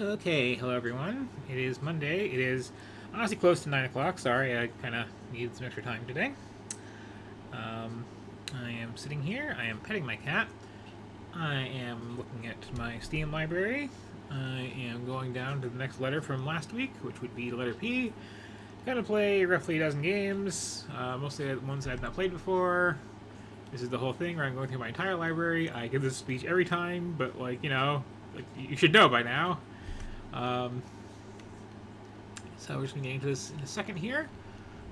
Okay, hello everyone. It is Monday. It is honestly close to 9 o'clock. Sorry, I kind of needed some extra time today. Um, I am sitting here. I am petting my cat. I am looking at my Steam library. I am going down to the next letter from last week, which would be the letter P. Gonna play roughly a dozen games, mostly ones that I've not played before. This is the whole thing where I'm going through my entire library. I give this speech every time, but like you should know by now. Um, So we're just going to get into this in a second here.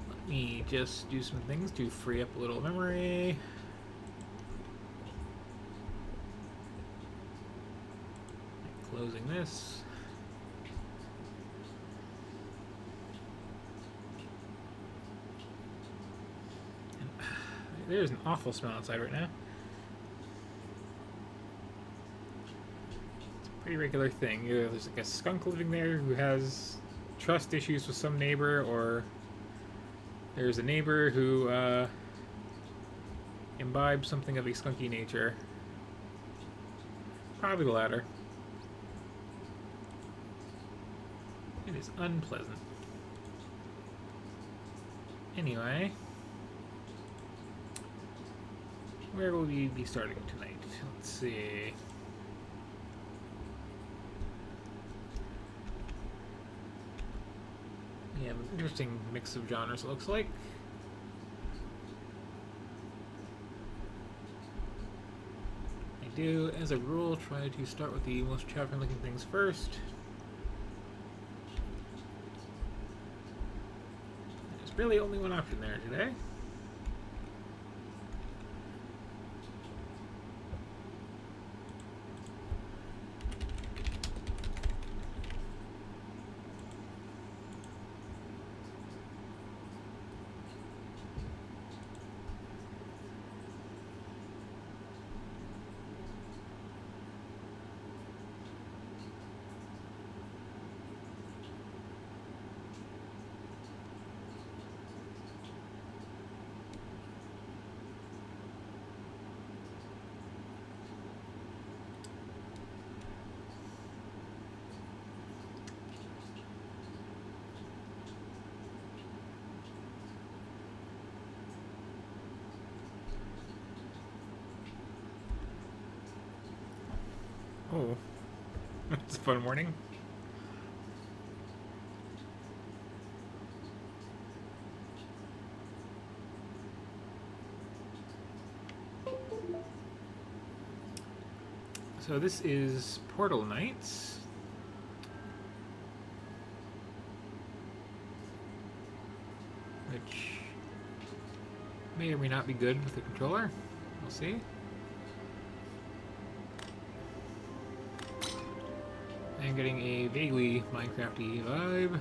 Let me just do some things to free up a little memory. Closing this. And there's an awful smell outside right now. It's a pretty regular thing. Either there's like a skunk living there who has trust issues with some neighbor, or there's a neighbor who imbibes something of a skunky nature. Probably the latter. It is unpleasant. Anyway, where will we be starting tonight? Let's see. We have an interesting mix of genres, it looks like. I do, as a rule, try to start with the most challenging looking things first. There's really only one option there today. Oh, it's a fun morning. So this is Portal Knights. Which may or may not be good with the controller. We'll see. I'm getting a vaguely Minecraft-y vibe.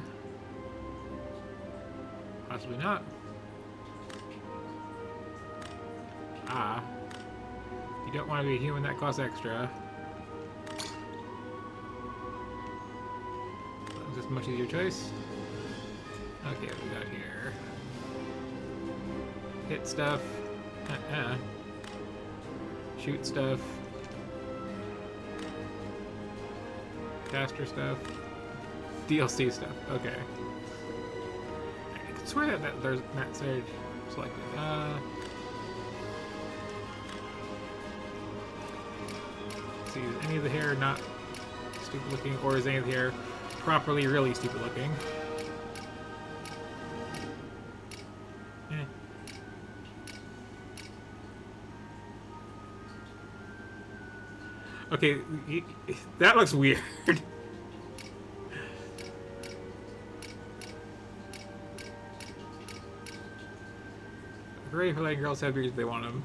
Possibly not. Ah. You don't want to be a human, that costs extra. Is this a much easier choice? Okay, what we got here? Hit stuff. Shoot stuff. Caster stuff. DLC stuff. Okay. I swear that there's that stage selected. See, is any of the hair not stupid looking, or is any of the hair properly really stupid looking? Okay, that looks weird. Hooray for letting girls have beards if they want them.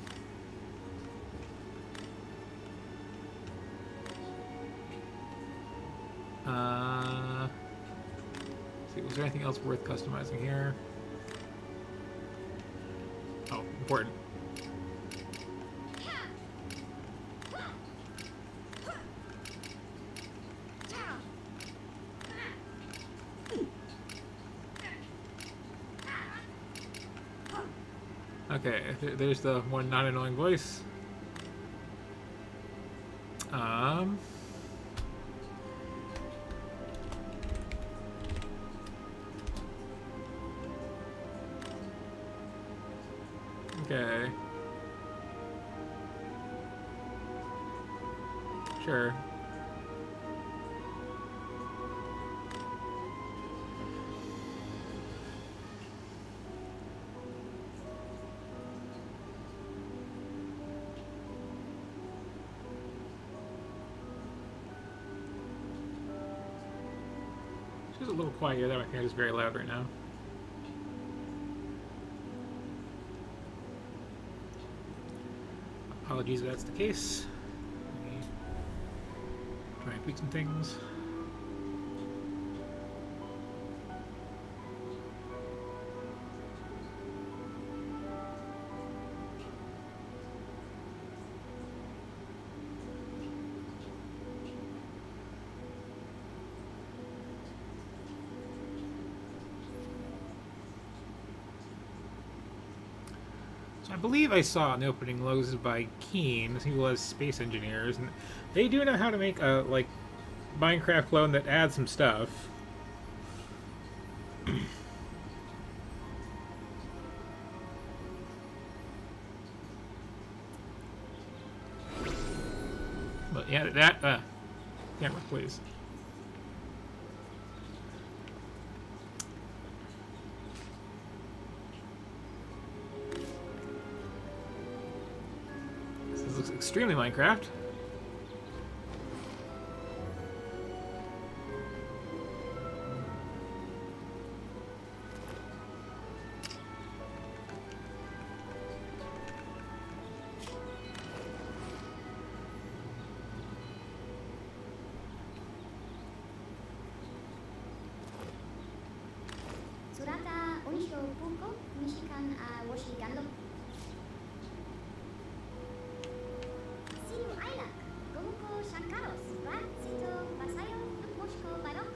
See, was there anything else worth customizing here? Oh, important. Okay, there's the one not annoying voice. Okay. Sure. It's just a little quiet here. That my fan is very loud right now. Apologies if that's the case. Let me try and tweak some things. I believe I saw in the opening logos by Keen, he was Space Engineers, and they do know how to make a like Minecraft clone that adds some stuff. But yeah, that camera, please. This looks extremely Minecraft. Surata onisho puko mishikan washigando. Sinu ailak, gomuko shankaros, rat sito basayo, moshko barok.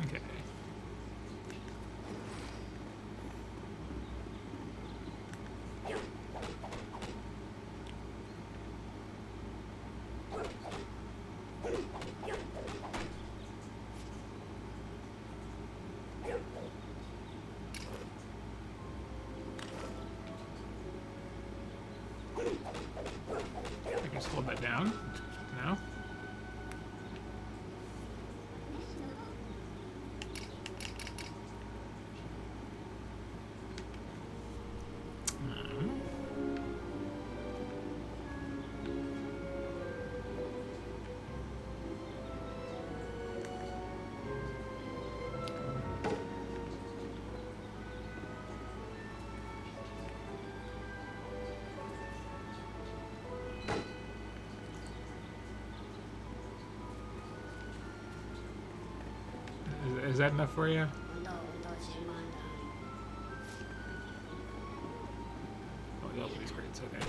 Okay. I can just hold that down. No? Is that enough for you? Oh, you open these crates, okay.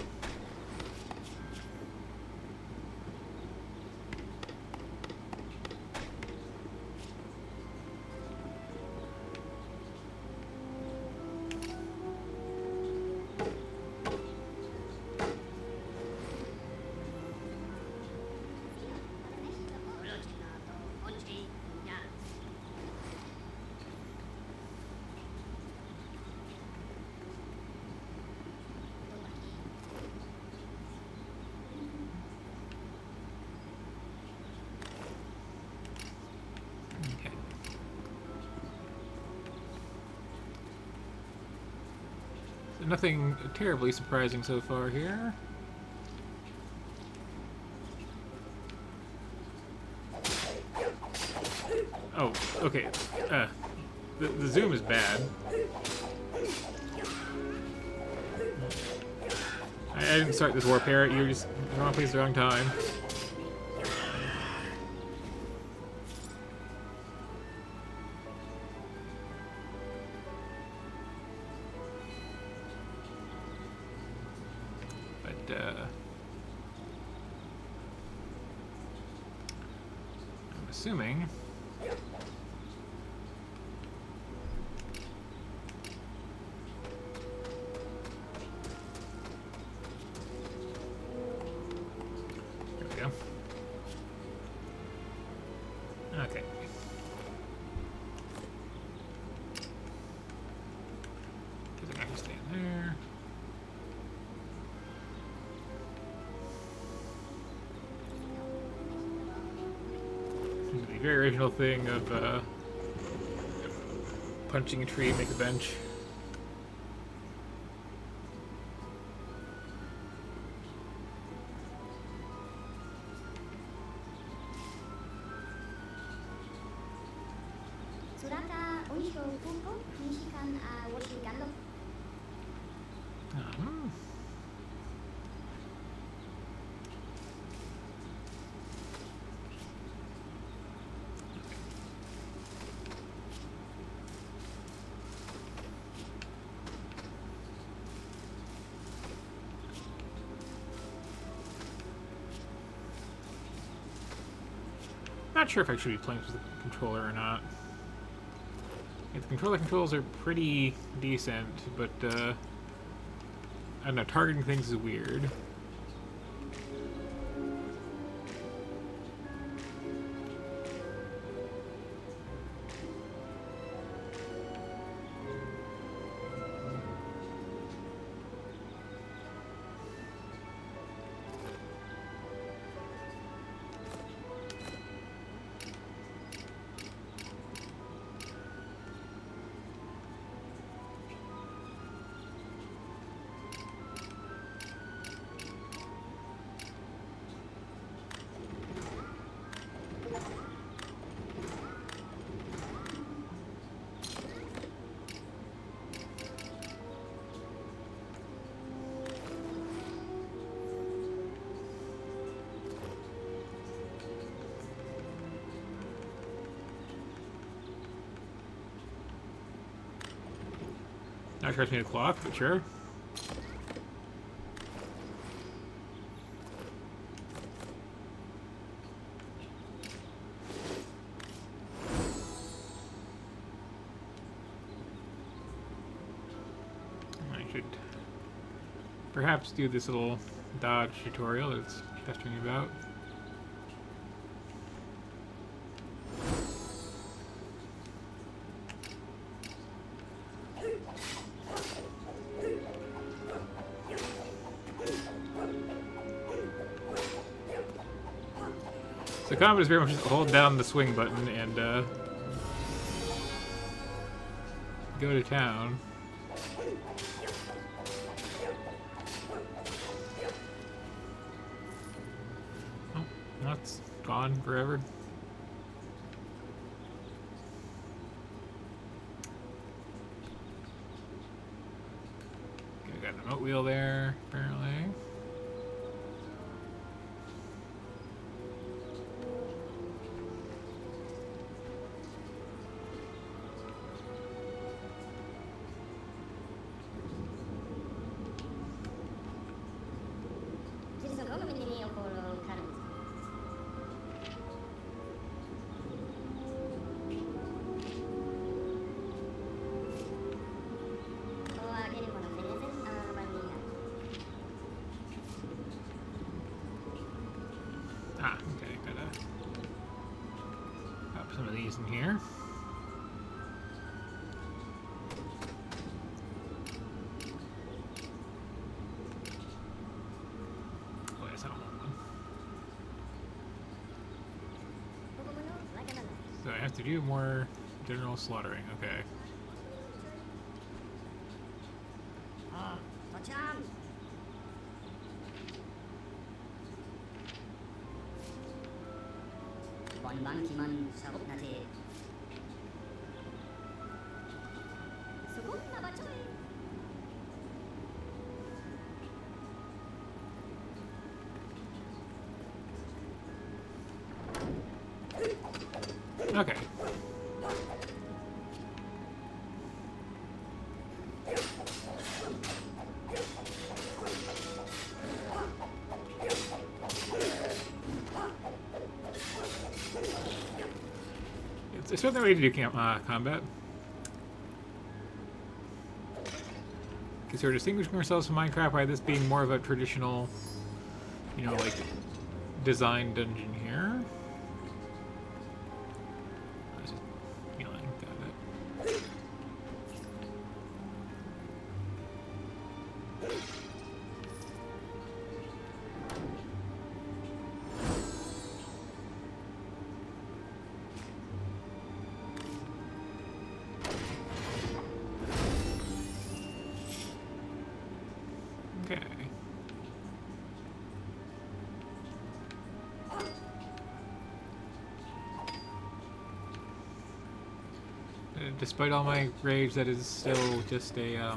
Okay. So nothing terribly surprising so far here. Oh, okay. The zoom is bad. I didn't start this warp here. You're just in the wrong place at the wrong time. I'm assuming. There we go. Okay. Because I have to stay in there. The very original thing of punching a tree, make a bench. Surata Onisho Funko, Nishikan Washingando. Um, Not sure if I should be playing with the controller or not. Yeah, the controller controls are pretty decent, but I don't know, targeting things is weird. Not sure it's made of cloth, but sure. I should perhaps do this little dodge tutorial that's pestering me about. So combat is very much just hold down the swing button and go to town. Oh, that's gone forever. Okay, got an remote wheel there, apparently. Ah, okay, gotta pop some of these in here. Oh, yes, I don't want one. So I have to do more general slaughtering, okay. Bonbon sabok na si. Subok na ba choy? Okay. Is there another way to do combat? Because we're distinguishing ourselves from Minecraft by this being more of a traditional, you know, like, design dungeon here. I was just feeling, got it. Okay. Despite all my rage, that is still just a, yeah.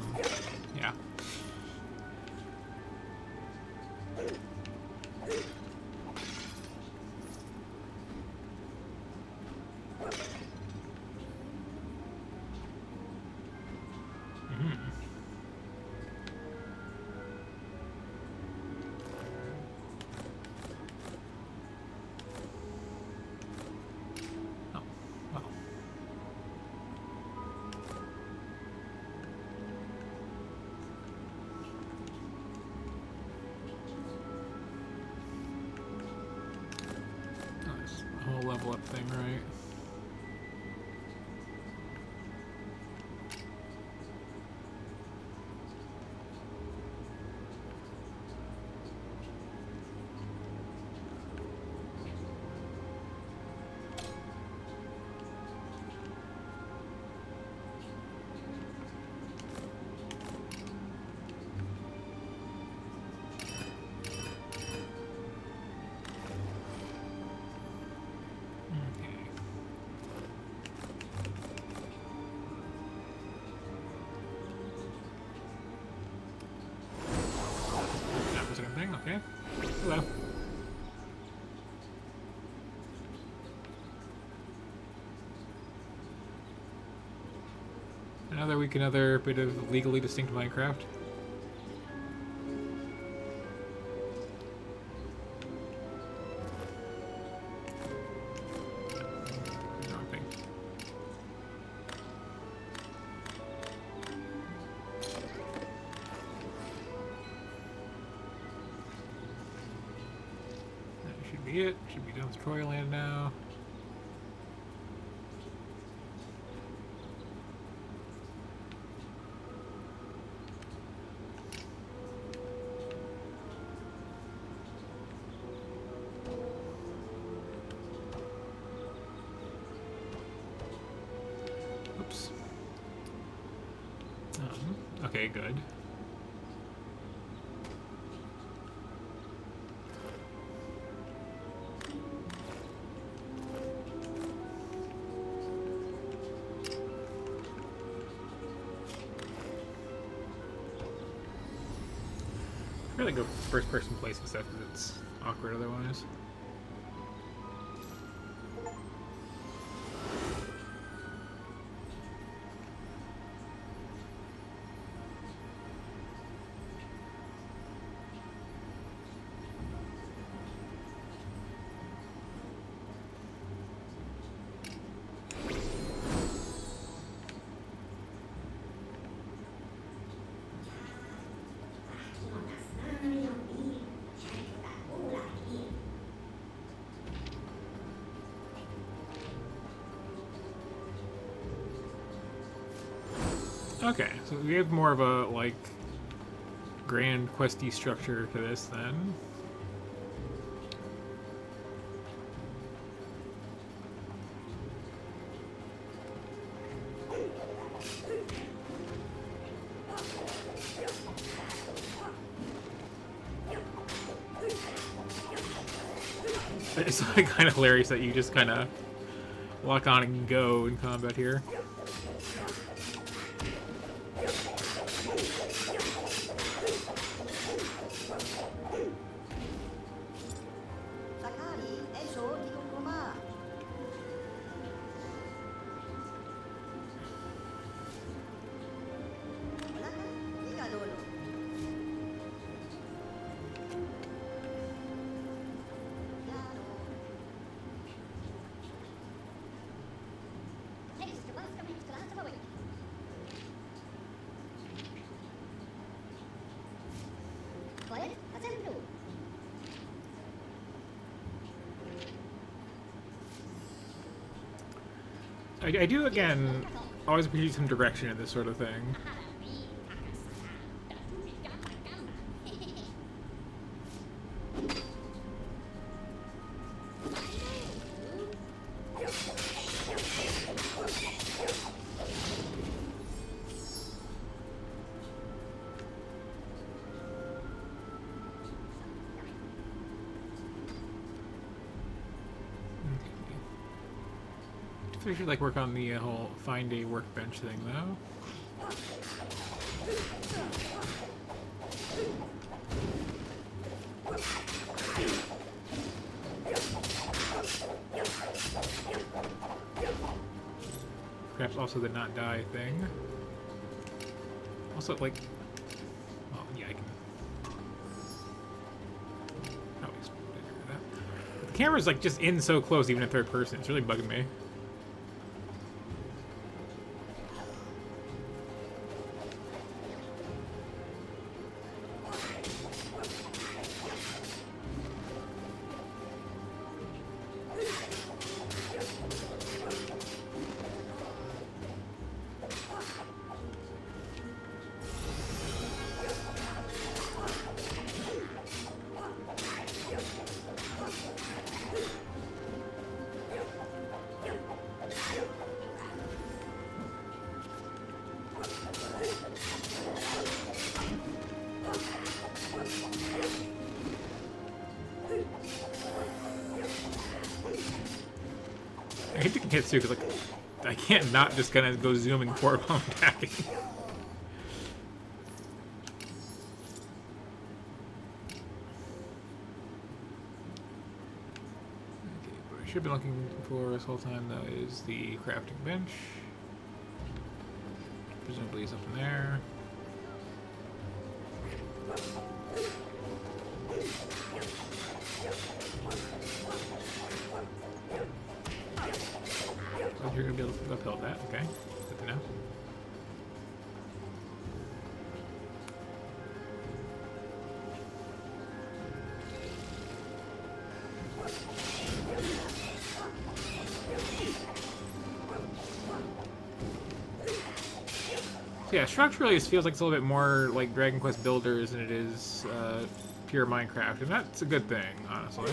Oh, well. That's a whole level up thing, right? Okay. That was a good thing, okay. Hello. Another bit of legally distinct Minecraft. Wrong thing. That should be it. Should be done with Troy Land now. Oops. Okay, good. I really go first person place and stuff because it's awkward otherwise. Okay, so we have more of a, like, grand questy structure to this then. It's like kind of hilarious that you just kind of lock on and go in combat here. I do, again, always appreciate some direction in this sort of thing. I should like work on the whole find a workbench thing though. Perhaps also the not die thing. Also, like, well, yeah, I can. Always do that. The camera's like just in so close, even in third person. It's really bugging me. I hate to get too, because like I can't not just kind of go zooming forward while I'm attacking. Okay, what I should be looking for this whole time though is the crafting bench. Presumably it's up in there. Oh, you're gonna be able to uphill that, okay. Good to know. So yeah, structurally it feels like it's a little bit more like Dragon Quest Builders than it is pure Minecraft, and that's a good thing, honestly.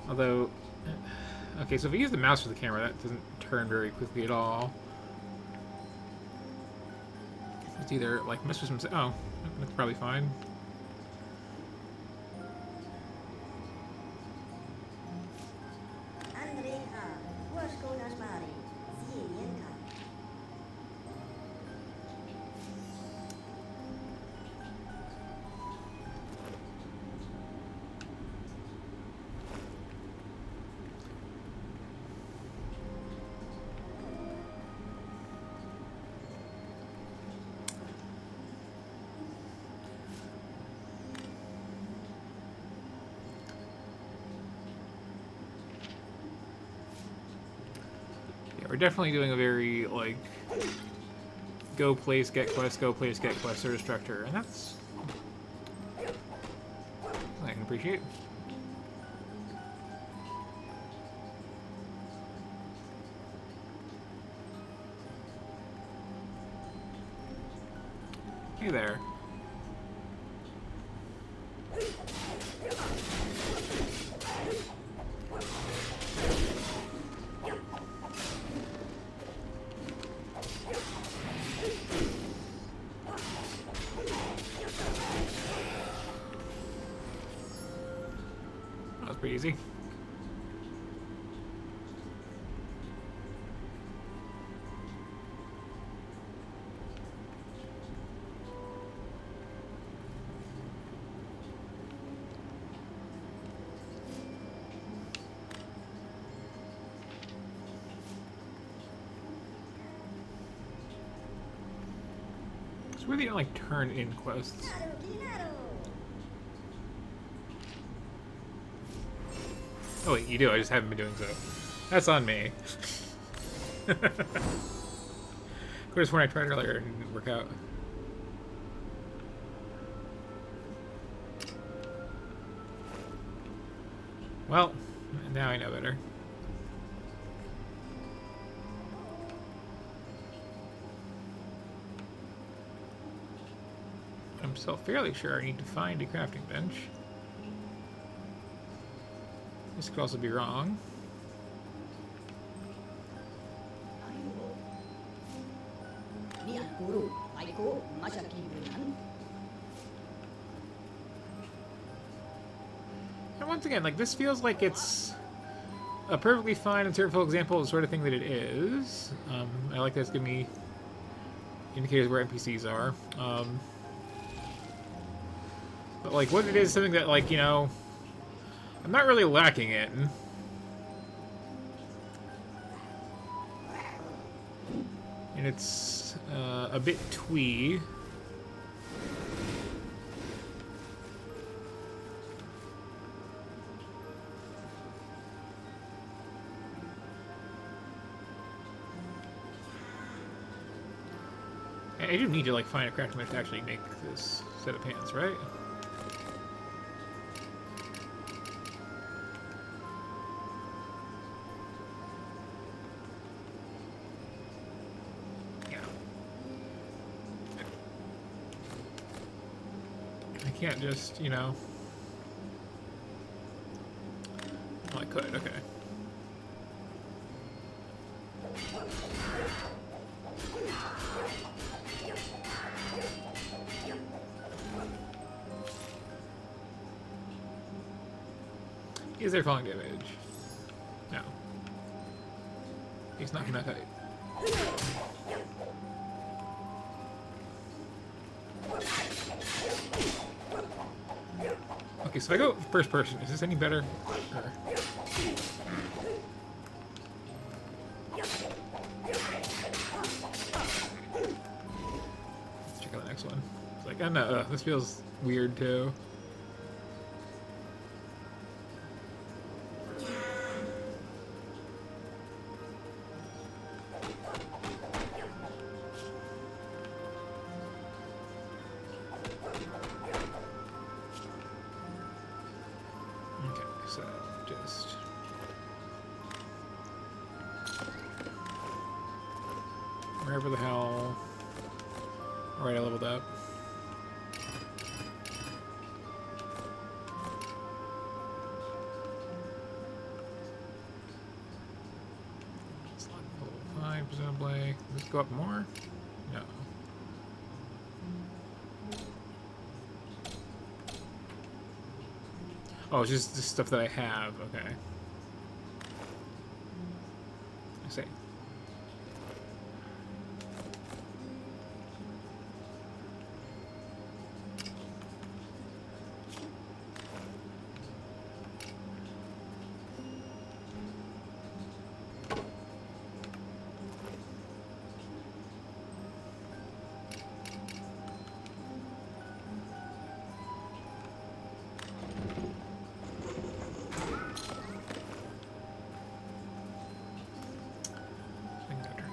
Although, okay, so if you use the mouse for the camera, that doesn't turn very quickly at all. It's either like mess with some. Oh, that's probably fine. We're definitely doing a very, like, go place, get quest, go place, get quest sort of structure, and that's I can appreciate. Hey there. Pretty easy. It's really don't like turn in quests. Oh wait, you do. I just haven't been doing so. That's on me. Of course, when I tried earlier, it didn't work out. Well, now I know better. I'm still fairly sure I need to find a crafting bench. This could also be wrong. And once again, like, this feels like it's a perfectly fine and serviceable example of the sort of thing that it is. I like that it's giving me indicators where NPCs are. But, like, what it is something that, like, you know, I'm not really lacking in. And it's a bit twee. I do need to, like, find a crafting bench to actually make this set of pants, right? Yeah. I can't just, you know... Well, I could, okay. Is there falling damage? No. He's knocking that height. Okay, so if I go first person, is this any better? Or... Let's check out the next one. It's like, I don't know, this feels weird too. So, just... Wherever the hell... Alright, I leveled up. It's like level 5, presumably. Does this go up more? No. Oh, it's just the stuff that I have. Okay. I see.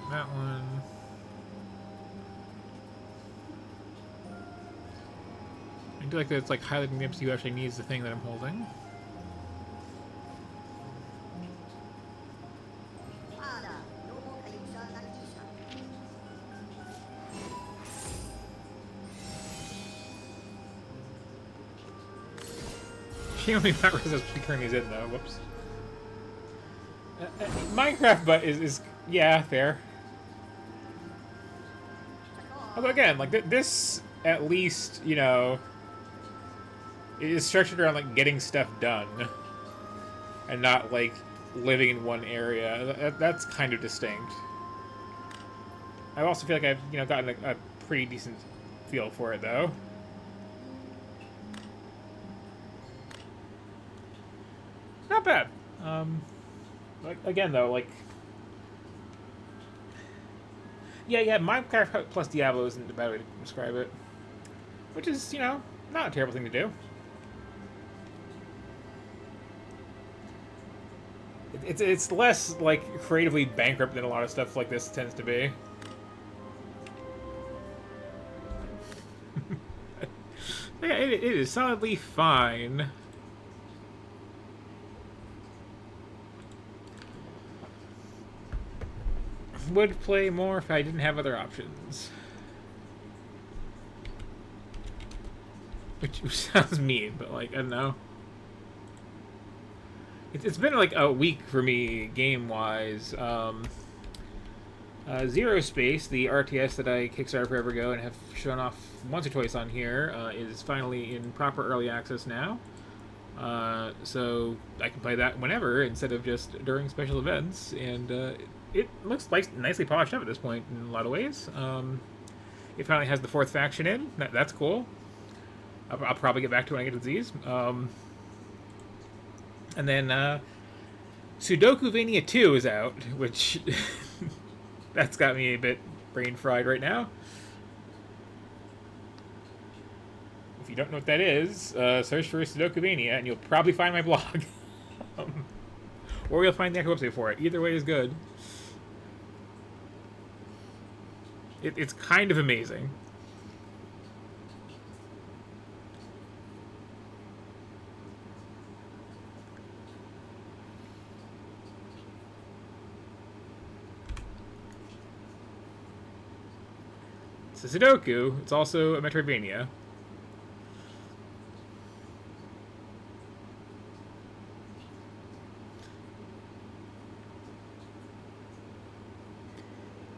That one. I do like that it's like highlighting the MC who actually needs the thing that I'm holding. She only not resist turn these in though. Whoops. Minecraft butt is yeah, fair. Although again, like this at least, you know, is structured around like getting stuff done and not like living in one area. That's kind of distinct. I also feel like I've, you know, gotten a pretty decent feel for it though. Not bad. Like again though, like yeah, Minecraft plus Diablo isn't the bad way to describe it. Which is, you know, not a terrible thing to do. It's less like creatively bankrupt than a lot of stuff like this tends to be. Yeah, it is solidly fine. Would play more if I didn't have other options. Which sounds mean, but like, I don't know. It's been like a week for me game-wise. Zero Space, the RTS that I kickstarted forever ago and have shown off once or twice on here, is finally in proper early access now. So I can play that whenever instead of just during special events, and it looks like nicely polished up at this point in a lot of ways. It finally has the fourth faction in. That's cool. I'll probably get back to it when I get to these. And then Sudoku Vania 2 is out, which that's got me a bit brain fried right now. If you don't know what that is, search for Sudoku Vania and you'll probably find my blog. Or you'll find the actual website for it. Either way is good. It's kind of amazing. It's a Sudoku. It's also a Metroidvania.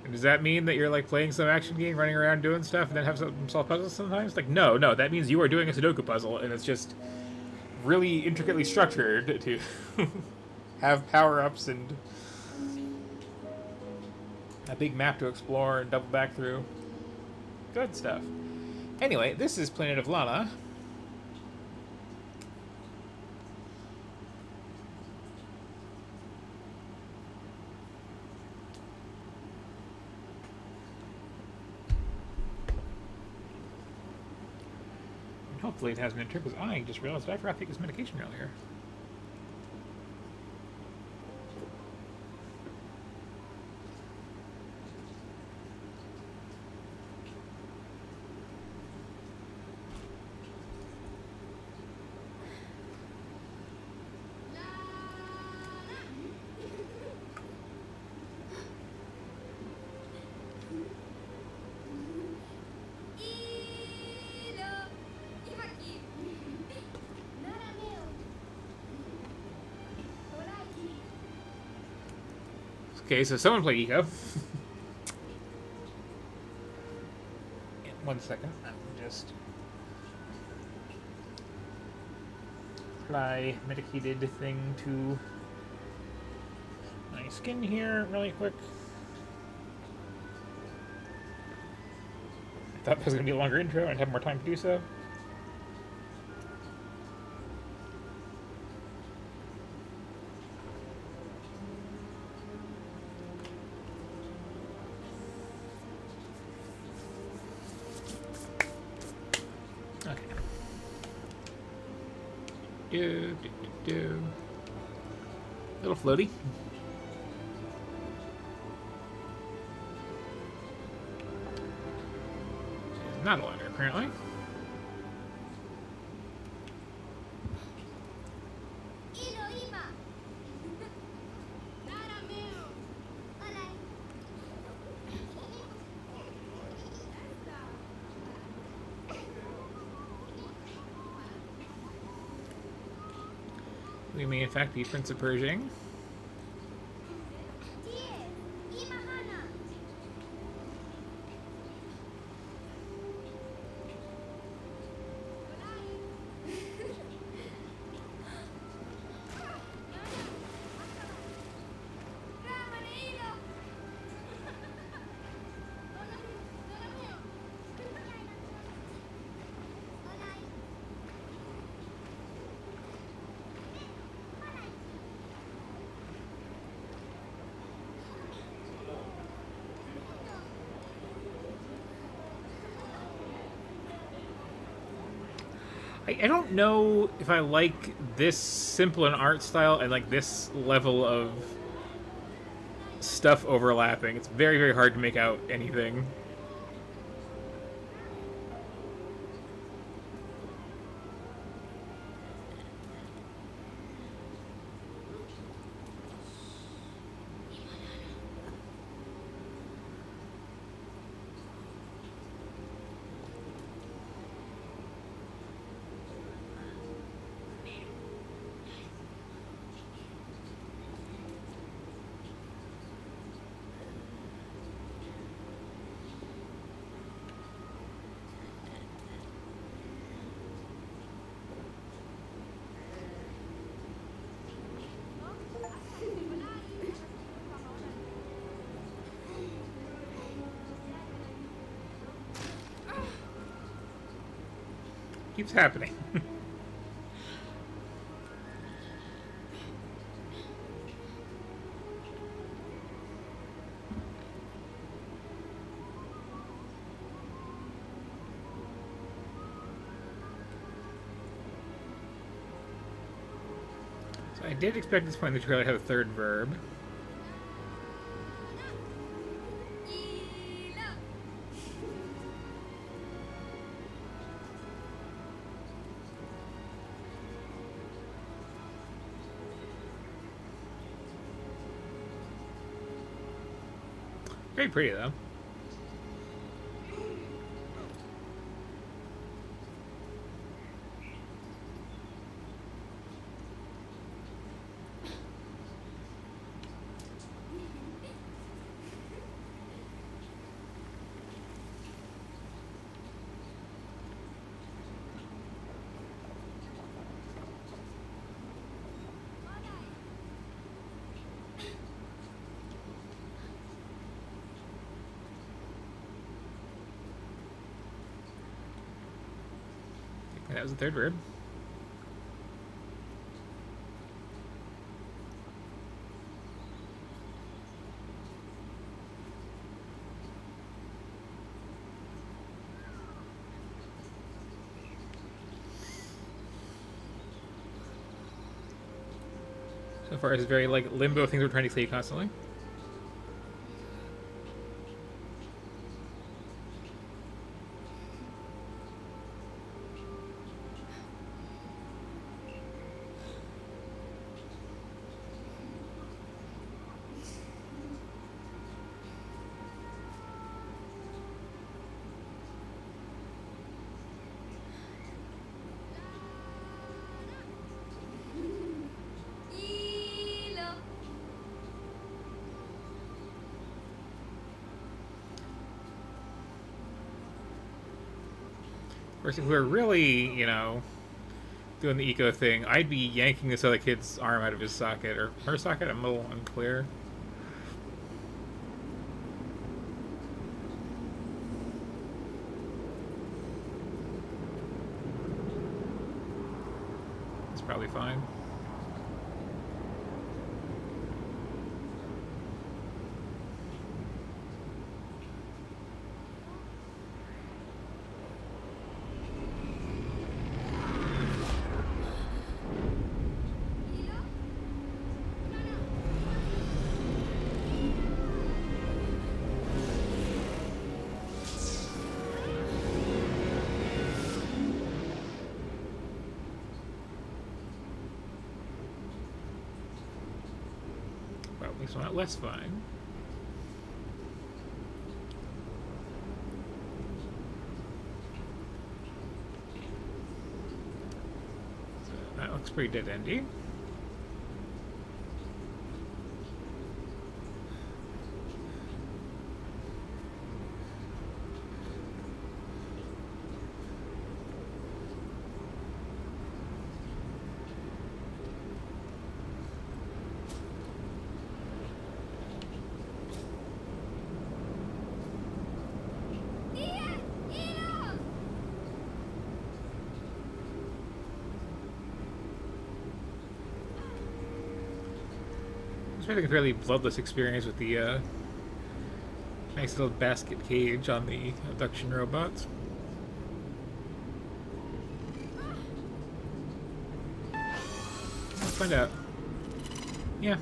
And does that mean that you're like playing some action game, running around doing stuff, and then have some solve puzzles sometimes? Like, no. That means you are doing a Sudoku puzzle, and it's just really intricately structured to have power-ups and a big map to explore and double back through. Good stuff. Anyway, this is Planet of Lana. And hopefully it has been a trip, because I just realized that I forgot to take this medication earlier. Okay, so someone played Eco. 1 second. I'm just apply medicated thing to my skin here really quick. I thought that was going to be a longer intro and I'd have more time to do so. Little floaty. She's not a ladder, apparently. We may in fact be Prince of Pershing. I don't know if I like this simple an art style and like this level of stuff overlapping. It's very, very hard to make out anything. Keeps happening. So I did expect this point in the trailer to have a third verb. Very pretty though. And that was the third verb. So far, it's very like limbo things we're trying to say constantly. Of course, if we were really, doing the eco thing, I'd be yanking this other kid's arm out of his socket or her socket. I'm a little unclear. It's probably fine. Well, at least not less fine. So that looks pretty dead-endy. Having a fairly bloodless experience with the nice little basket cage on the abduction robots. find out. Yeah.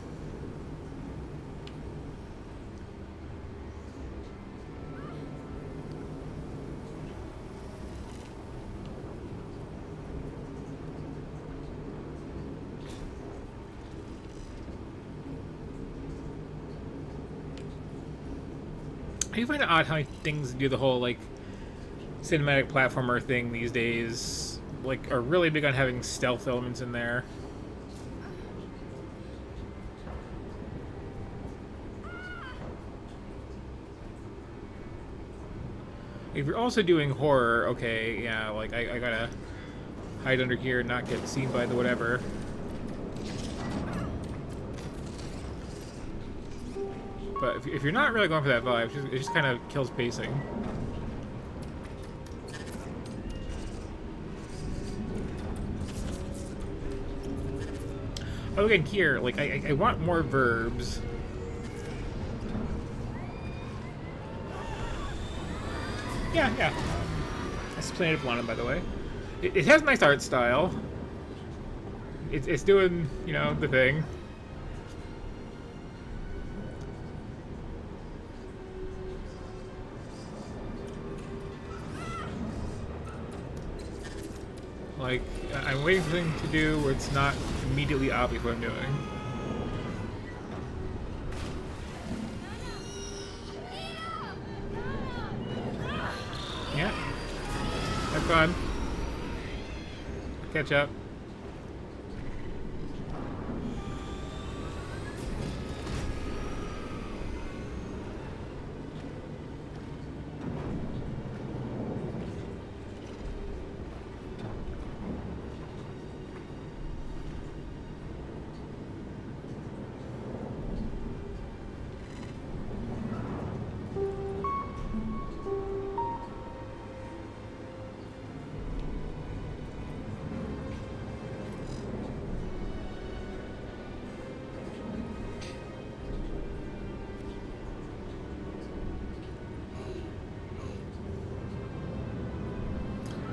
I do find it odd how things do the whole like cinematic platformer thing these days. Like, are really big on having stealth elements in there. If you're also doing horror, okay, yeah, like I gotta hide under here and not get seen by the whatever. But if you're not really going for that vibe, it just kind of kills pacing. Oh, again, here, like, I want more verbs. Yeah, yeah. That's Planet of Lana, by the way. It has nice art style. It's doing, you know, the thing. Like, I'm waiting for something to do where it's not immediately obvious what I'm doing. Yeah. Have fun. Catch up.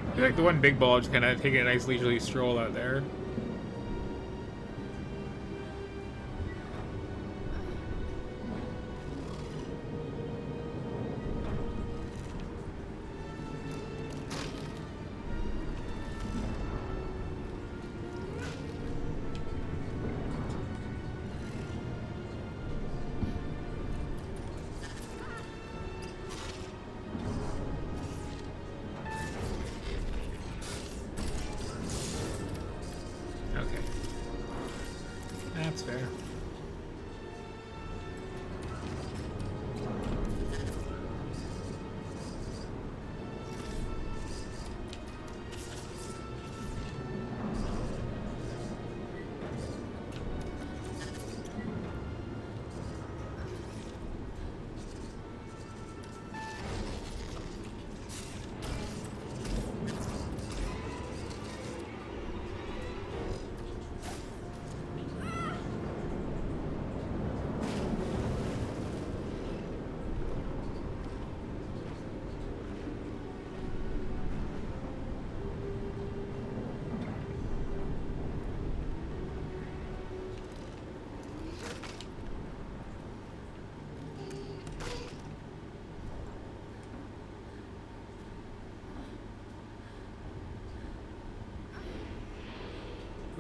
I feel like the one big ball just kind of taking a nice leisurely stroll out there. Okay. That's fair.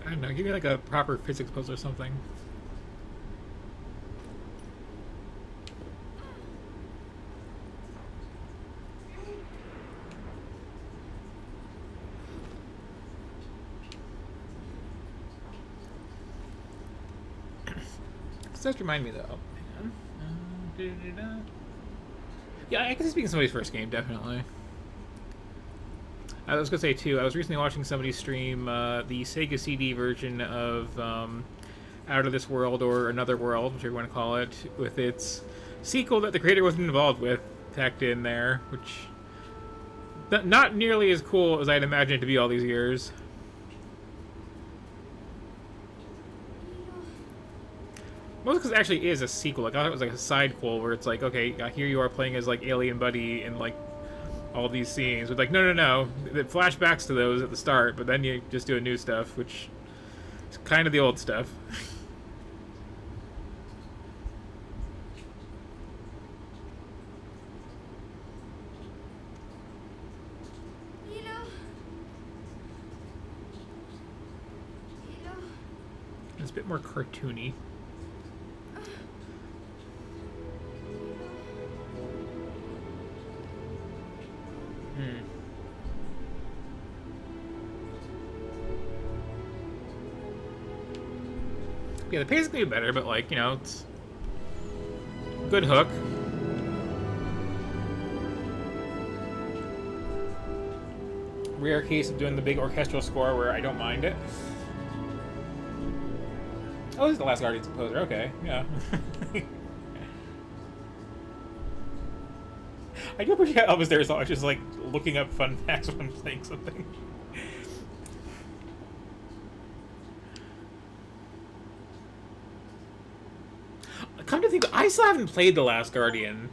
I don't know, give me like a proper physics puzzle or something. This does remind me though. Hang on. Yeah, I guess it's being somebody's first game, definitely. I was gonna say too. I was recently watching somebody stream the Sega CD version of Out of This World or Another World, whichever you want to call it, with its sequel that the creator wasn't involved with, tacked in there, which not nearly as cool as I'd imagined it to be all these years. Most because it actually is a sequel. Like I thought it was like a side quel where it's like, okay, here you are playing as like Alien Buddy in like all these scenes. But like, no, it flashbacks to those at the start, but then you just do a new stuff, which It's kind of the old stuff. You know, It's a bit more cartoony. Yeah, the pacing could be better, but like, you know, it's good hook. Rare case of doing the big orchestral score where I don't mind it. Oh, this is the Last Guardian's composer. Okay, yeah. I do appreciate Elvis there so much, just like looking up fun facts when I'm playing something. Come to think, I still haven't played The Last Guardian.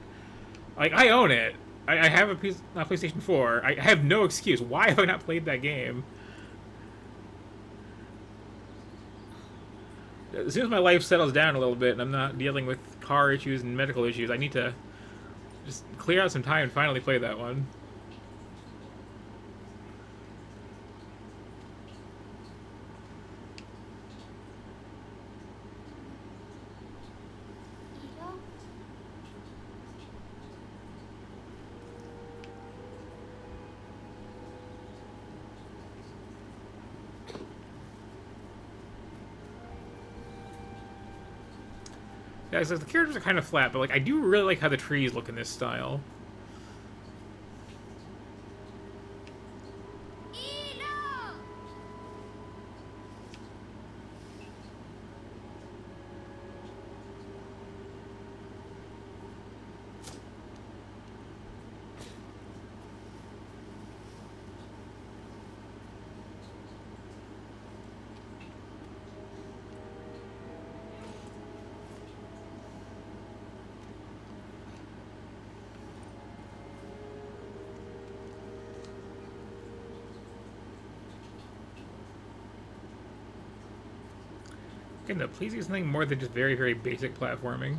Like, I own it. I have a PlayStation 4. I have no excuse. Why have I not played that game? As soon as my life settles down a little bit and I'm not dealing with car issues and medical issues, I need to just clear out some time and finally play that one. Yeah, so the characters are kind of flat, but like I do really like how the trees look in this style. Again, though, please do something more than just very, very basic platforming.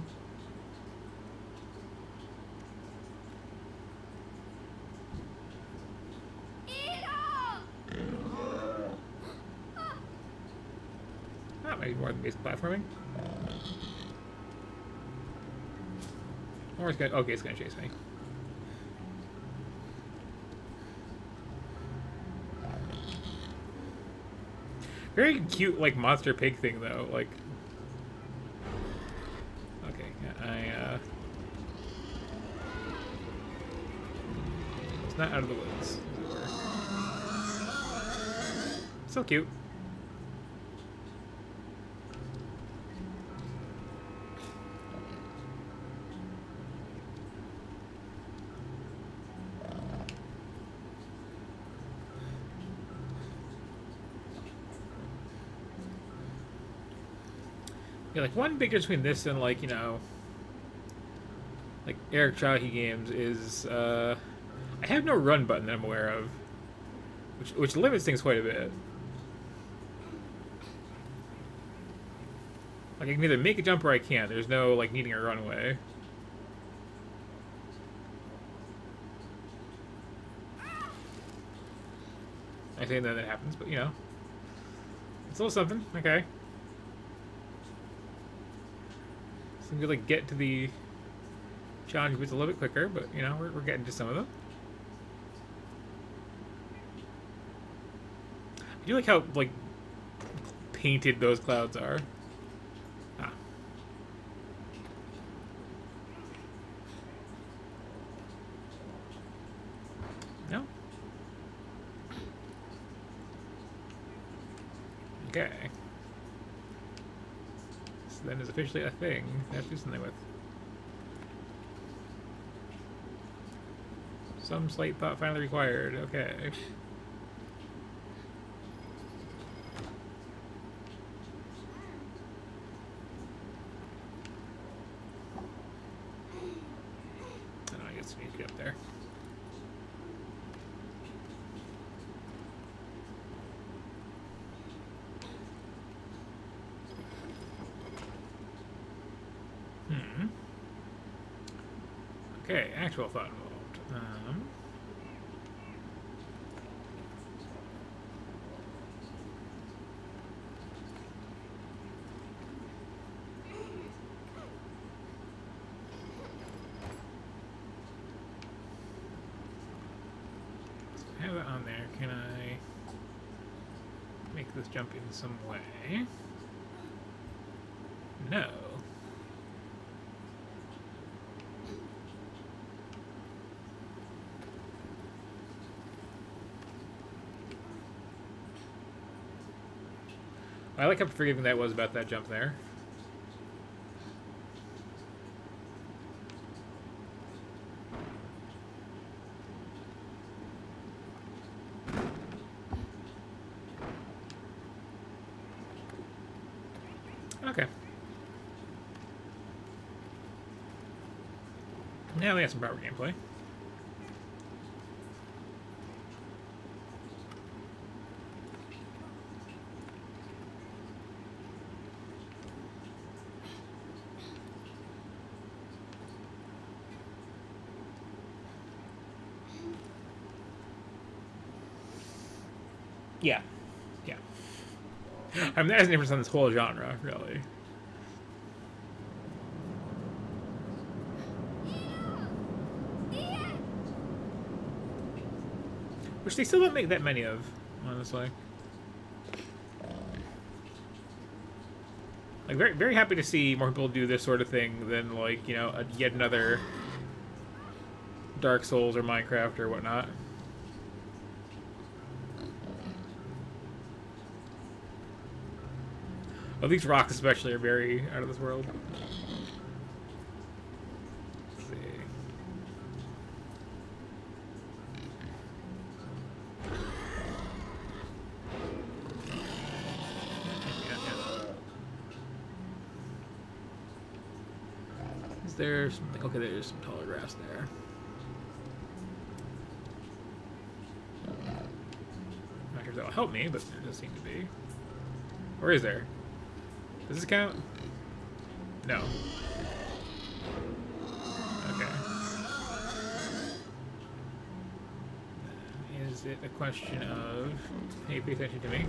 Not maybe more than basic platforming. Or it's gonna. Okay, it's gonna chase me. Very cute, like monster pig thing though. Like, okay, yeah, it's not out of the woods. So cute. Yeah, like one big difference between this and like, you know, like Eric Chahi games is I have no run button that I'm aware of, which limits things quite a bit. Like I can either make a jump or I can't. There's no like needing a runway. I say that happens, but you know, it's a little something. Okay. So we like get to the challenge bits a little bit quicker, but you know, we're getting to some of them. I do like how like painted those clouds are. Ah. No. Okay. So then is officially a thing. I have to do something with. Some slight thought finally required. Okay. Oh, I guess we need to get up there. Okay, actual thought involved. So I have it on there. Can I make this jump in some way? No. I like how forgiving that was about that jump there. Okay. Now we have some proper gameplay. Yeah. Yeah. I mean, that has an difference on this whole genre, really. Which they still don't make that many of, honestly. Like, very, very happy to see more people do this sort of thing than, like, you know, yet another Dark Souls or Minecraft or whatnot. Oh, these rocks especially are very out of this world. Let's see. Is there something? Okay, there's some taller grass there. I'm not sure if that'll help me, but there does seem to be. Or is there? Does this count? No. Okay. Is it a question of, hey, pay attention to me?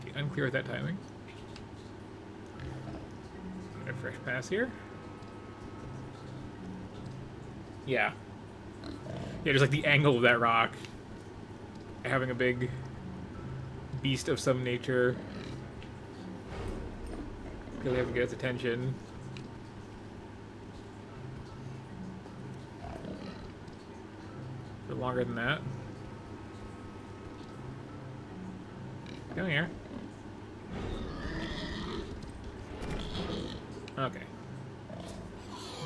Okay, unclear with that timing. A fresh pass here. Yeah. Yeah, just like the angle of that rock. Having a big beast of some nature. Really have to get its attention. For longer than that. Come here. Okay.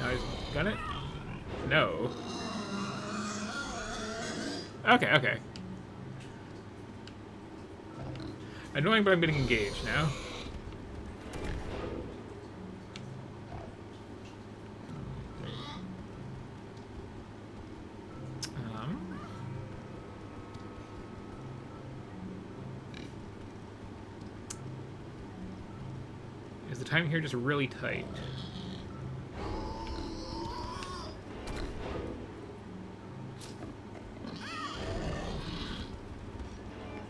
Now he's gun it? No. Okay, okay. Annoying, but I'm getting engaged now. Is the timing here just really tight?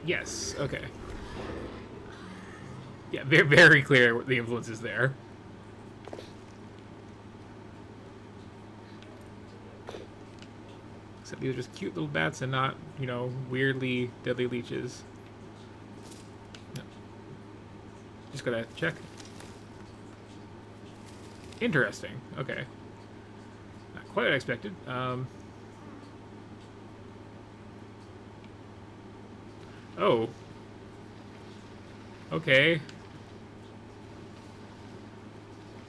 Yes, okay. Yeah, very, very clear the influence is there. Except these are just cute little bats and not, you know, weirdly deadly leeches. No. Just gotta check. Interesting. Okay. Not quite what I expected. Oh. Okay.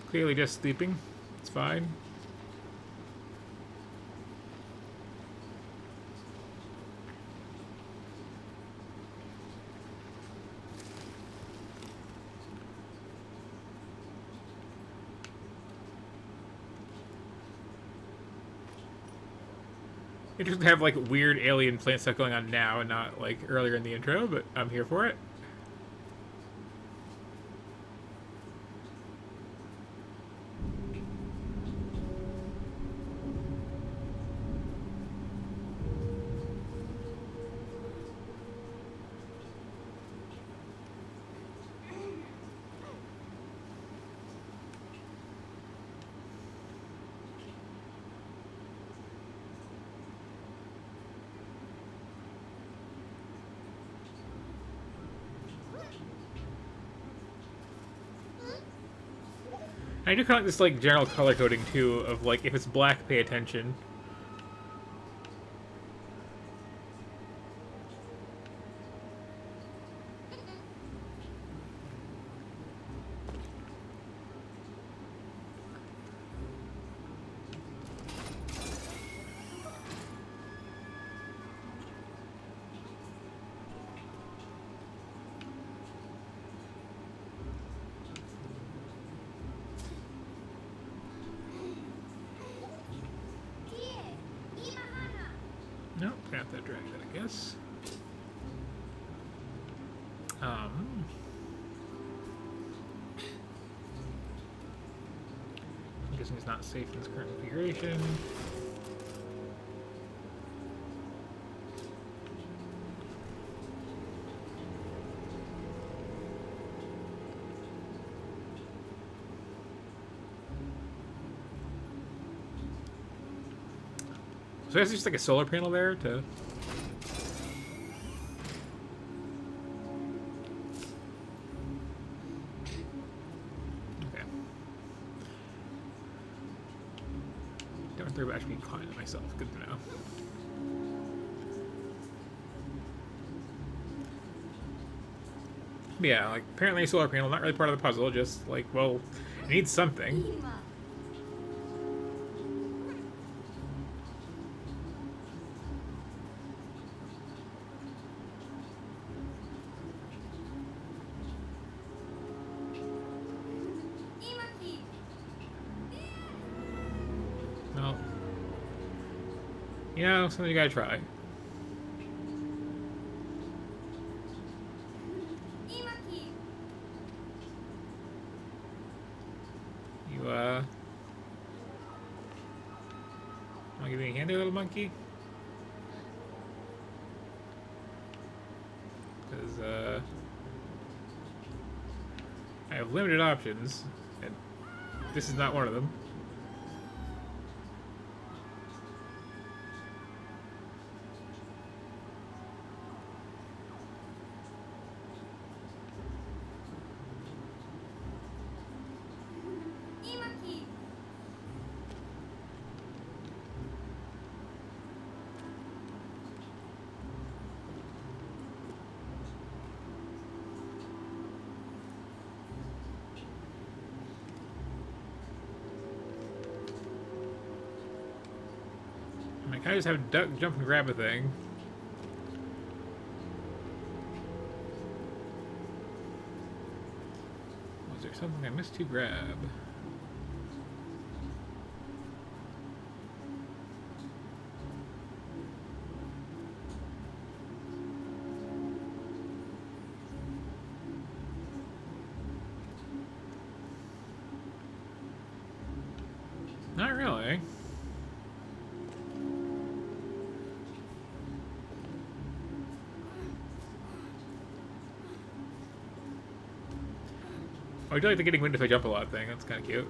Clearly just sleeping. It's fine. Interesting to have like weird alien plant stuff going on now and not like earlier in the intro, but I'm here for it. I do kind of like this like general color coding too of like if it's black, pay attention. Nope, gonna have to drag that, I guess. I'm guessing it's not safe in its current configuration. So there's just like a solar panel there to... Okay. Don't worry about actually being caught in it myself. Good to know. But yeah, like, apparently a solar panel, not really part of the puzzle, just like, well, it needs something. Well, you know, something you gotta try. You, wanna give me a hand there, little monkey? Because, I have limited options, and this is not one of them. I kind of just have to duck, jump, and grab a thing. Was there something I missed to grab? Not really. Oh, I do like the getting wind if I jump a lot thing. That's kind of cute.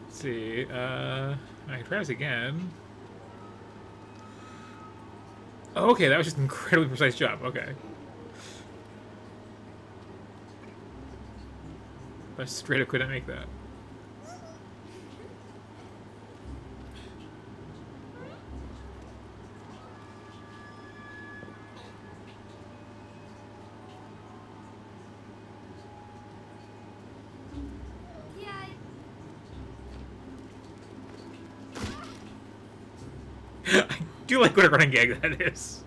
Let's see, I can try this again. Oh, okay, that was just an incredibly precise jump. Okay. I straight up couldn't make that. I do like what a running gag that is.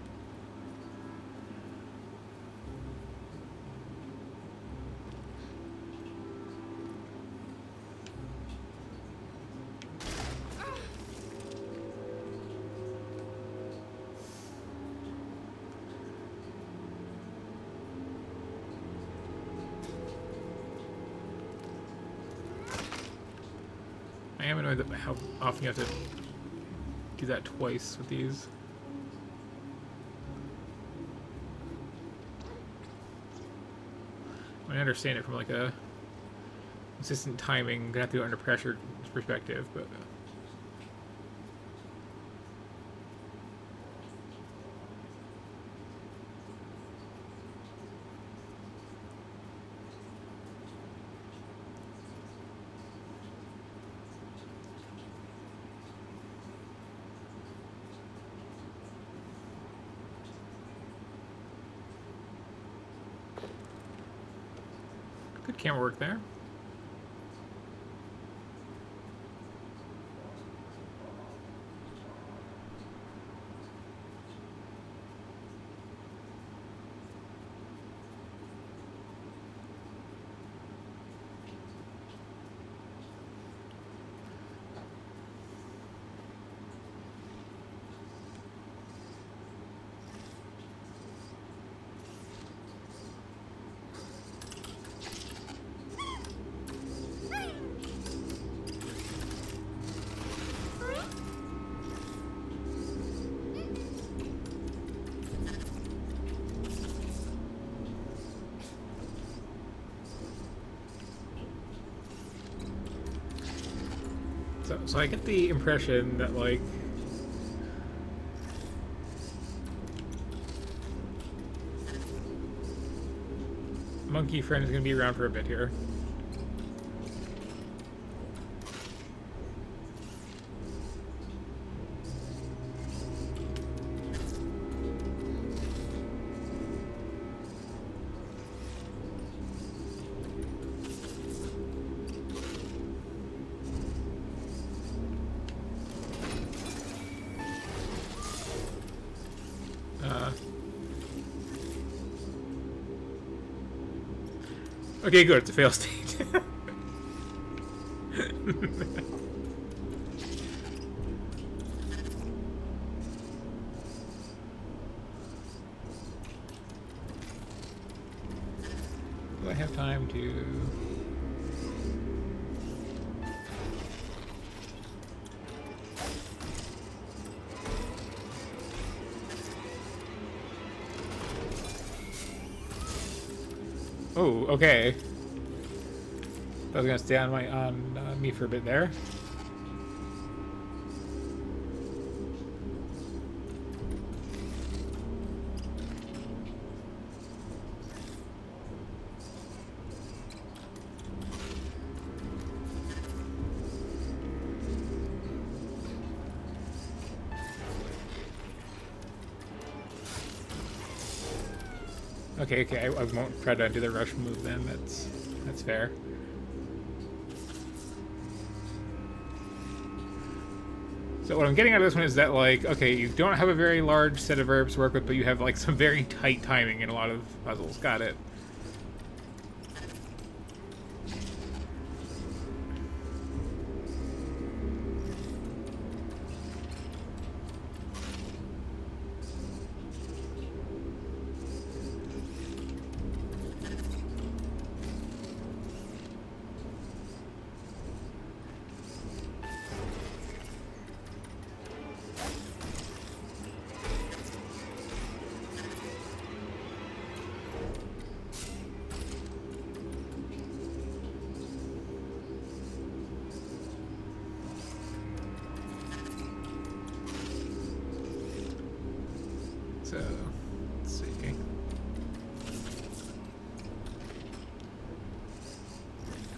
I am annoyed that how often you have to do that twice with these. I understand it from like a consistent timing, gonna have to do it under pressure perspective, but good camera work there. So I get the impression that, like, Monkey Friend is going to be around for a bit here. Okay, good. It's a fail state. Do I have time to... Oh, okay. I was gonna stay on me for a bit there. Okay, I won't try to do the rush move then. That's fair. So what I'm getting out of this one is that, like, okay, you don't have a very large set of verbs to work with, but you have, like, some very tight timing in a lot of puzzles. Got it. So, let's see. Can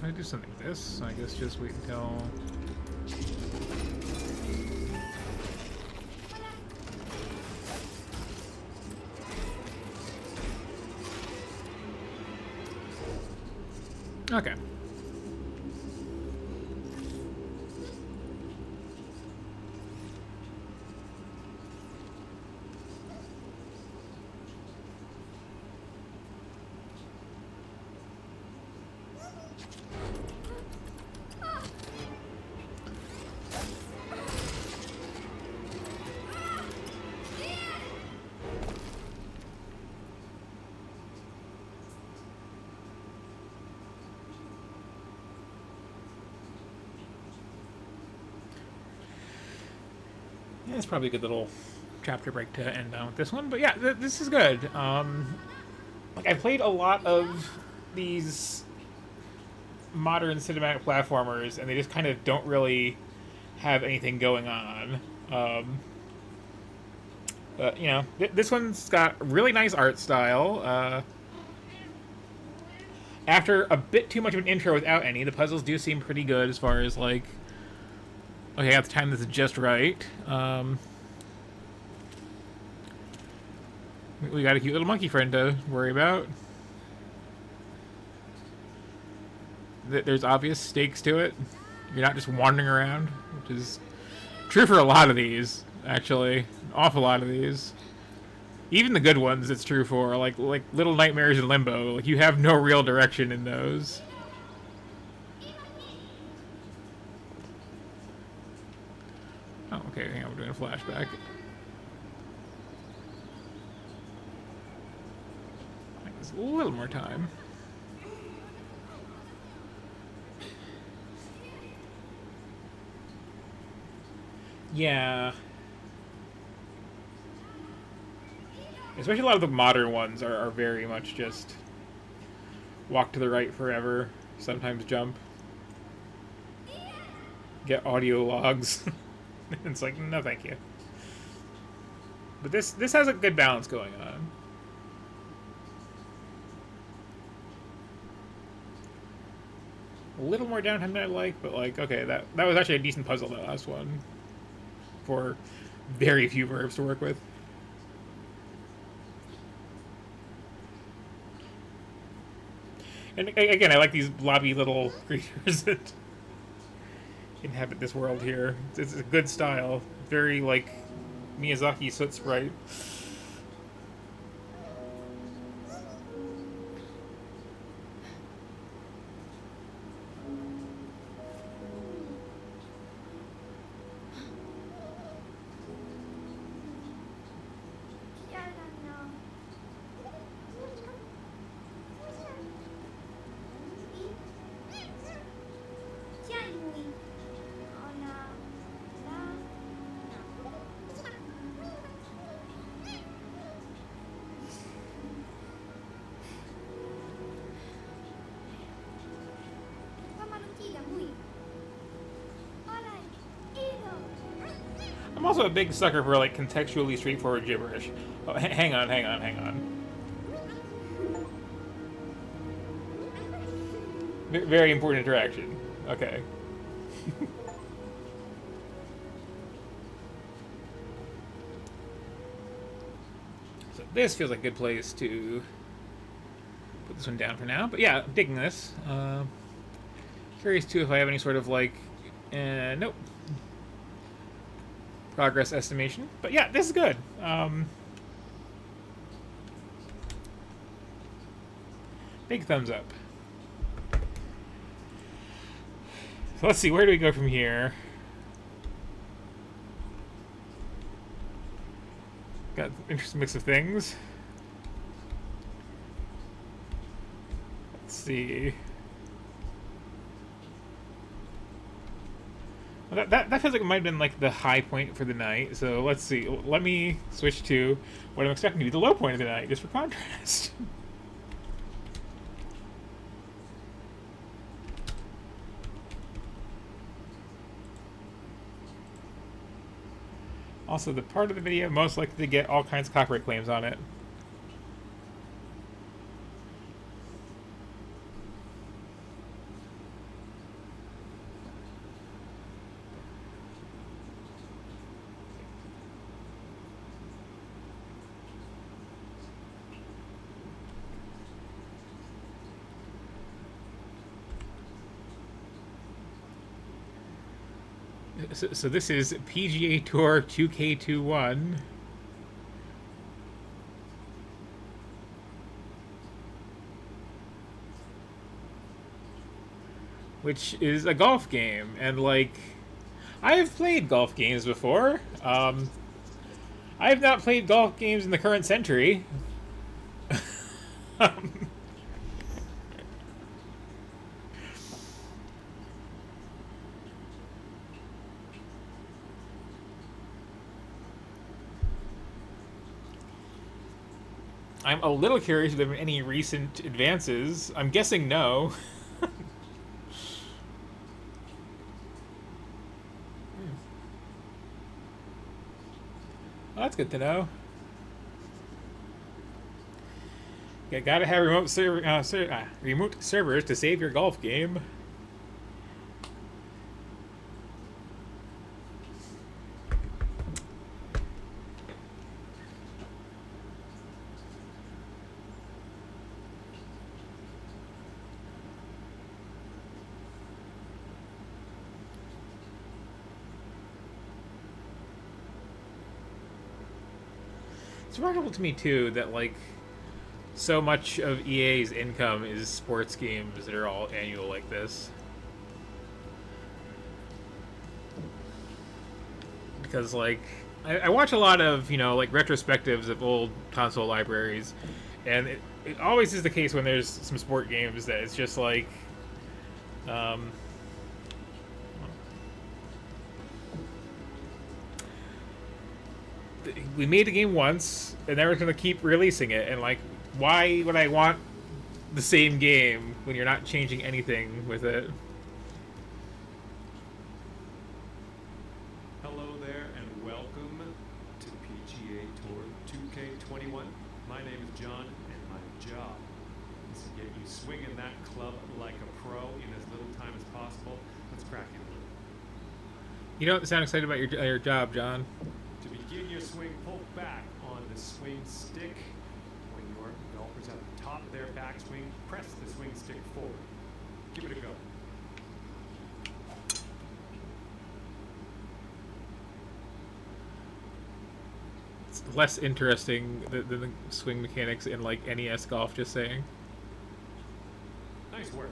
I do something like this? I guess just wait until... Okay. It's probably a good little chapter break to end on with this one. But yeah, this is good. Like I played a lot of these modern cinematic platformers, and they just kind of don't really have anything going on. Um, but you know, this one's got really nice art style. After a bit too much of an intro without any, the puzzles do seem pretty good as far as like, okay, I have to time this just right. We got a cute little monkey friend to worry about. There's obvious stakes to it. You're not just wandering around, which is true for a lot of these, actually. An awful lot of these. Even the good ones, it's true for, like Little Nightmares in Limbo. Like you have no real direction in those. Oh, okay. Hang on, we're doing a flashback. There's a little more time. Yeah. Especially a lot of the modern ones are very much just walk to the right forever, sometimes jump, get audio logs. It's like, no thank you. But this has a good balance going on. A little more downtime than I like, but like, okay, that was actually a decent puzzle, that last one. For very few verbs to work with. And again, I like these blobby little creatures that inhabit this world here. It's a good style. Very like Miyazaki soot sprite. I'm also a big sucker for like contextually straightforward gibberish. Oh, hang on. Very important interaction. Okay. So this feels like a good place to put this one down for now. But yeah, I'm digging this. Curious too if I have any sort of like, nope, progress estimation. But yeah, this is good. Big thumbs up. So let's see, where do we go from here? Got an interesting mix of things. Let's see. Well, that feels like it might have been like the high point for the night. So let's see. Let me switch to what I'm expecting to be the low point of the night, just for contrast. Also, the part of the video most likely to get all kinds of copyright claims on it. So this is PGA Tour 2K21. Which is a golf game. And, like, I have played golf games before. I have not played golf games in the current century. I'm a little curious if there have been any recent advances. I'm guessing no. Well, that's good to know. Yeah, gotta have remote servers to save your golf game. It's remarkable to me too that like so much of EA's income is sports games that are all annual like this. Because like I watch a lot of like retrospectives of old console libraries, and it always is the case when there's some sport games that it's just like um, we made a game once and now we're going to keep releasing it, and like why would I want the same game when you're not changing anything with it? Hello there and welcome to PGA Tour 2K21. My name is John and my job is to get you swinging that club like a pro in as little time as possible. Let's crack into it. You don't sound excited about your job, John. To begin your swing, pull back on the swing stick. When your golfer's at the top of their backswing, press the swing stick forward. Give it a go. It's less interesting than the swing mechanics in like NES golf. Just saying. Nice work.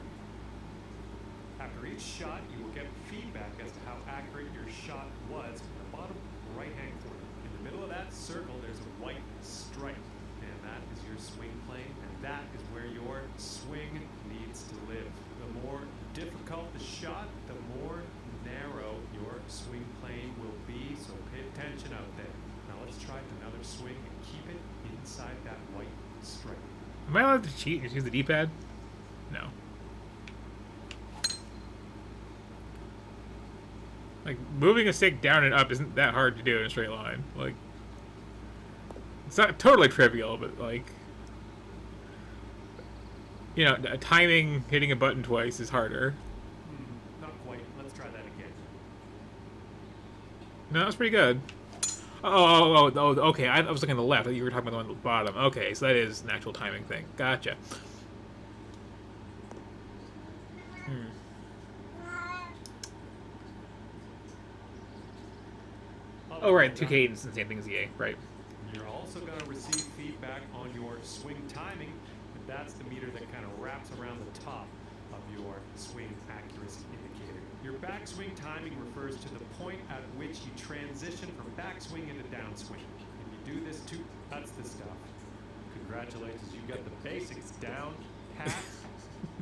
After each shot, you will get feedback as to how accurate your shot was in the bottom right-hand corner. In the middle of that circle, there's a white stripe, and that is your swing plane, and that is where your swing needs to live. The more difficult the shot, the more narrow your swing plane will be, so pay attention out there. Now let's try another swing and keep it inside that white stripe. Am I allowed to cheat and just use the D-pad? No. Like, moving a stick down and up isn't that hard to do in a straight line. Like, it's not totally trivial, but like, timing hitting a button twice is harder. Not quite. Let's try that again. No, that's pretty good. Oh, okay. I was looking at the left. I thought you were talking about the one at the bottom. Okay, so that is an actual timing thing. Gotcha. Oh, right. 2K is the same thing as EA, right? You're also going to receive feedback on your swing timing, but that's the meter that kind of wraps around the top of your swing accuracy indicator. Your backswing timing refers to the point at which you transition from backswing into downswing. If you do this too, that's the stuff. Congratulations, you got the basics down pat.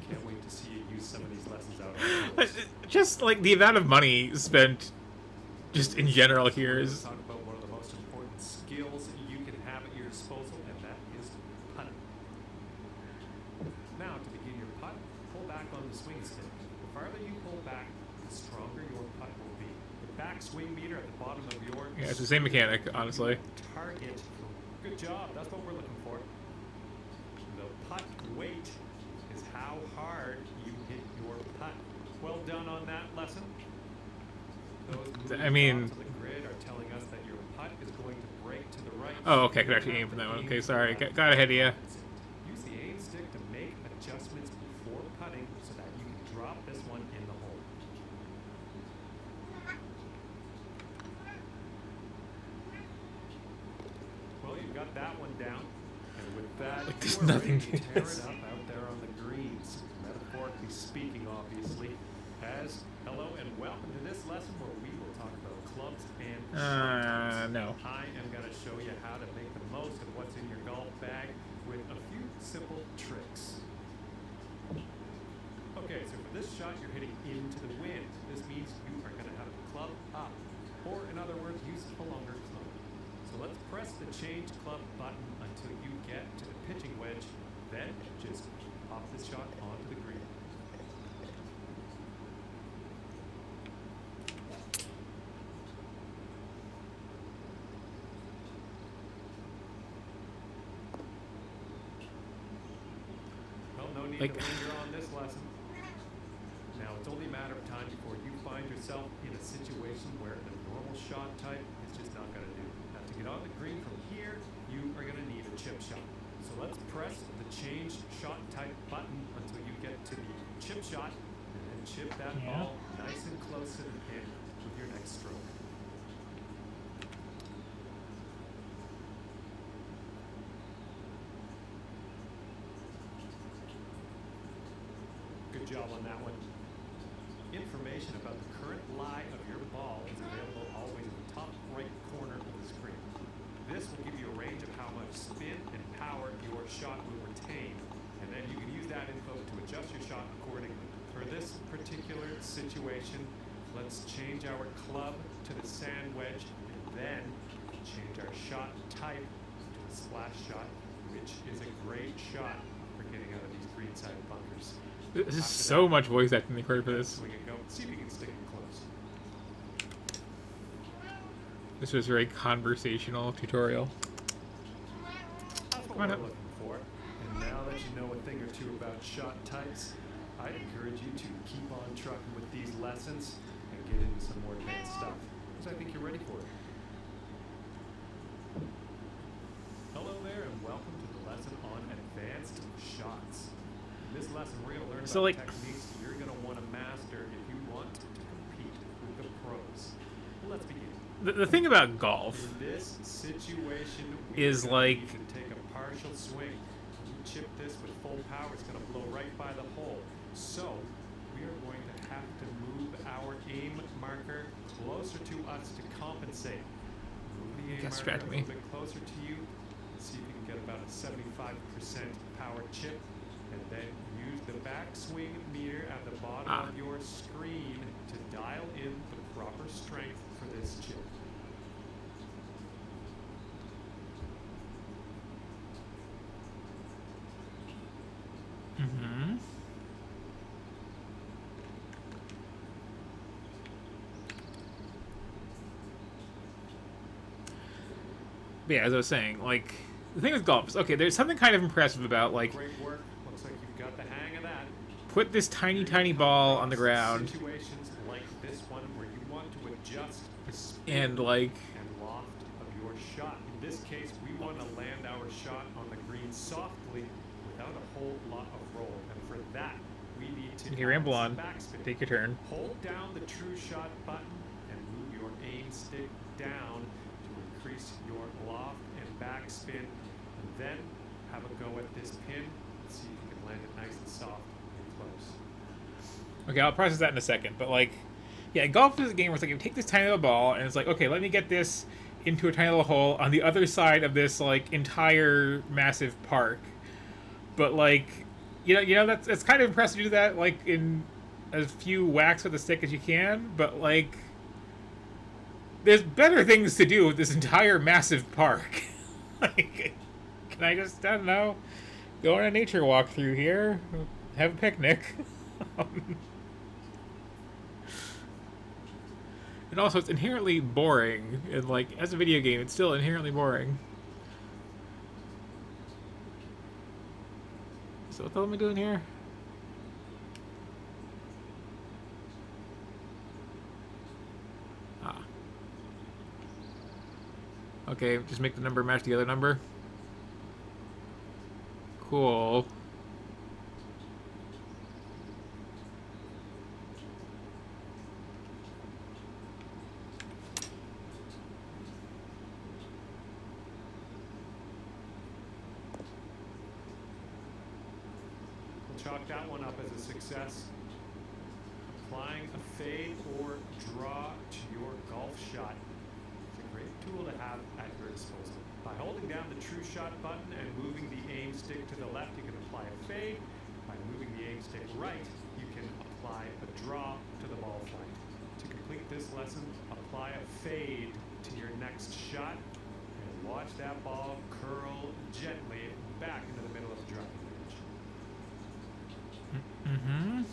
Can't wait to see you use some of these lessons out on the course. Just like the amount of money spent just in general here is... Talk about one of the most important skills you can have at your disposal, and that is putting. Now, to begin your putt, pull back on the swing stick. The farther you pull back, the stronger your putt will be. The back swing meter at the bottom of your... Yeah, it's the same mechanic, honestly. Target. Good job. That's what we're looking for. The putt weight is how hard you hit your putt. Well done on that lesson. I mean... The grid are telling us that your putt is going to break to the right. Oh, okay. I could actually aim for that one. Okay, sorry. Got ahead of you. Use the aim stick to make adjustments before putting so that you can drop this one in the hole. Well, you got that one down. And with that, Like, there's you are nothing ready to to tear this. it up out there on the greens. Metaphorically speaking, obviously. Hello and welcome to this lesson where we will talk about clubs and shots. No. I am going to show you how to make the most of what's in your golf bag with a few simple tricks. Okay, so for this shot, you're hitting into the wind. This means you are going to have the club up. Or in other words, use a longer club. So So let's press the change club button until you get to the pitching wedge. Then just pop the shot onto the green. Well, no need Like- to linger on this lesson. Now, it's only a matter of time before you find yourself in a situation where the normal shot type is just not going to do. Now, to get on the green from here, you are going to need a chip shot. So let's press the change shot type button until you get to the chip shot, and then chip that Yeah. ball nice and close to the pin with your next stroke. Good job on that one. Information about the current lie of your ball is available always in the top right corner of the screen. This will give you a range of how much spin and power your shot will retain, and then you can use that info to adjust your shot accordingly. For this particular situation, let's change our club to the sand wedge, and then change our shot type to a splash shot, which is a great shot for getting out of these greenside bunkers. This is After so that, much voice acting recorded for this. swing and go. See if you can stick it close. This was a very conversational tutorial. That's what Come on we're up. looking for. And now that you know a thing or two about shot types, I'd encourage you to keep on trucking with these lessons and get into some more advanced stuff, because I think you're ready for it. Hello there, and welcome to the lesson on advanced shots. In this lesson, we're going to learn So, about like- techniques you're going to want to master if you want to compete with the pros. Let's begin. The thing about golf In this situation, is we're like- going to need to take a partial swing. When you chip this with full power, it's going to blow right by the hole. So we are going to have to move our aim marker closer to us to compensate. Move the aim Guess marker distract a me. little bit closer to you. See if you can get about a 75% power chip. And then use the backswing meter at the bottom Ah. of your screen to dial in the proper strength for this chip. Mm-hmm. But yeah, as I was saying, like, the thing with golf is, okay, there's something kind of impressive about, like, Great work. Looks like you've got the hang of that. put this tiny, tiny ball on the ground, Situations like this one where you want to adjust the spin and, like, and loft of your shot. In this case, we want to land our shot on the green softly without a whole lot of roll. And for that, we need to okay, ramble add on. some backspin. Take your turn. Hold down the true shot button and move your aim stick down to increase your loft and backspin. And then have a go at this pin and see if you can land it nice and soft and close. Okay, I'll process that in a second. But, like, yeah, golf is a game where it's like, you take this tiny little ball, and it's like, okay, let me get this into a tiny little hole on the other side of this, like, entire massive park. But, like, you know, it's kind of impressive to do that, like, in as few whacks with the stick as you can. But, like, there's better things to do with this entire massive park. Like, can I just, I don't know, go on a nature walk through here, have a picnic? And also, it's inherently boring. And, like, as a video game, it's still inherently boring. So what the hell am I doing here? Ah. Okay, just make the number match the other number. Cool. We'll chalk that one up as a success. Applying a fade or draw to your golf shot is a great tool to have at your disposal. By holding down the true shot button and moving the aim stick to the left, you can apply a fade. By moving the aim stick right, you can apply a draw to the ball flight. To complete this lesson, apply a fade to your next shot, and Watch that ball curl gently back into the middle of the driving range. Mm-hmm.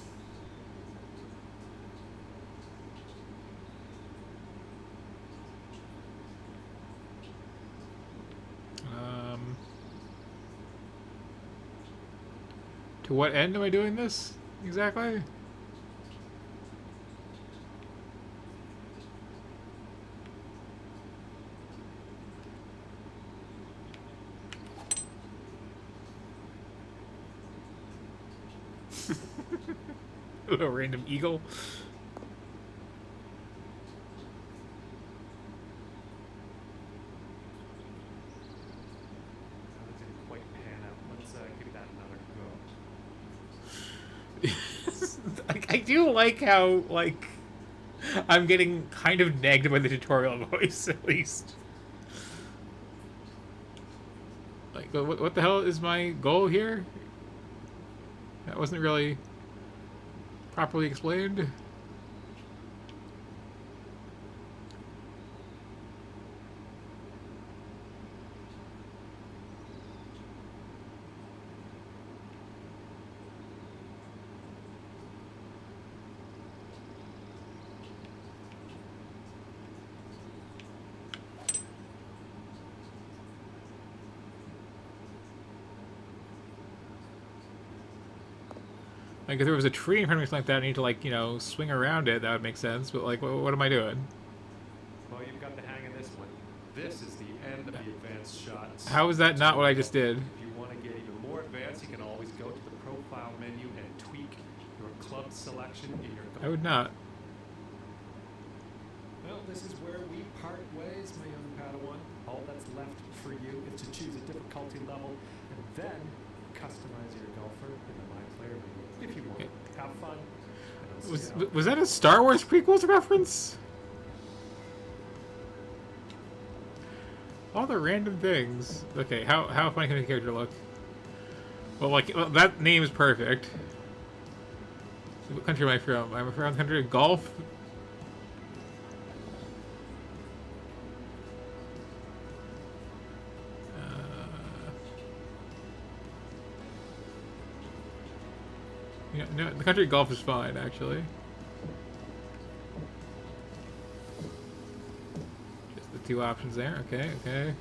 To what end am I doing this exactly? A little random eagle. That didn't quite pan out. Let's give that another go. I do like how, like, I'm getting kind of nagged by the tutorial voice, at least. Like, what the hell is my goal here? That wasn't really properly explained. Like, if there was a tree in front of me, something like that, I need to, like, you know, swing around it, that would make sense. But, like, what am I doing? Well, you've got the hang of this one. This is the end of the advanced shots. How is that not what I just did? If you want to get even more advanced, you can always go to the profile menu and tweak your club selection in your I would not. Well, this is where we part ways, my young Padawan. All that's left for you is to choose a difficulty level and then customize your golfer in the My Player menu if you want. Have fun. And I'll see you out. Was that a Star Wars prequels reference? All the random things. Okay, how funny can a character look? Well, like, that name is perfect. So what country am I from? I'm from the country of golf. Yeah, no, the country of golf is fine, actually. Just the two options there. Okay, okay.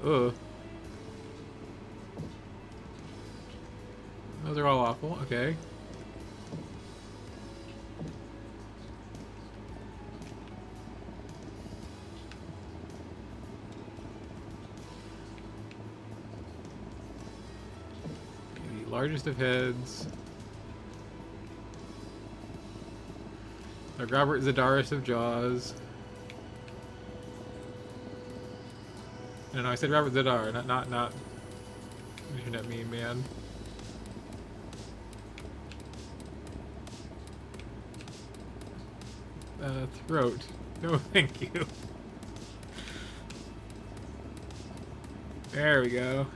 Ugh. Those are all awful. Okay. The largest of heads. The Robert Zadaris of Jaws. No, I said Robert Zadar, not. Internet meme, man. Throat. No, thank you. There we go.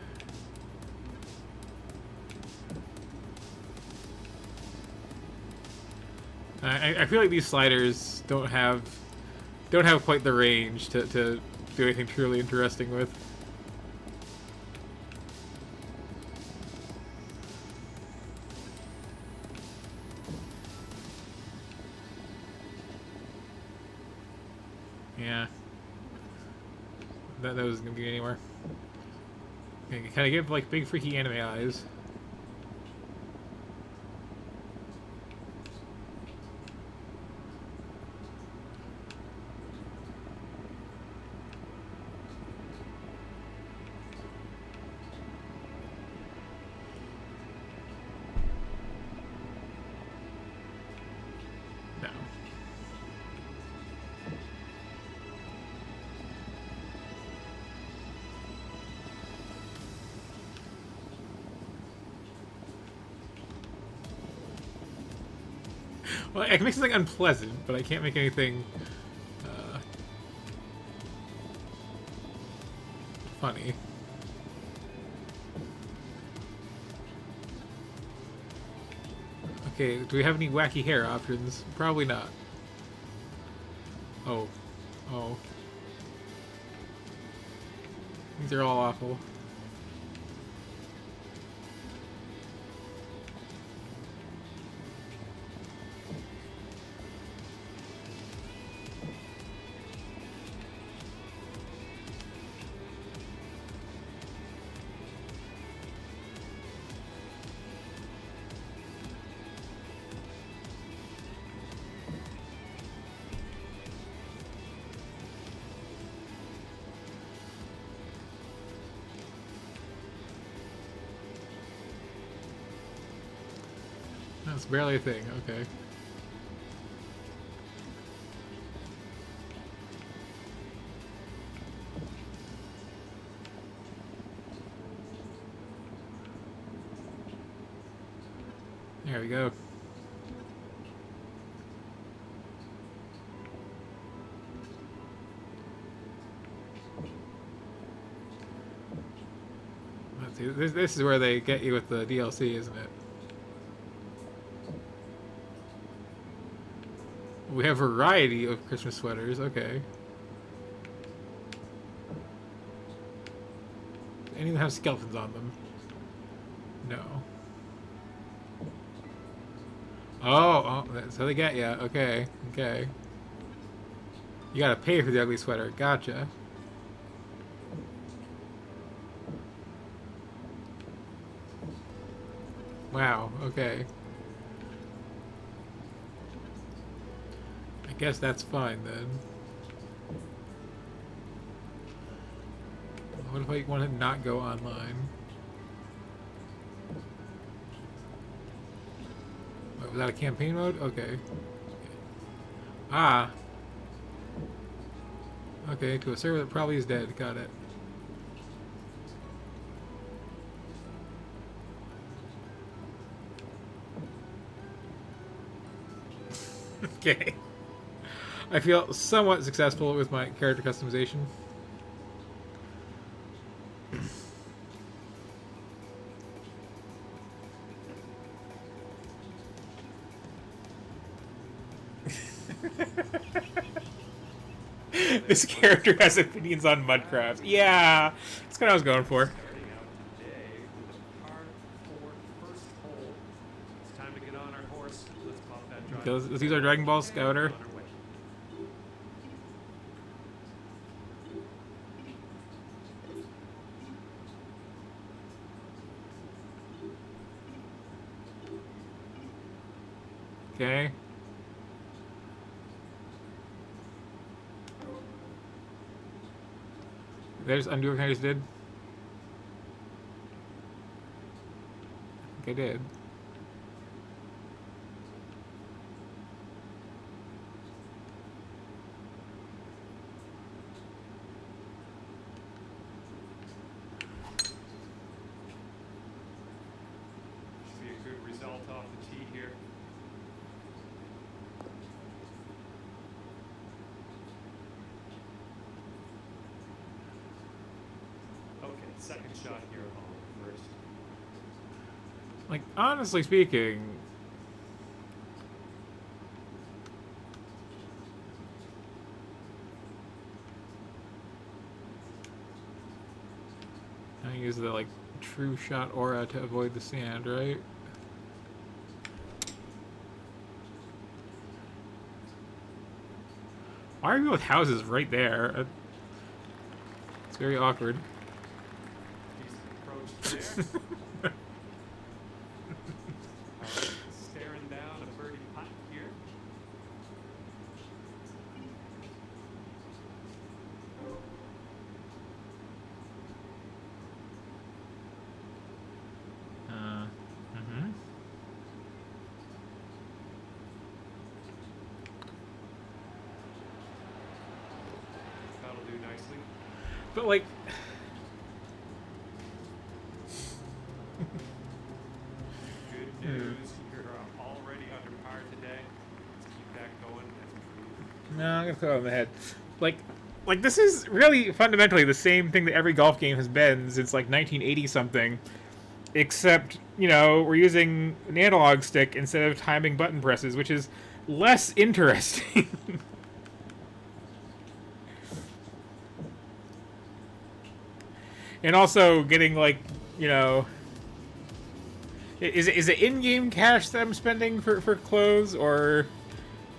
I feel like these sliders don't have quite the range to do anything truly interesting with. Yeah. That wasn't gonna be anywhere. Okay, kind of give like big freaky anime eyes. No. Well, I can make something unpleasant, but I can't make anything funny. Okay, do we have any wacky hair options? Probably not. Oh. Oh. These are all awful. That's barely a thing, okay. There we go. Let's see, this is where they get you with the DLC, isn't it? We have a variety of Christmas sweaters, okay. Any of them have skeletons on them? No. Oh, that's how they get you. Okay, okay. You gotta pay for the ugly sweater. Gotcha. Wow, okay. I guess that's fine then. What if I want to not go online? Wait, was that a campaign mode? Okay. Ah. Okay, to a server that probably is dead. Got it. Okay. I feel somewhat successful with my character customization. This character has opinions on Mudcraft. Yeah, that's kind of what I was going for. Starting out today with a par 4 first hole. It's time to get on our horse. Let's pop that drive. Okay, let's use our Dragon Ball Scouter. On our way. Okay. There's undo everything I just did. I think I did. Should be a good result off the tee here. Okay, second shot here of all first. Like, honestly speaking, I use the, like, true shot aura to avoid the sand, right? Why are you with houses right there? It's very awkward. Decent approach there. Staring down a birdie putt here. Mm-hmm. That'll do nicely. But, like, Good news. You're already under par today. Let's keep that going. no, I'm gonna throw it on the head. Like this is really fundamentally the same thing that every golf game has been since like 1980 something, except we're using an analog stick instead of timing button presses, which is less interesting. And also getting like, you know, is it in-game cash that I'm spending for clothes, or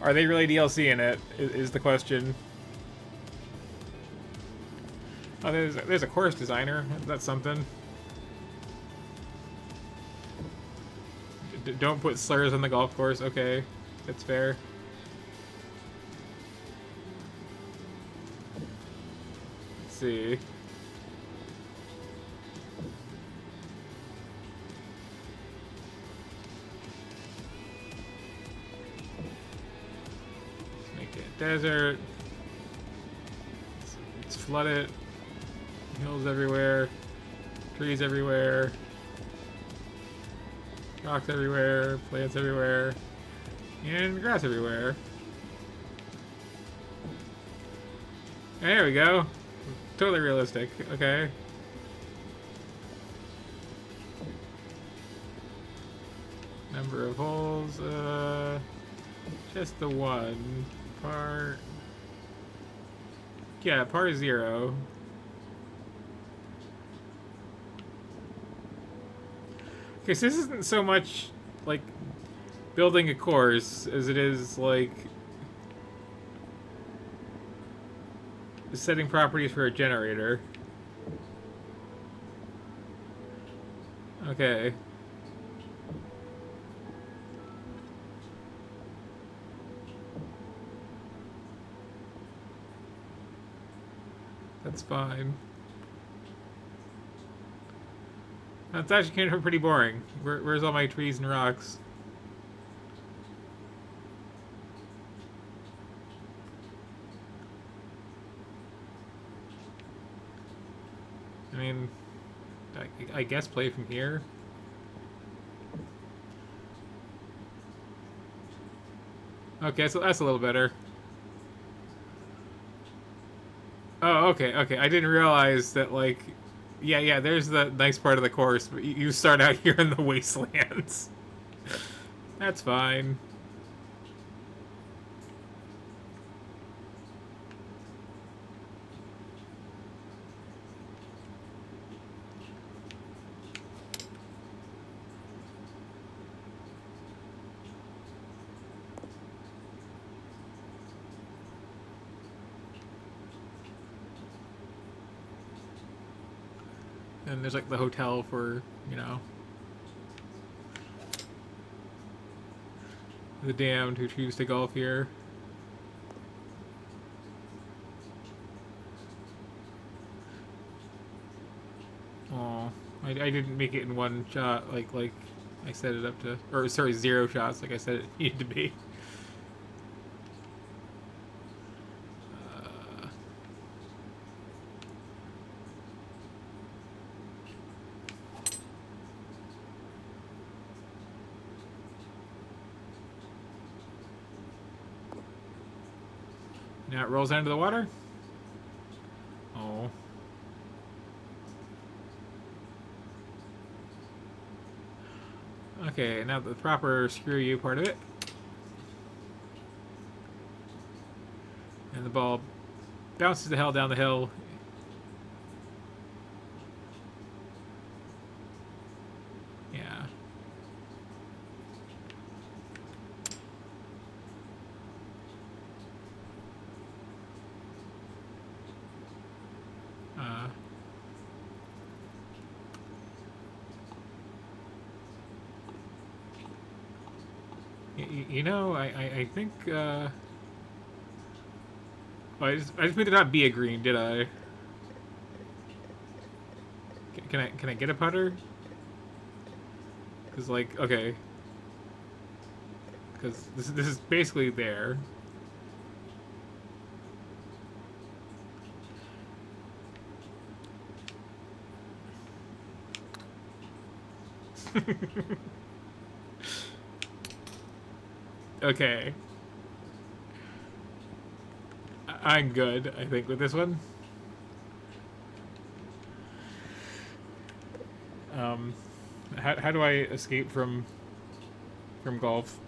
are they really DLC in it? Is the question. Oh, there's a course designer. That's something. Don't put slurs on the golf course. Okay, that's fair. Let's see. Make it desert. Let's flood it. Hills everywhere. Trees everywhere. Rocks everywhere. Plants everywhere. And grass everywhere. There we go. Totally realistic. Okay. Number of holes. Just the one. Par. Yeah, par 0. Okay, so this isn't so much like building a course as it is like setting properties for a generator. Okay. That's fine. That's actually kind of pretty boring. Where's all my trees and rocks? I mean, I guess play from here. Okay, so that's a little better. Oh, okay, okay. I didn't realize that, like, yeah, there's the nice part of the course, but you start out here in the wastelands. That's fine. And there's like the hotel for, you know, the damned who choose to golf here. Oh, I didn't make it in one shot like I set it up to, or sorry, 0 shots like I said it needed to be. Now it rolls into the water. Oh. Okay, now the proper screw you part of it. And the ball bounces the hell down the hill. Yeah. You know, I think, well, I just made it not be a green, did I? Can I get a putter? Cause like, okay. Cause this is basically there. Okay. I'm good, I think, with this one. How do I escape from golf?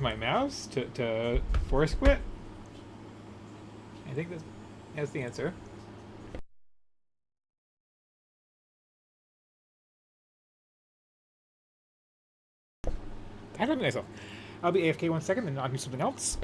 use my mouse to force quit? I think that's the answer. I don't know myself. I'll be AFK 1 second, then I'll do something else.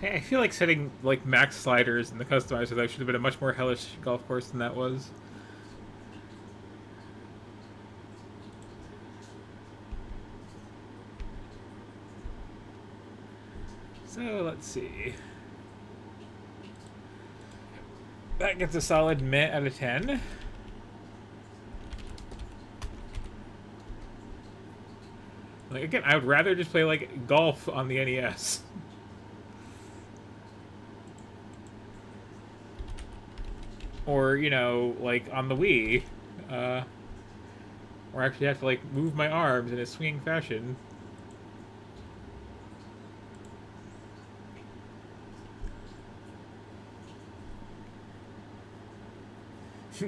I feel like setting like max sliders in the customizer though should have been a much more hellish golf course than that was. So let's see. That gets a solid meh out of 10. Like again, I would rather just play like golf on the NES. Or, you know, like on the Wii. Or I actually have to like move my arms in a swinging fashion.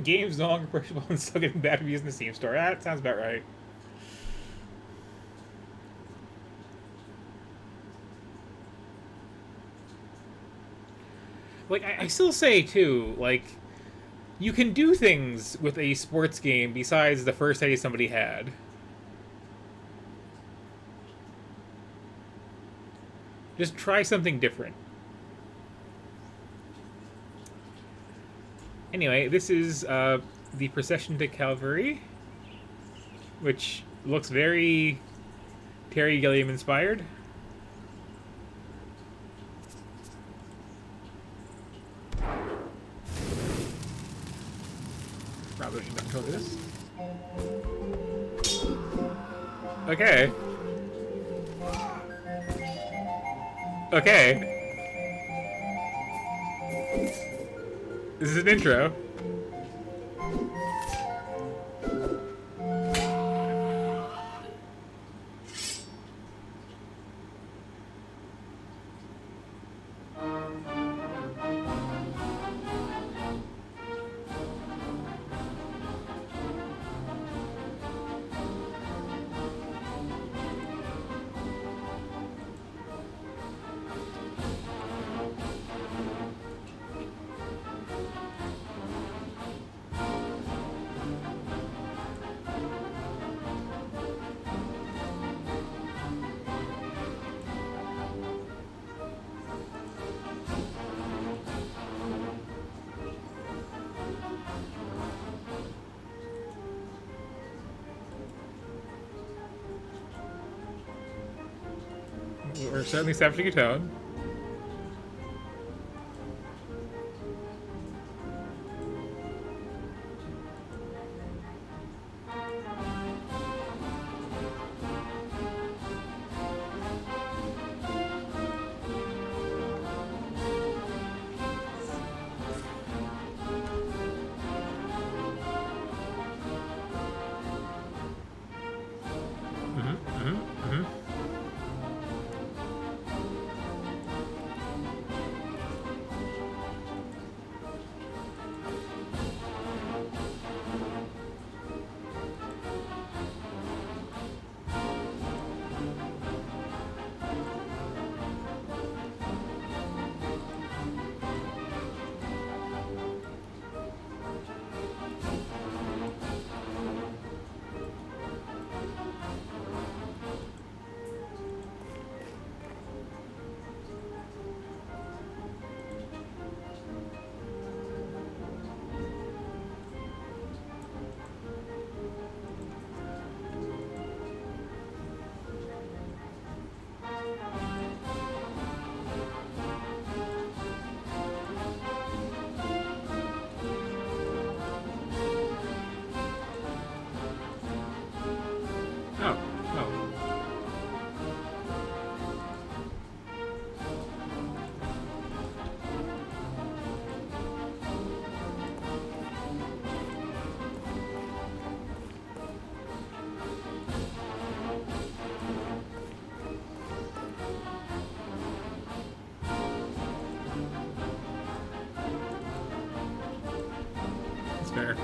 Games no longer purchasable and still getting bad reviews in the Steam store. That sounds about right. Like, I still say, too, like, you can do things with a sports game besides the first idea somebody had. Just try something different. Anyway, this is the Procession to Calvary, which looks very Terry Gilliam inspired. Probably should not control this. Okay. Okay. This is an intro. We're certainly establishing a tone. That's fair.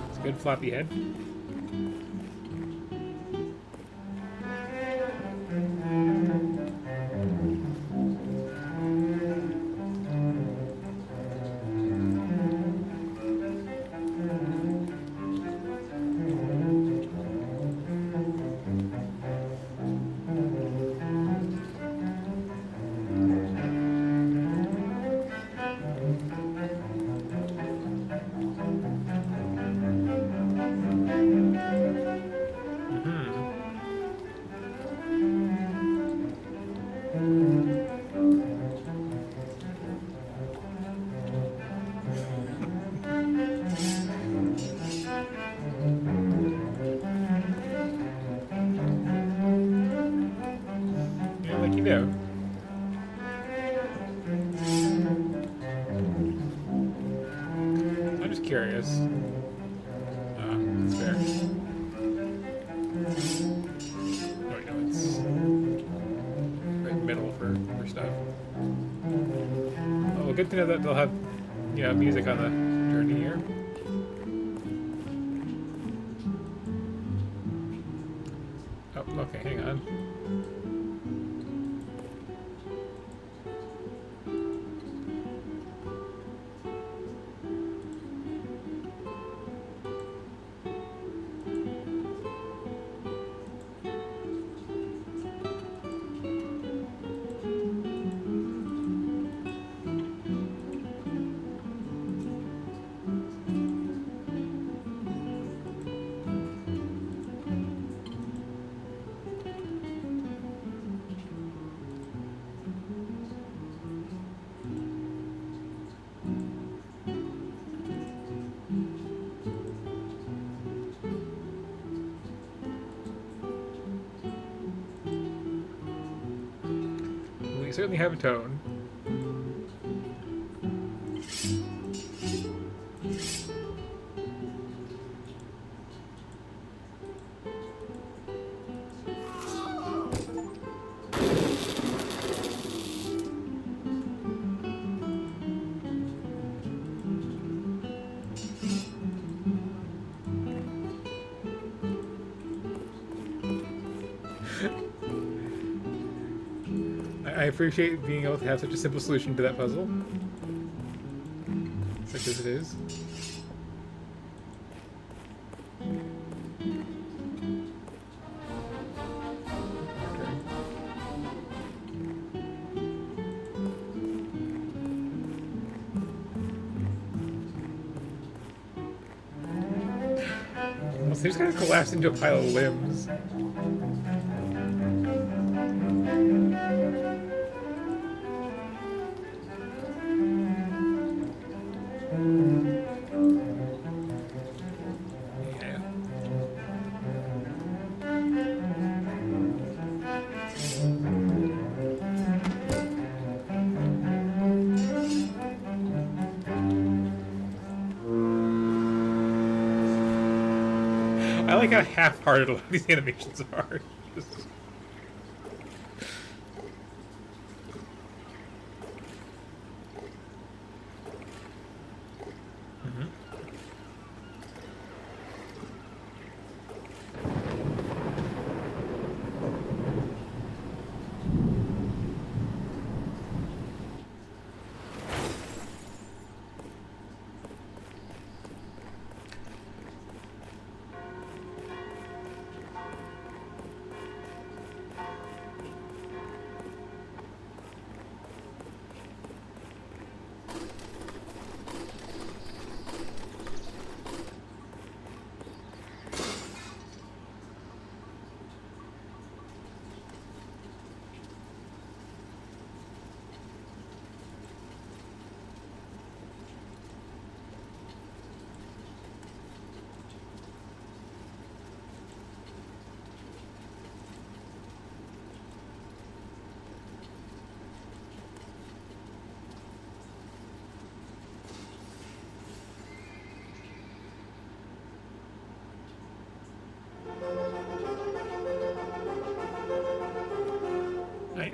It's a good floppy head. Yeah, like you do. I'm just curious. That's fair. Oh, wait, no, it's right middle for stuff. Oh, well, good to know that they'll have, music on the journey here. Oh, okay, hang on. We certainly have a tone. I appreciate being able to have such a simple solution to that puzzle. Such as it is. Okay. Well, so he's kind of collapsed into a pile of limbs. I like how half-hearted a lot of these animations are. Just...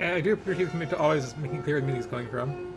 I do appreciate him to always making clear where the music's coming from.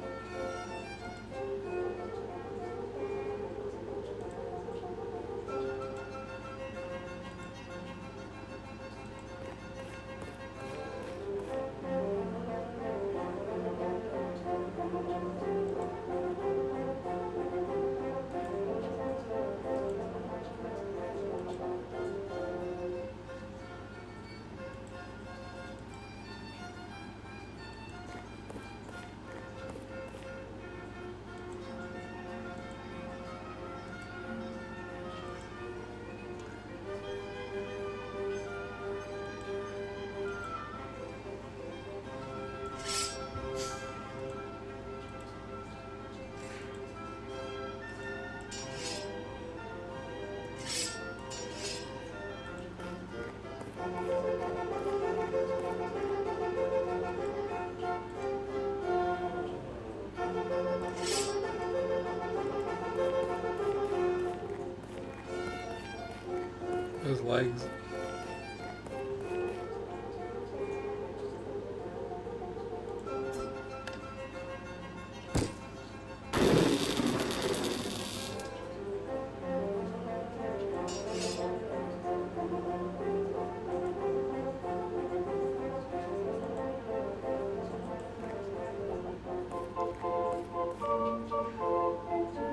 Those legs.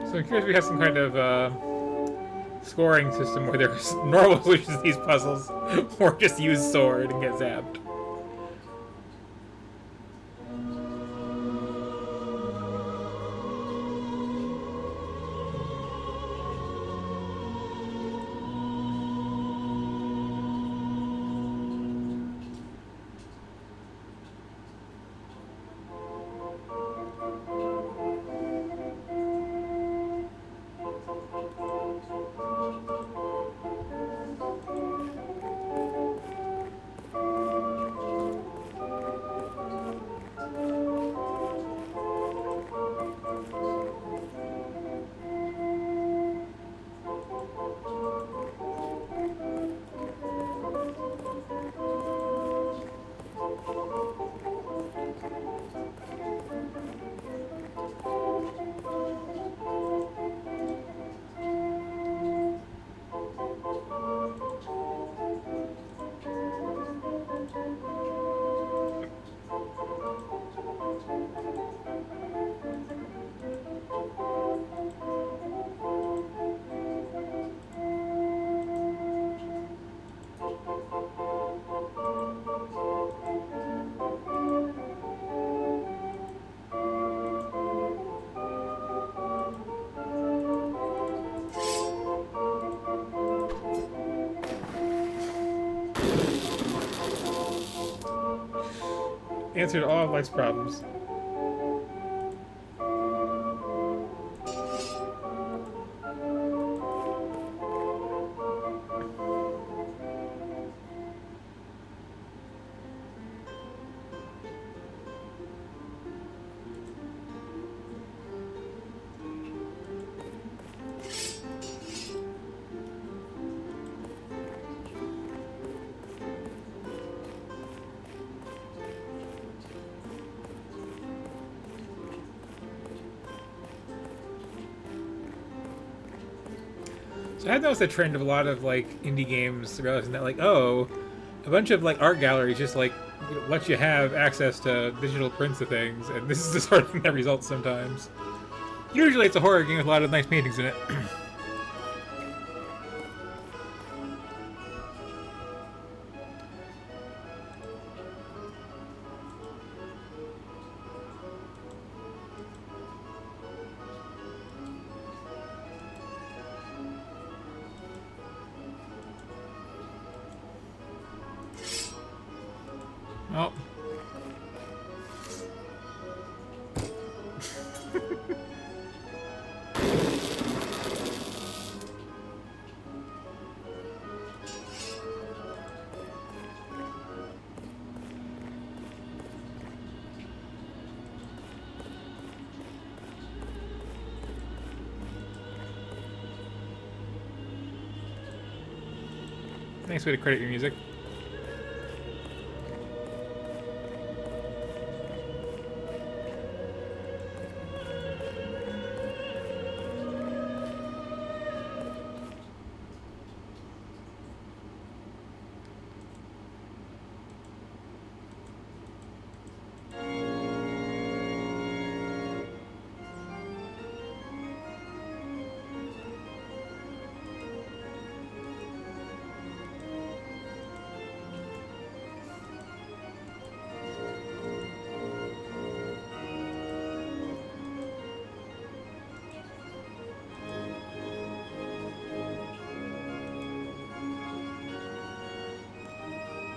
So I'm curious if we have some kind of scoring system where there's normal solutions to these puzzles, or just use sword and get zapped. Answered all of life's problems. So I noticed a trend of a lot of like indie games realizing that like, oh, a bunch of like art galleries just like let you have access to digital prints of things, and this is the sort of thing that results sometimes. Usually it's a horror game with a lot of nice paintings in it. Oh. Nice way to credit your music.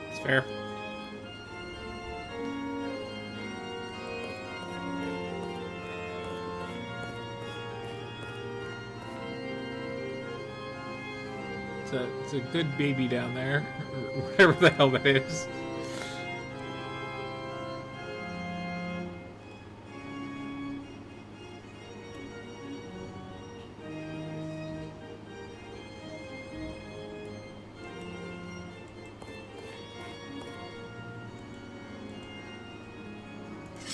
It's fair. It's a good baby down there, or whatever the hell that is.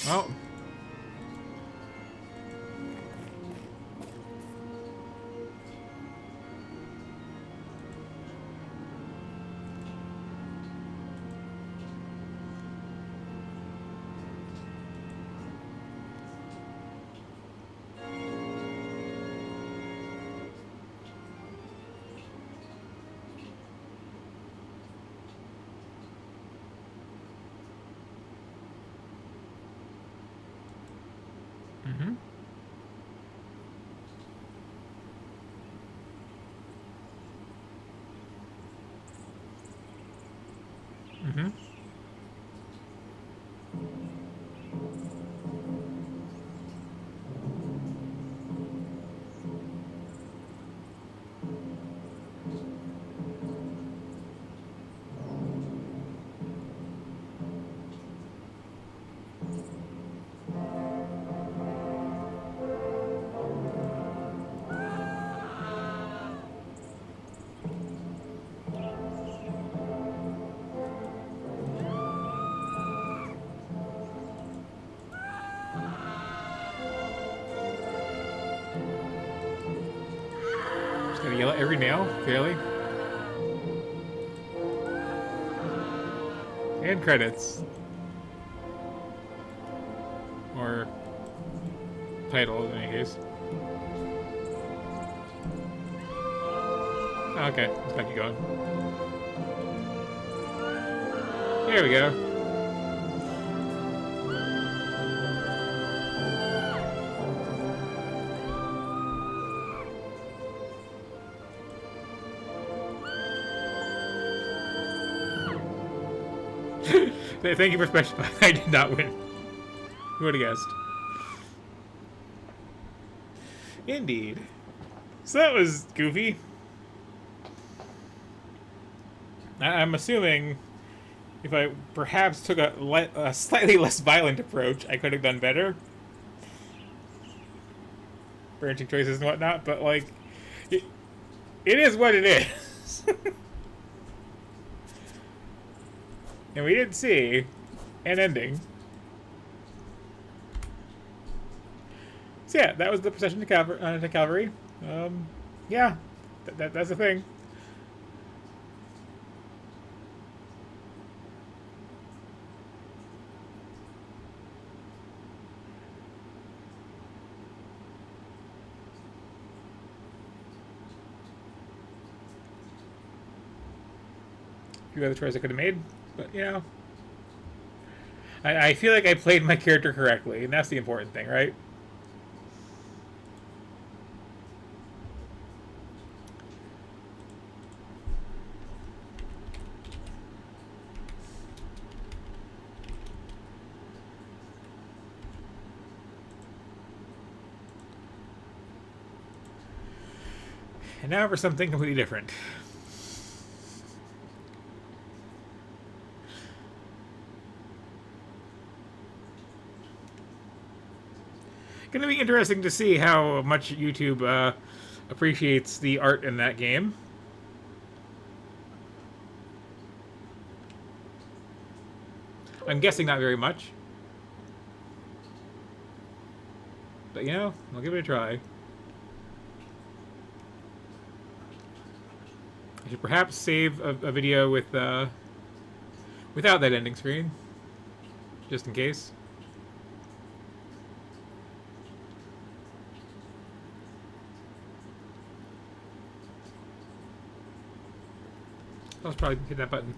Oh. Mm-hmm. Mm-hmm. Just gotta yell at every nail, clearly. And credits. Or title, in any case. Okay, let's keep going. Here we go. Thank you for specifying. I did not win. Who would have guessed? Indeed. So that was goofy. I'm assuming if I perhaps took a slightly less violent approach, I could have done better. Branching choices and whatnot, but like, it is what it is. And we did see an ending. So yeah, that was the procession to Calvary. Yeah, That's the thing. A few other choices I could have made, but you know, I feel like I played my character correctly, and that's the important thing, right? And now for something completely different. Going to be interesting to see how much YouTube appreciates the art in that game. I'm guessing not very much. But you know, I'll give it a try. I should perhaps save a video with without that ending screen, just in case. I'll probably hit that button.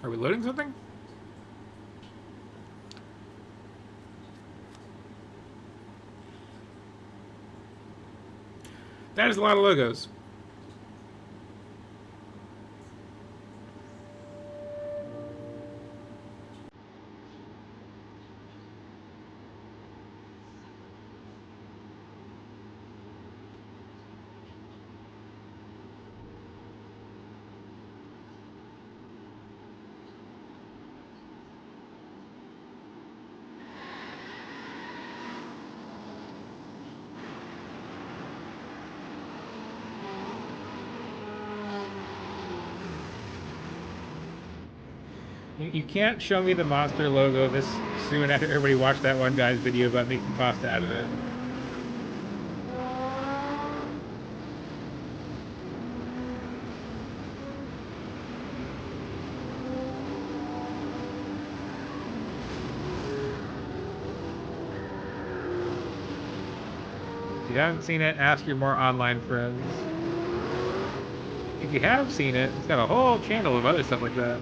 Are we loading something? That is a lot of logos. You can't show me the monster logo this soon after everybody watched that one guy's video about making pasta out of it. If you haven't seen it, ask your more online friends. If you have seen it, it's got a whole channel of other stuff like that.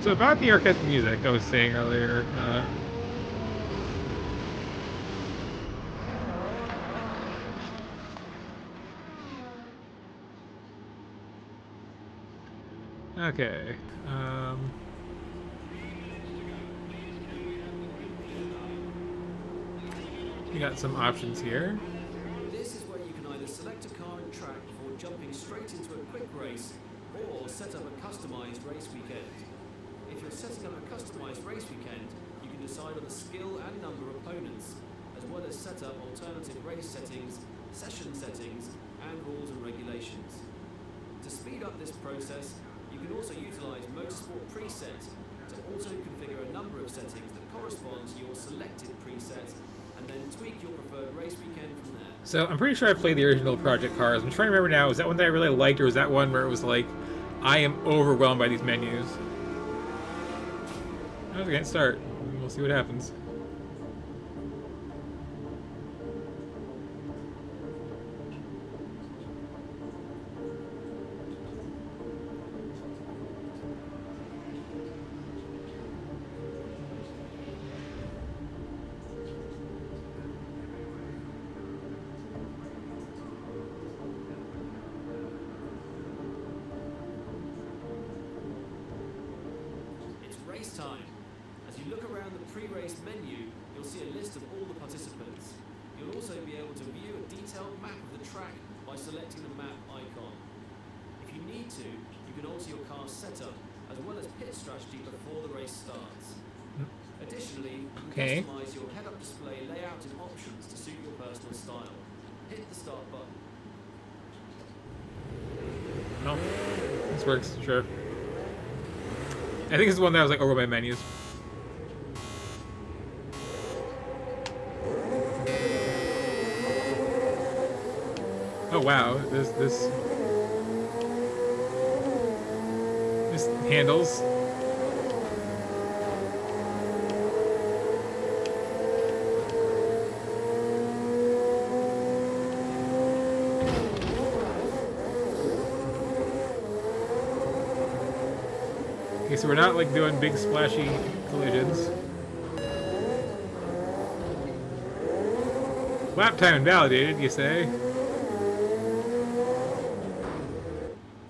So about the orchestra music I was saying earlier, okay. We got some options here. This is where you can either select a car and track before jumping straight into a quick race, or set up a customized race weekend. If you're setting up a customized race weekend, you can decide on the skill and number of opponents, as well as set up alternative race settings, session settings, and rules and regulations. To speed up this process, you can also utilize Motorsport Preset to auto-configure a number of settings that correspond to your selected preset, and then tweak your preferred race weekend from there. So I'm pretty sure I played the original Project Cars. I'm trying to remember now, was that one that I really liked, or was that one where it was like, I am overwhelmed by these menus? I was gonna start. We'll see what happens. It's race time. As you look around the pre-race menu, you'll see a list of all the participants. You'll also be able to view a detailed map of the track by selecting the map icon. If you need to, you can alter your car's setup as well as pit strategy before the race starts. Additionally, you can Okay. customize your head-up display layout and options to suit your personal style. Hit the start button. No. This works, sure. I think this is one that was like over by menus. Oh wow, this handles. Okay, so we're not like doing big splashy collisions. Lap time invalidated, you say?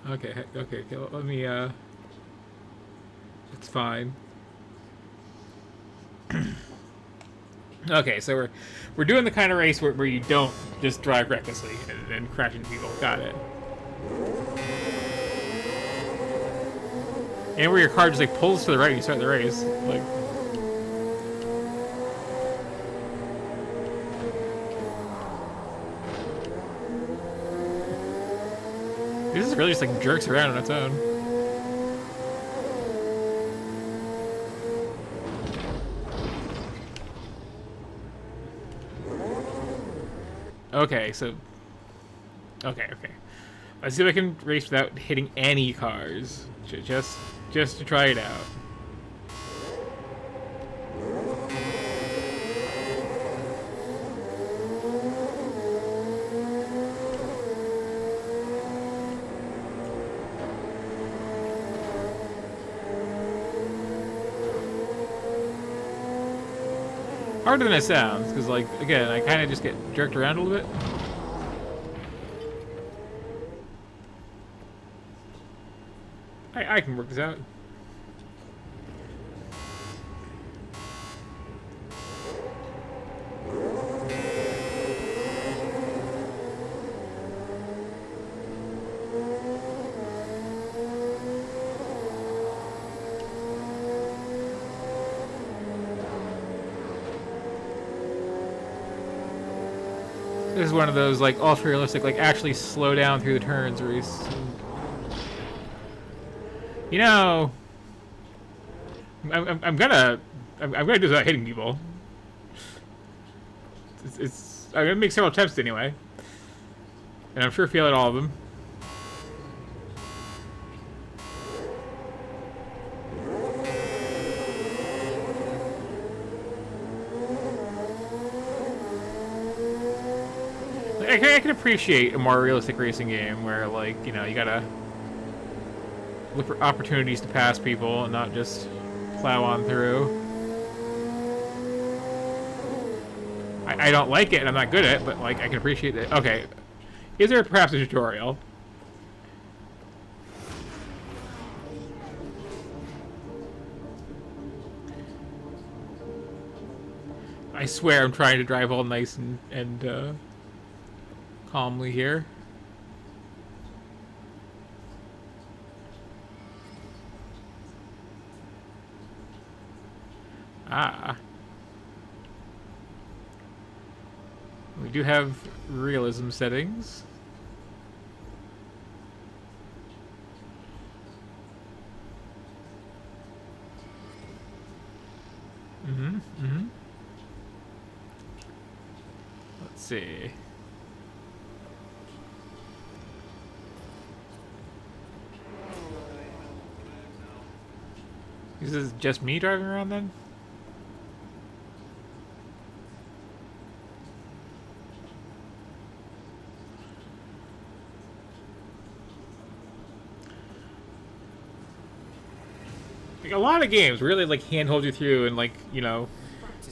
Okay, okay, let me, it's fine. Okay, so we're doing the kind of race where you don't just drive recklessly and crash into people. Got it. And where your car just like pulls to the right when you start the race. Like, this is really just like jerks around on its own. Okay, so... Okay. Let's see if I can race without hitting any cars. Just to try it out. Harder than it sounds, because, like, again, I kind of just get jerked around a little bit. I can work this out. This is one of those, like, ultra realistic, like, actually slow down through the turns race. You know, I'm gonna do this without hitting people. I'm gonna make several attempts anyway, and I'm sure fail at all of them. I can appreciate a more realistic racing game where, like, you know, you gotta look for opportunities to pass people and not just plow on through. I don't like it and I'm not good at it, but, like, I can appreciate it. Okay. Is there perhaps a tutorial? I swear I'm trying to drive all nice and calmly here. Ah. We do have realism settings. Let's see. Is this just me driving around then? Like, a lot of games really, like, handhold you through and, like, you know,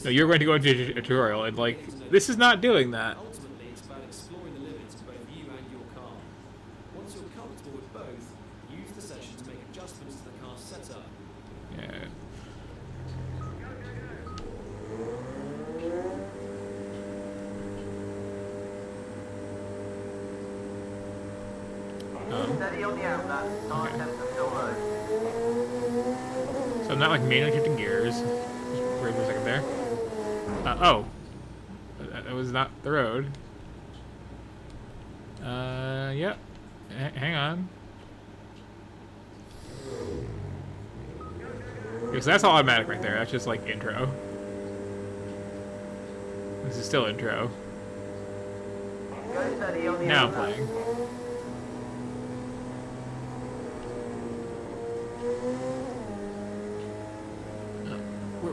you're going to go into a tutorial and, like, this is not doing that. Ultimately, it's about exploring the limits of both you and your car. Once you're comfortable with both, use the session to make adjustments to the car's setup. Yeah. steady on the outlet. Tire Okay. temps are still low. So I'm not like manually shifting gears. Just wait for a second there. Oh. That was not the road. Yep. Hang on. Okay, so that's all automatic right there. That's just like intro. This is still intro. Go steady on the Now I'm outlet. playing.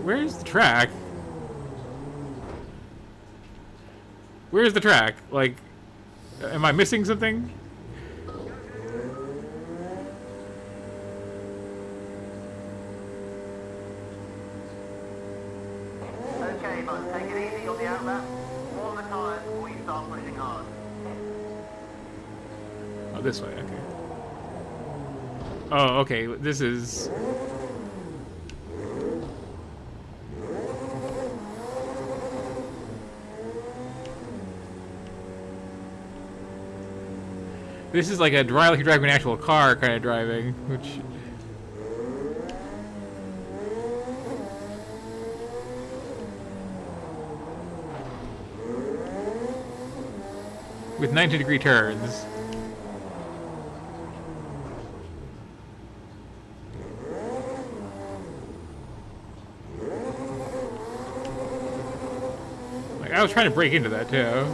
Where's the track? Where's the track? Like, am I missing something? Okay, bud, take it easy on the outlet. Warm the tires before you start pushing hard. Oh, this way, okay. Oh, okay, this is... This is like a drive like you're driving an actual car kind of driving, which... With 90-degree turns. Like, I was trying to break into that, too.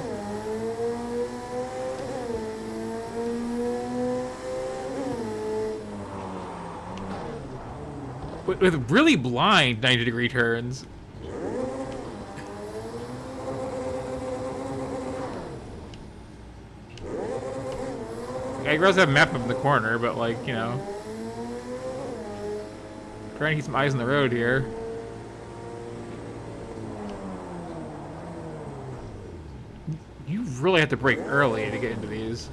With really blind 90-degree turns. I realize I have a map up in the corner, but like, you know. Trying to keep some eyes on the road here. You really have to brake early to get into these.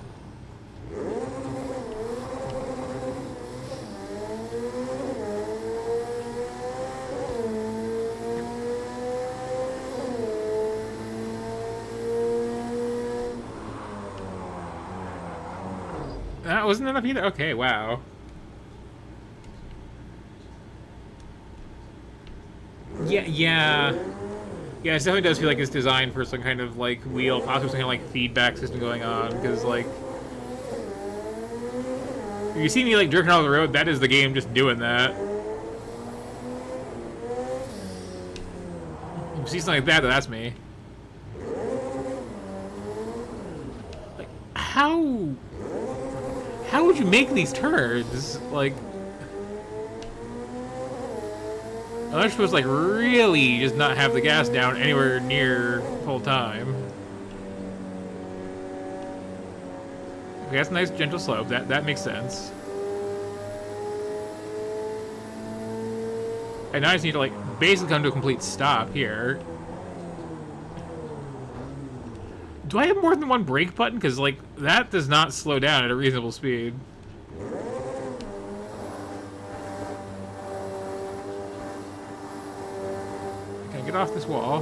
That wasn't enough either? Okay, wow. Yeah. Yeah, it definitely does feel like it's designed for some kind of, like, wheel, possibly some kind of, like, feedback system going on, because, like... If you see me, like, jerking off the road, that is the game just doing that. If you see something like that, that's me. Like, how would you make these turns? Like... Unless you're supposed to, like, really just not have the gas down anywhere near full time. Okay, that's a nice gentle slope. That makes sense. And now I just need to, like, basically come to a complete stop here. Do I have more than one brake button? Because, like, that does not slow down at a reasonable speed. Okay, get off this wall.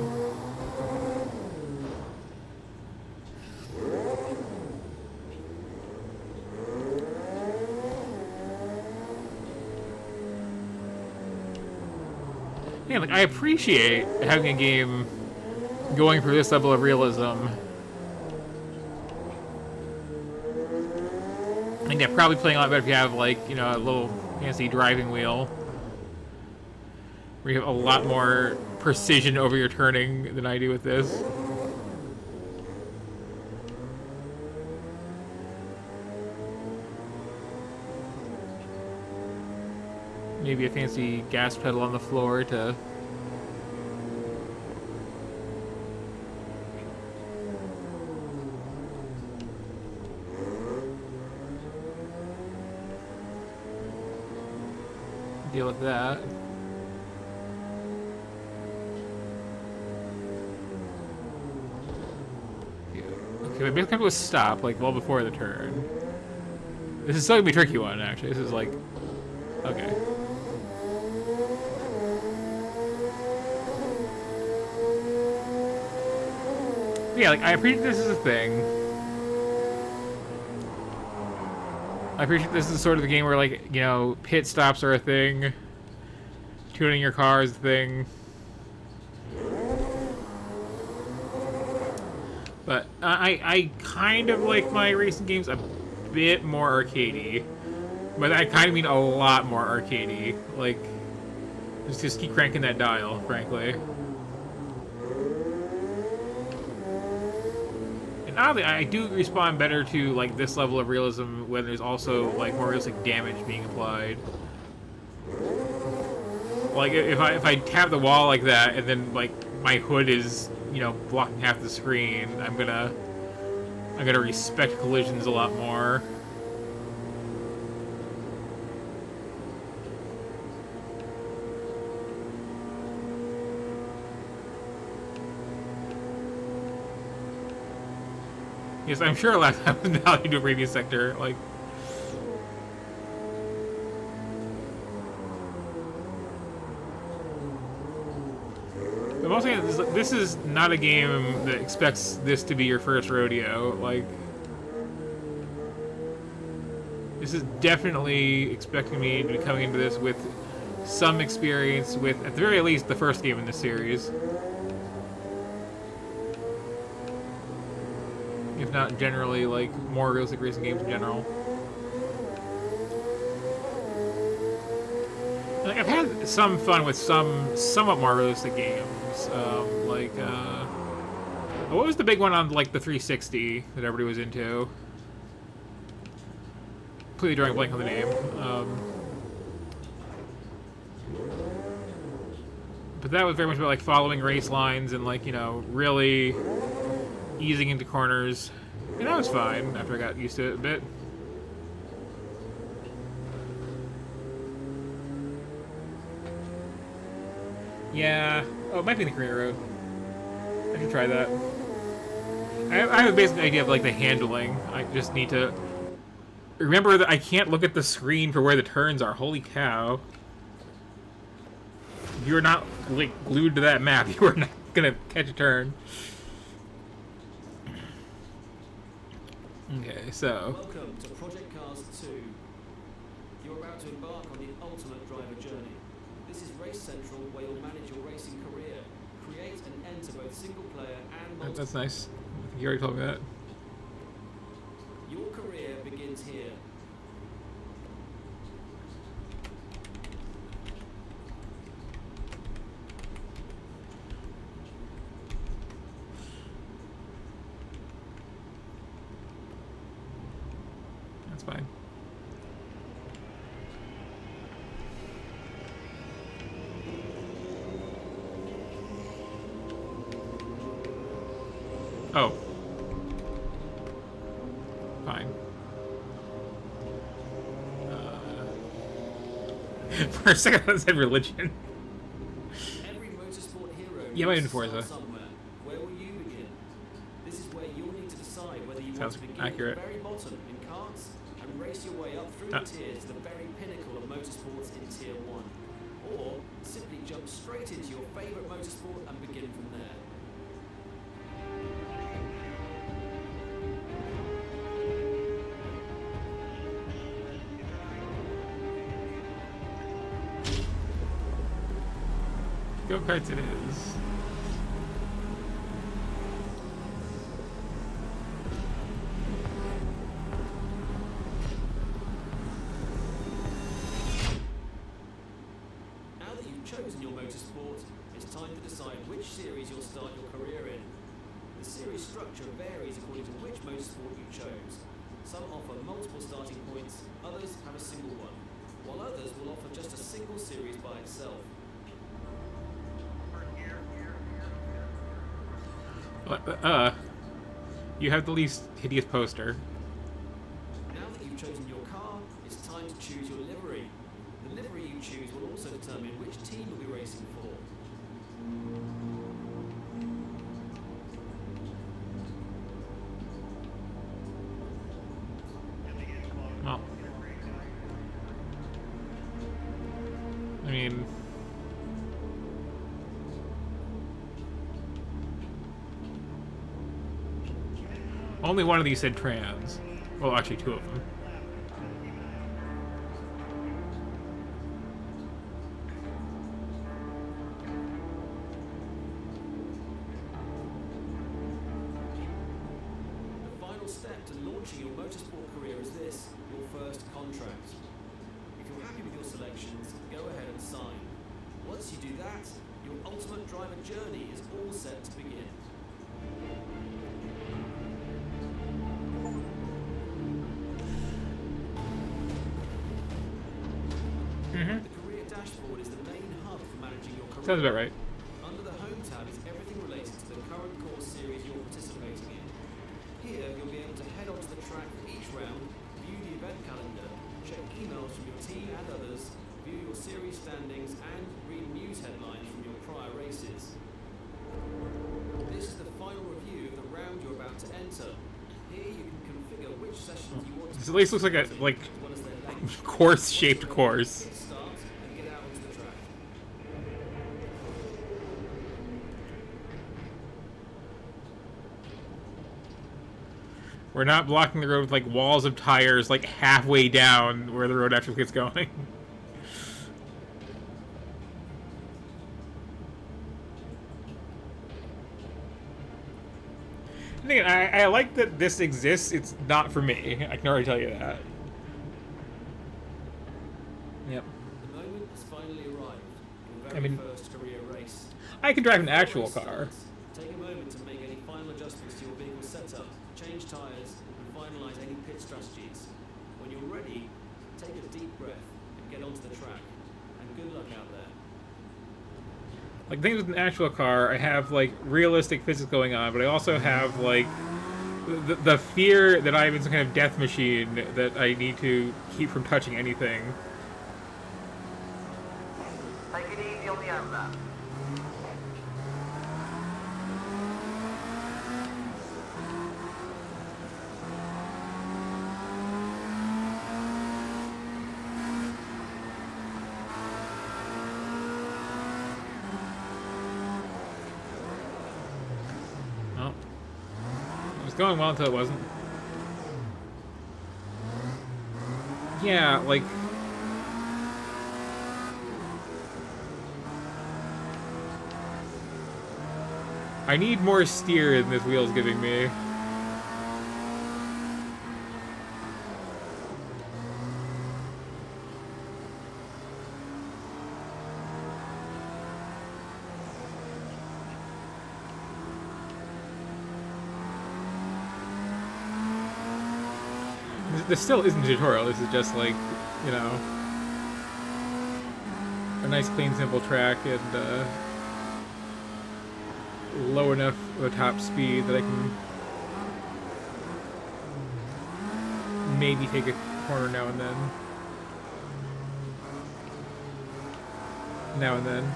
Yeah, like, I appreciate having a game going for this level of realism. And yeah, probably playing a lot better if you have, like, you know, a little fancy driving wheel. Where you have a lot more precision over your turning than I do with this. Maybe a fancy gas pedal on the floor to... deal with that. Yeah. Okay, but basically come to a stop, like, well before the turn. This is still gonna be a tricky one, actually. This is like... Okay. Yeah, like, I appreciate this is a thing. I appreciate this is sort of the game where, like, you know, pit stops are a thing, tuning your car is a thing. But I kind of like my racing games a bit more arcadey. But I kind of mean a lot more arcadey. Like, just keep cranking that dial, frankly. And oddly, I do respond better to, like, this level of realism when there's also, like, more realistic damage being applied. Like, if I tap the wall like that and then, like, my hood is, you know, blocking half the screen, I'm gonna respect collisions a lot more. Yes, I'm sure a lot of times now you do a previous sector, like. But mostly, this is not a game that expects this to be your first rodeo. Like, this is definitely expecting me to be coming into this with some experience with, at the very least, the first game in this series. If not generally, like, more realistic racing games in general. Like, I've had some fun with some somewhat more realistic games. What was the big one on, like, the 360 that everybody was into? Completely drawing a blank on the name. But that was very much about, like, following race lines and, like, you know, really easing into corners. And that was fine after I got used to it a bit. Yeah. Oh, it might be the Korea Road. I should try that. I have a basic idea of, like, the handling. I just need to remember that I can't look at the screen for where the turns are. Holy cow. You're not, like, glued to that map. You are not gonna catch a turn. Okay, so. Welcome to Project Cars 2. You're about to embark on the ultimate driver journey. This is Race Central, where you'll manage your racing career, create and enter both single player and multiplayer. That's nice. I think you already told me that. Your career begins here. That's fine. Oh. Fine. For a second, I said religion. Every motorsport hero Yeah, might needs be to Forza. start somewhere. Where will you begin? This is where you'll need to decide whether you Sounds want to begin accurate. at the very bottom in karts and race your way up through the tiers to the very pinnacle of motorsports in Tier 1. Or simply jump straight into your favourite motorsport and begin from there. Go-karts it is. Now that you've chosen your motorsport, it's time to decide which series you'll start your career in. The series structure varies according to which motorsport you chose. Some offer multiple starting points, others have a single one, while others will offer just a single series by itself. You have the least hideous poster. Now that you've chosen your car, it's time to choose your livery. The livery you choose will also determine which team you'll be racing for. Well, I mean, only one of these said trans. Well, actually, two of them. launching your motorsport career is this your first contract. If you're happy with your selections, go ahead and sign. Once you do that, your ultimate driver journey is all set to begin. Mm-hmm. The career dashboard is the main hub for managing your career. Sounds about right. Under the Home tab is everything related to the current course series you're participating in. Here, you'll be able to head onto the track for each round, view the event calendar, check emails from your team and others, view your series standings, and read news headlines from your prior races. This is the final review of the round you're about to enter. Here, you can configure which sessions you want to This at least looks like a as well as their length. course-shaped course. Hit start and get out onto the track. We're not blocking the road with like walls of tires like halfway down where the road actually gets going. I like that this exists. It's not for me. I can already tell you that. Yep. The moment has finally arrived. Your I very mean- first career race. I can drive an Before actual race car. starts, take a moment to make any final adjustments to your vehicle setup, change tyres, and finalise any pit strategies. When you're ready, take a deep breath and get onto the track. And good luck out there. Like things with an actual car, I have like realistic physics going on, but I also have like the fear that I'm in some kind of death machine that I need to keep from touching anything. Take it easy on the outlap. Well, it was going well until it wasn't. Yeah, like I need more steer than this wheel's giving me. This still isn't a tutorial, this is just like, you know, a nice clean simple track and low enough of a top speed that I can maybe take a corner now and then. Now and then.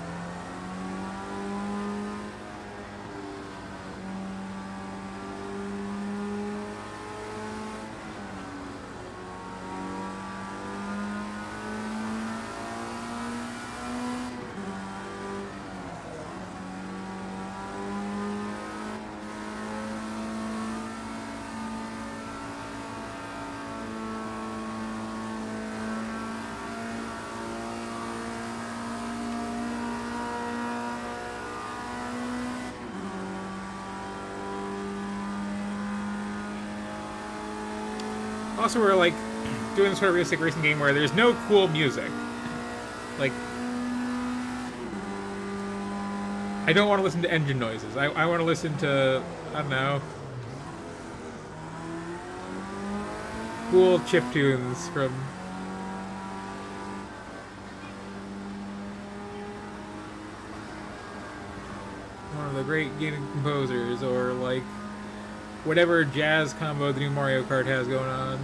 Also, we're like doing this sort of realistic racing game where there's no cool music. Like, I don't want to listen to engine noises. I want to listen to, I don't know, cool chip tunes from one of the great gaming composers, or like whatever jazz combo the new Mario Kart has going on.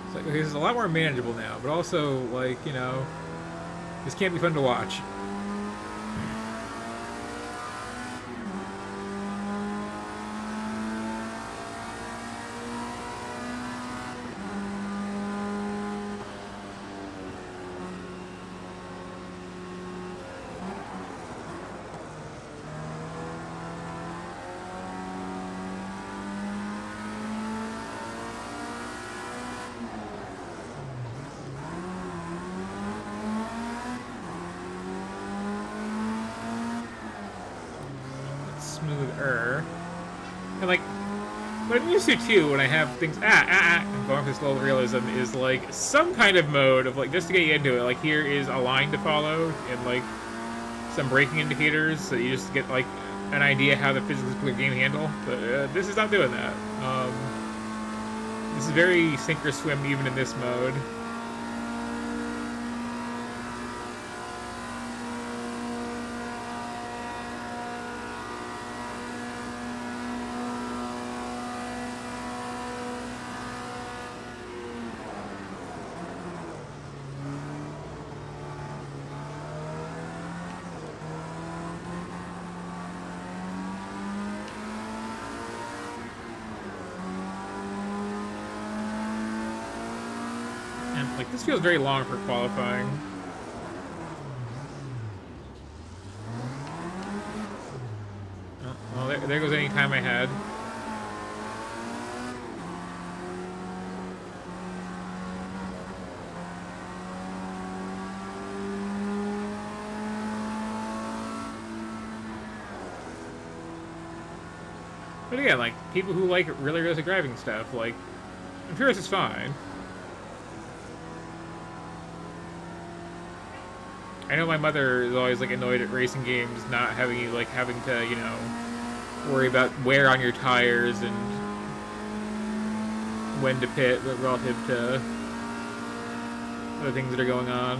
It's like, okay, this is a lot more manageable now, but also, like, you know, this can't be fun to watch. smoother. And like, what I'm used to too when I have things I'm going for slow realism is like some kind of mode of like just to get you into it. Like here is a line to follow and like some braking indicators so you just get like an idea how the physics of the game handle. But this is not doing that. This is very sink or swim even in this mode. Like, this feels very long for qualifying. Oh, well, there goes any time I had. But again, like, people who like really realistic driving stuff, like, I'm sure this is fine. I know my mother is always like annoyed at racing games not having you like having to, you know, worry about wear on your tires and when to pit relative to other things that are going on.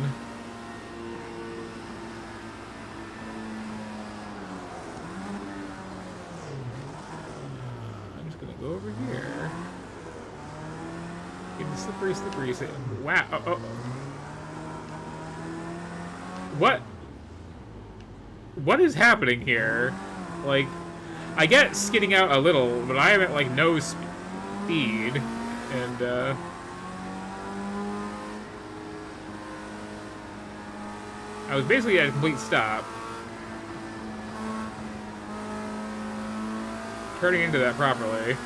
I'm just gonna go over here. Get the slippery. Wow. Oh. What is happening here? Like, I get skidding out a little, but I am at like no speed, and I was basically at a complete stop. Turning into that properly.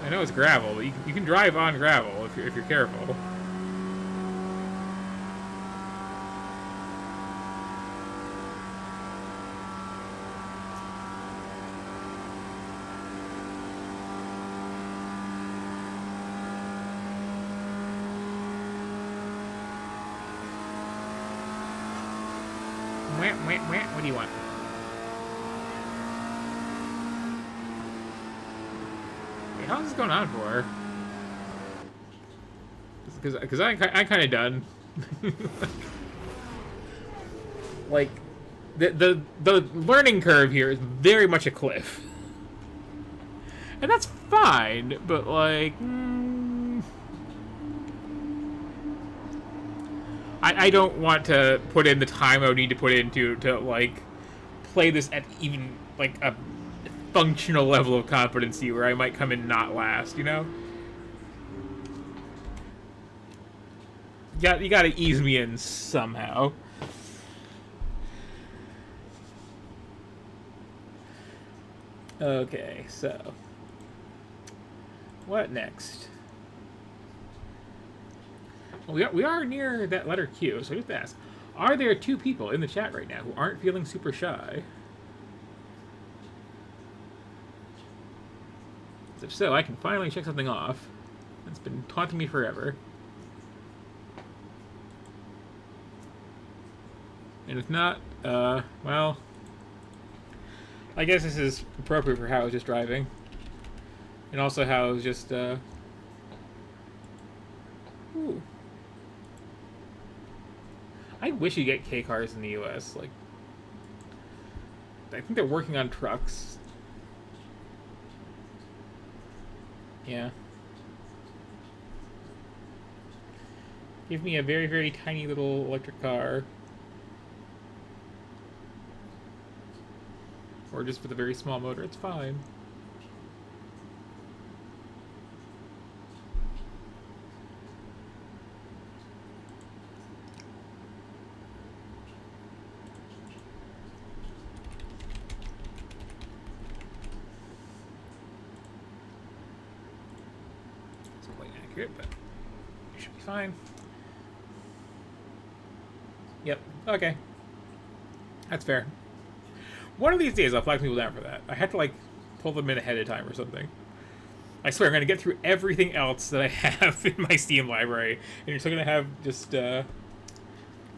I know it's gravel, but you can drive on gravel if you're careful. What do you want? Wait, how long is this going on for? Because I'm kind of done. Like, the learning curve here is very much a cliff, and that's fine. But like, I don't want to put in the time I would need to put in to like play this at even like a functional level of competency where I might come in not last, you know? You gotta ease me in somehow. Okay, so what next? Well, we are near that letter Q, so just ask. Are there 2 people in the chat right now who aren't feeling super shy? If so, I can finally check something off. It's been taunting me forever. And if not, well, I guess this is appropriate for how I was just driving. And also how I was just, ooh. I wish you get K cars in the US. Like, I think they're working on trucks. Yeah. Give me a very, very tiny little electric car. Or just with a very small motor, it's fine. But it should be fine. Yep. Okay. That's fair. One of these days I'll flag people down for that. I have to like pull them in ahead of time or something. I swear I'm gonna get through everything else that I have in my Steam library, and you're still gonna have just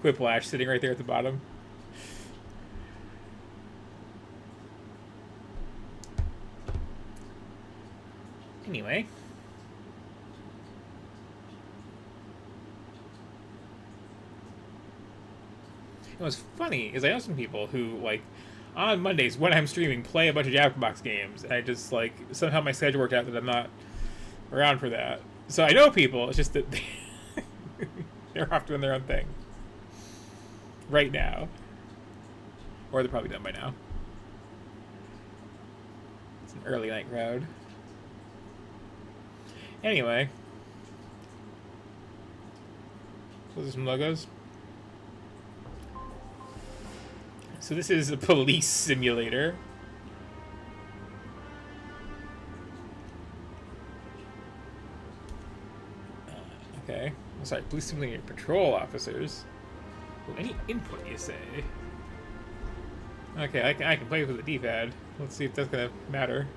Quiplash sitting right there at the bottom. Anyway. What's funny is I know some people who, like, on Mondays when I'm streaming, play a bunch of Jackbox games, and I just, like, somehow my schedule worked out that I'm not around for that. So I know people, it's just that they're off doing their own thing. Right now. Or they're probably done by now. It's an early night crowd. Anyway. Those are some logos. So this is a police simulator. Okay. I'm sorry, police simulator patrol officers. Oh, any input, you say? Okay, I can play with the D-pad. Let's see if that's gonna matter.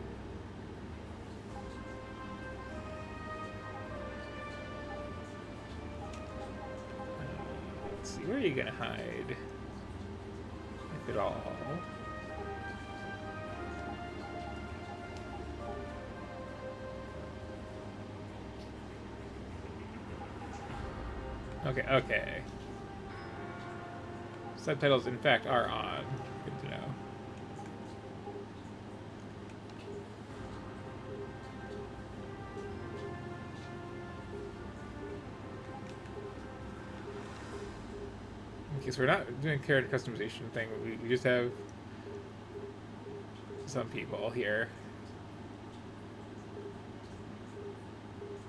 Let's see, where are you gonna hide? If at all. Okay. Subtitles, in fact, are on. Good to know. Okay, so we're not doing character customization thing. We just have some people here.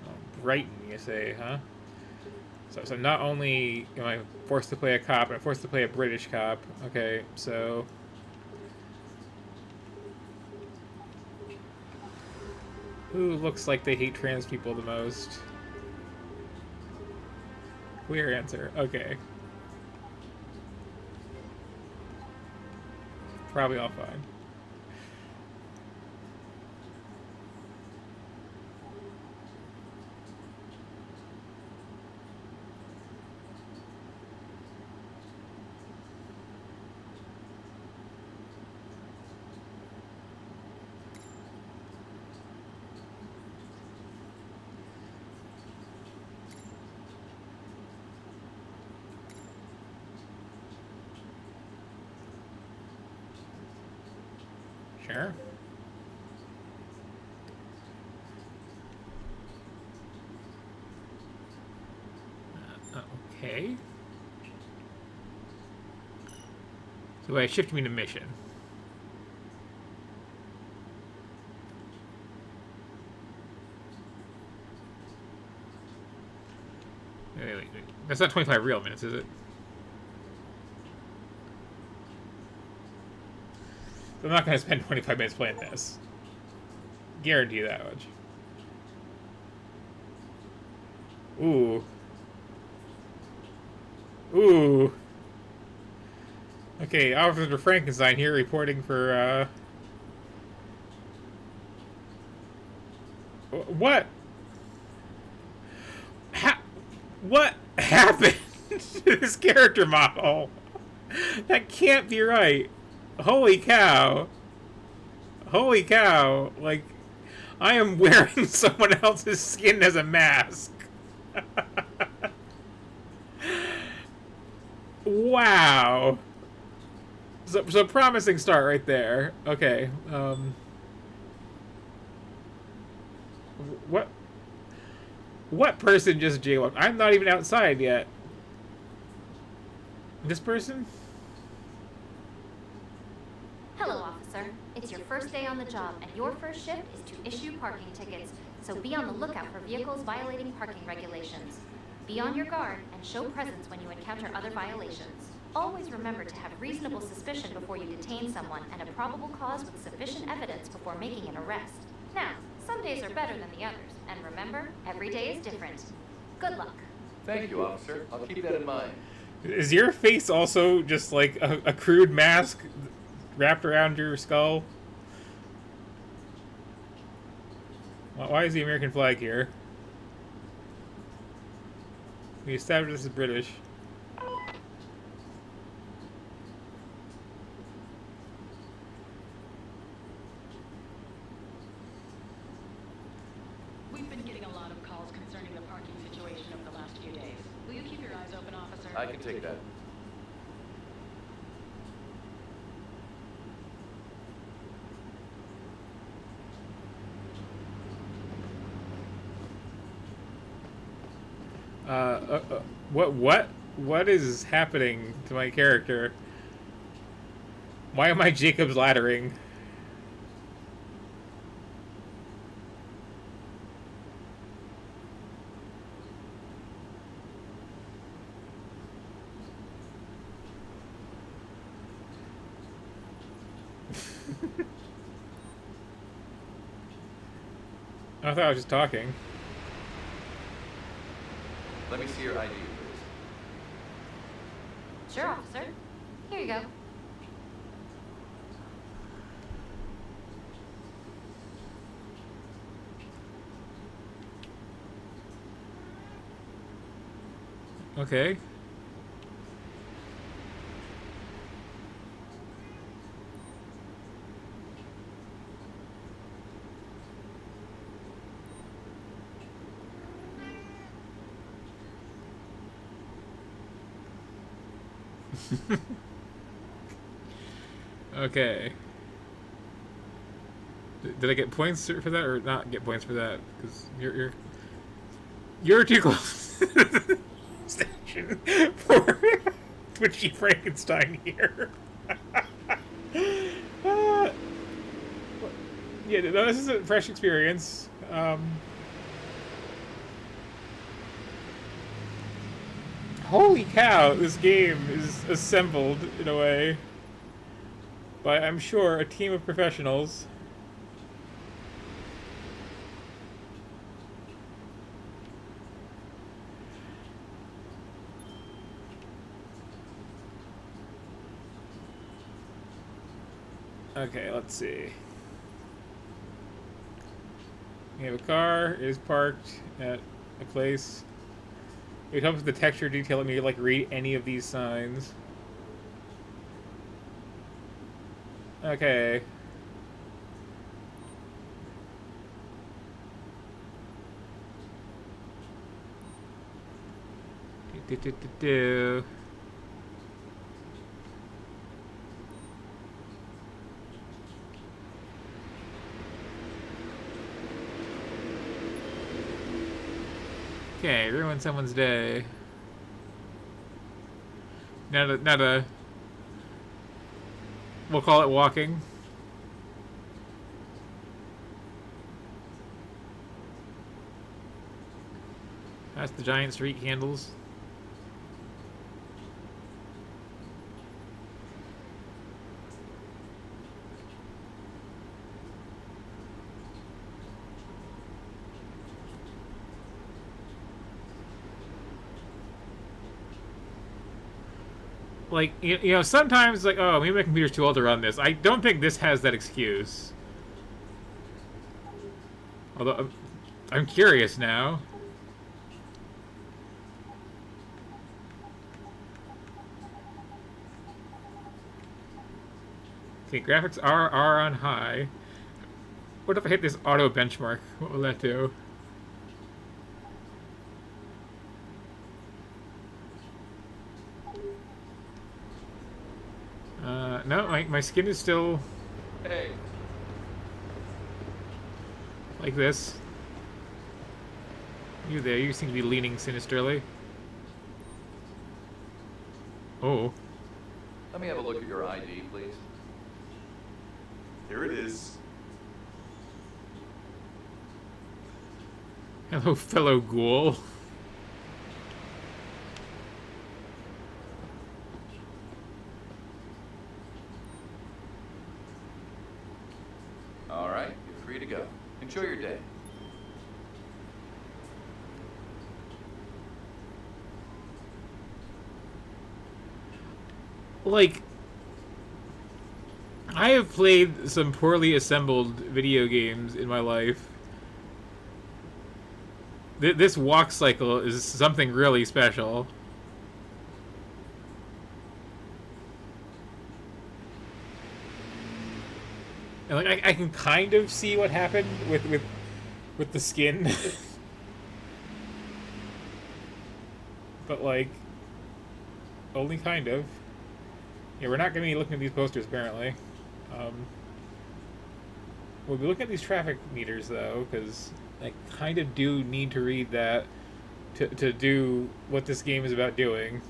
Oh, Brighton, you say, huh? So not only am I forced to play a cop, I'm forced to play a British cop. Okay, so... Who looks like they hate trans people the most? Queer answer. Okay. Probably all fine. Sure. Okay. So I shift me to mission. Wait. That's not 25 real minutes, is it? I'm not going to spend 25 minutes playing this. Guarantee that much. Ooh. Okay, Officer Frankenstein here reporting for, What? What happened to this character model? That can't be right. Holy cow. Like, I am wearing someone else's skin as a mask. Wow. So promising start right there. Okay. What person just jaywalked? I'm not even outside yet. This person? Hello, officer. It's your first day on the job, and your first shift is to issue parking tickets. So be on the lookout for vehicles violating parking regulations. Be on your guard and show presence when you encounter other violations. Always remember to have reasonable suspicion before you detain someone and a probable cause with sufficient evidence before making an arrest. Now, some days are better than the others, and remember, every day is different. Good luck. Thank you, officer. I'll keep that in mind. Is your face also just like a crude mask wrapped around your skull? Why is the American flag here? We established this is British. We've been getting a lot of calls concerning the parking situation over the last few days. Will you keep your eyes open, officer? I can take that. What is happening to my character? Why am I Jacob's laddering? I thought I was just talking. Let me see your ID, please. Sure, officer. Here you go. Okay. Okay. Did I get points for that or not get points for that? Because you're too close to the station for Twitchy Frankenstein here. Yeah, no, this is a fresh experience. Holy cow, this game is assembled in a way by, I'm sure, a team of professionals. Okay, let's see. We have a car. It is parked at a place. It helps with the texture detail. Let me like read any of these signs. Okay. Do. Okay, ruin someone's day. Not a. We'll call it walking. That's the giant street candles. Like, you know, sometimes, like, oh, maybe my computer's too old to run this. I don't think this has that excuse. Although, I'm curious now. Okay, graphics are on high. What if I hit this auto benchmark? What will that do? No, my skin is still Hey, like this. You there, you seem to be leaning sinisterly. Oh. let me have a look at your ID, please. Here it is. Hello, fellow ghoul. All right, you're free to go. Enjoy your day. Like, I have played some poorly assembled video games in my life. This walk cycle is something really special. And like I can kind of see what happened with the skin. But like only kind of. Yeah, we're not going to be looking at these posters apparently. We'll be looking at these traffic meters though, because I kind of do need to read that to do what this game is about doing.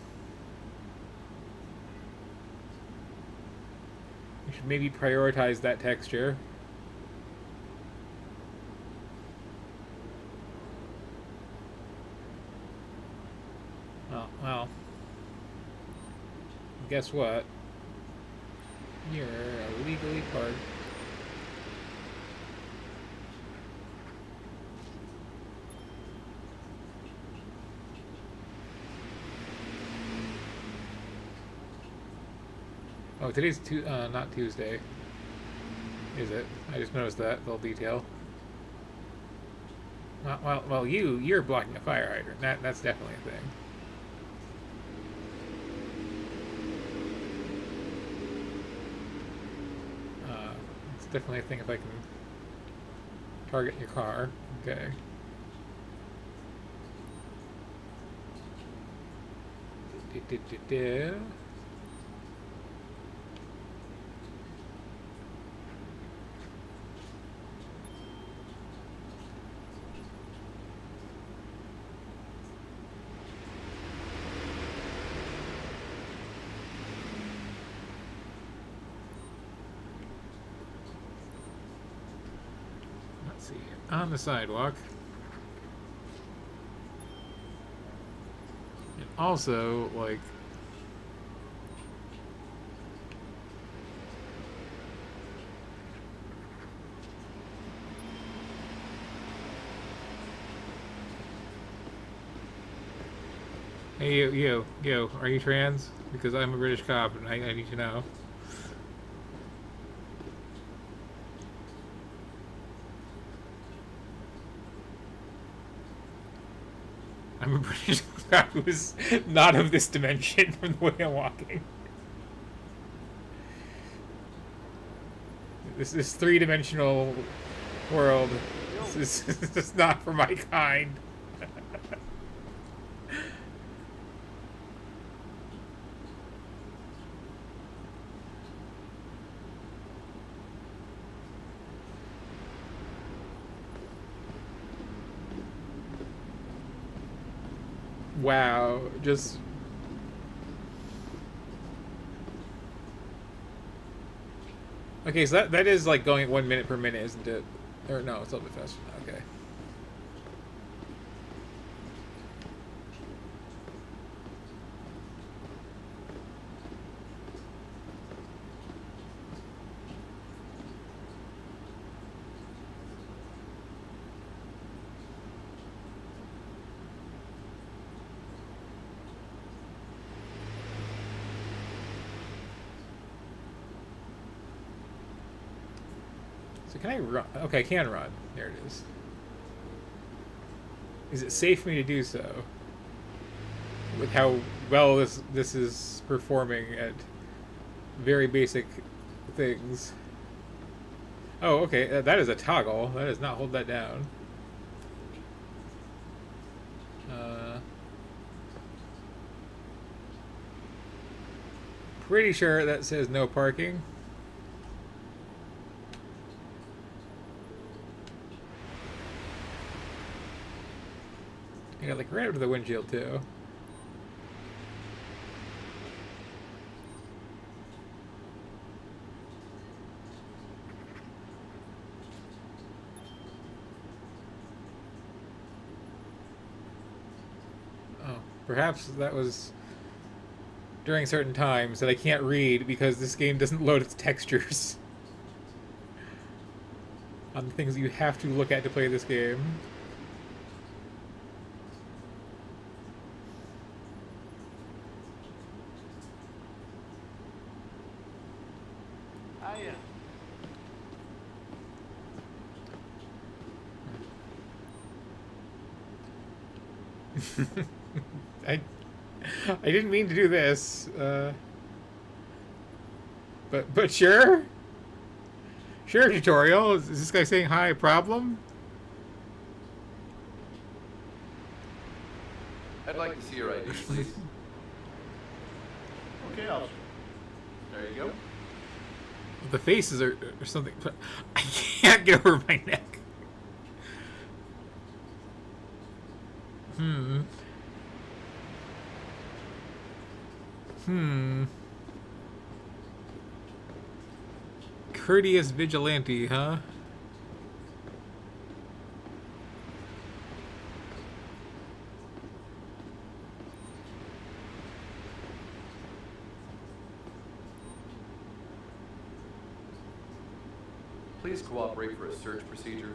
We should maybe prioritize that texture. Oh, well. Guess what? You're illegally parked. Oh, today's not Tuesday, is it? I just noticed that little detail. Well, you're blocking a fire hydrant. That's definitely a thing. It's definitely a thing if I can target your car. Okay. Let's see. On the sidewalk. And also, like, hey, yo, are you trans? Because I'm a British cop and I need to know. I'm a British cop who's not of this dimension from the way I'm walking. This three-dimensional world this is not for my kind. Wow, just okay. So that is like going at 1 minute per minute, isn't it? Or no, it's a little bit faster. Okay. So can I run? Okay, I can run. There it is. Is it safe for me to do so? With how well this is performing at very basic things. Oh, okay. That is a toggle. That does not hold that down. Pretty sure that says no parking. I got like right up to the windshield too. Oh, perhaps that was during certain times that I can't read because this game doesn't load its textures on the things you have to look at to play this game. Hey, I didn't mean to do this. But sure. Sure, tutorial. Is this guy saying hi? Problem? I'd like to see your ID, please. Okay, officer. There you go. The faces or something. But I can't get over my neck. Hmm. Courteous vigilante, huh? Please cooperate for a search procedure.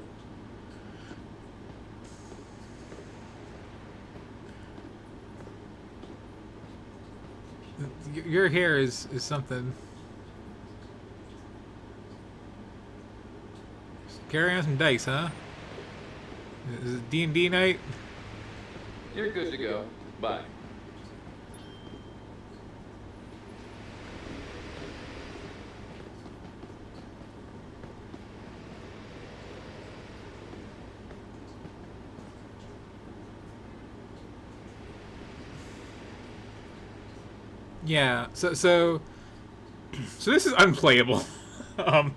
Your hair is something. Carrying on some dice, huh? Is it D&D night? You're good to go. Bye. Yeah. So this is unplayable. Oh.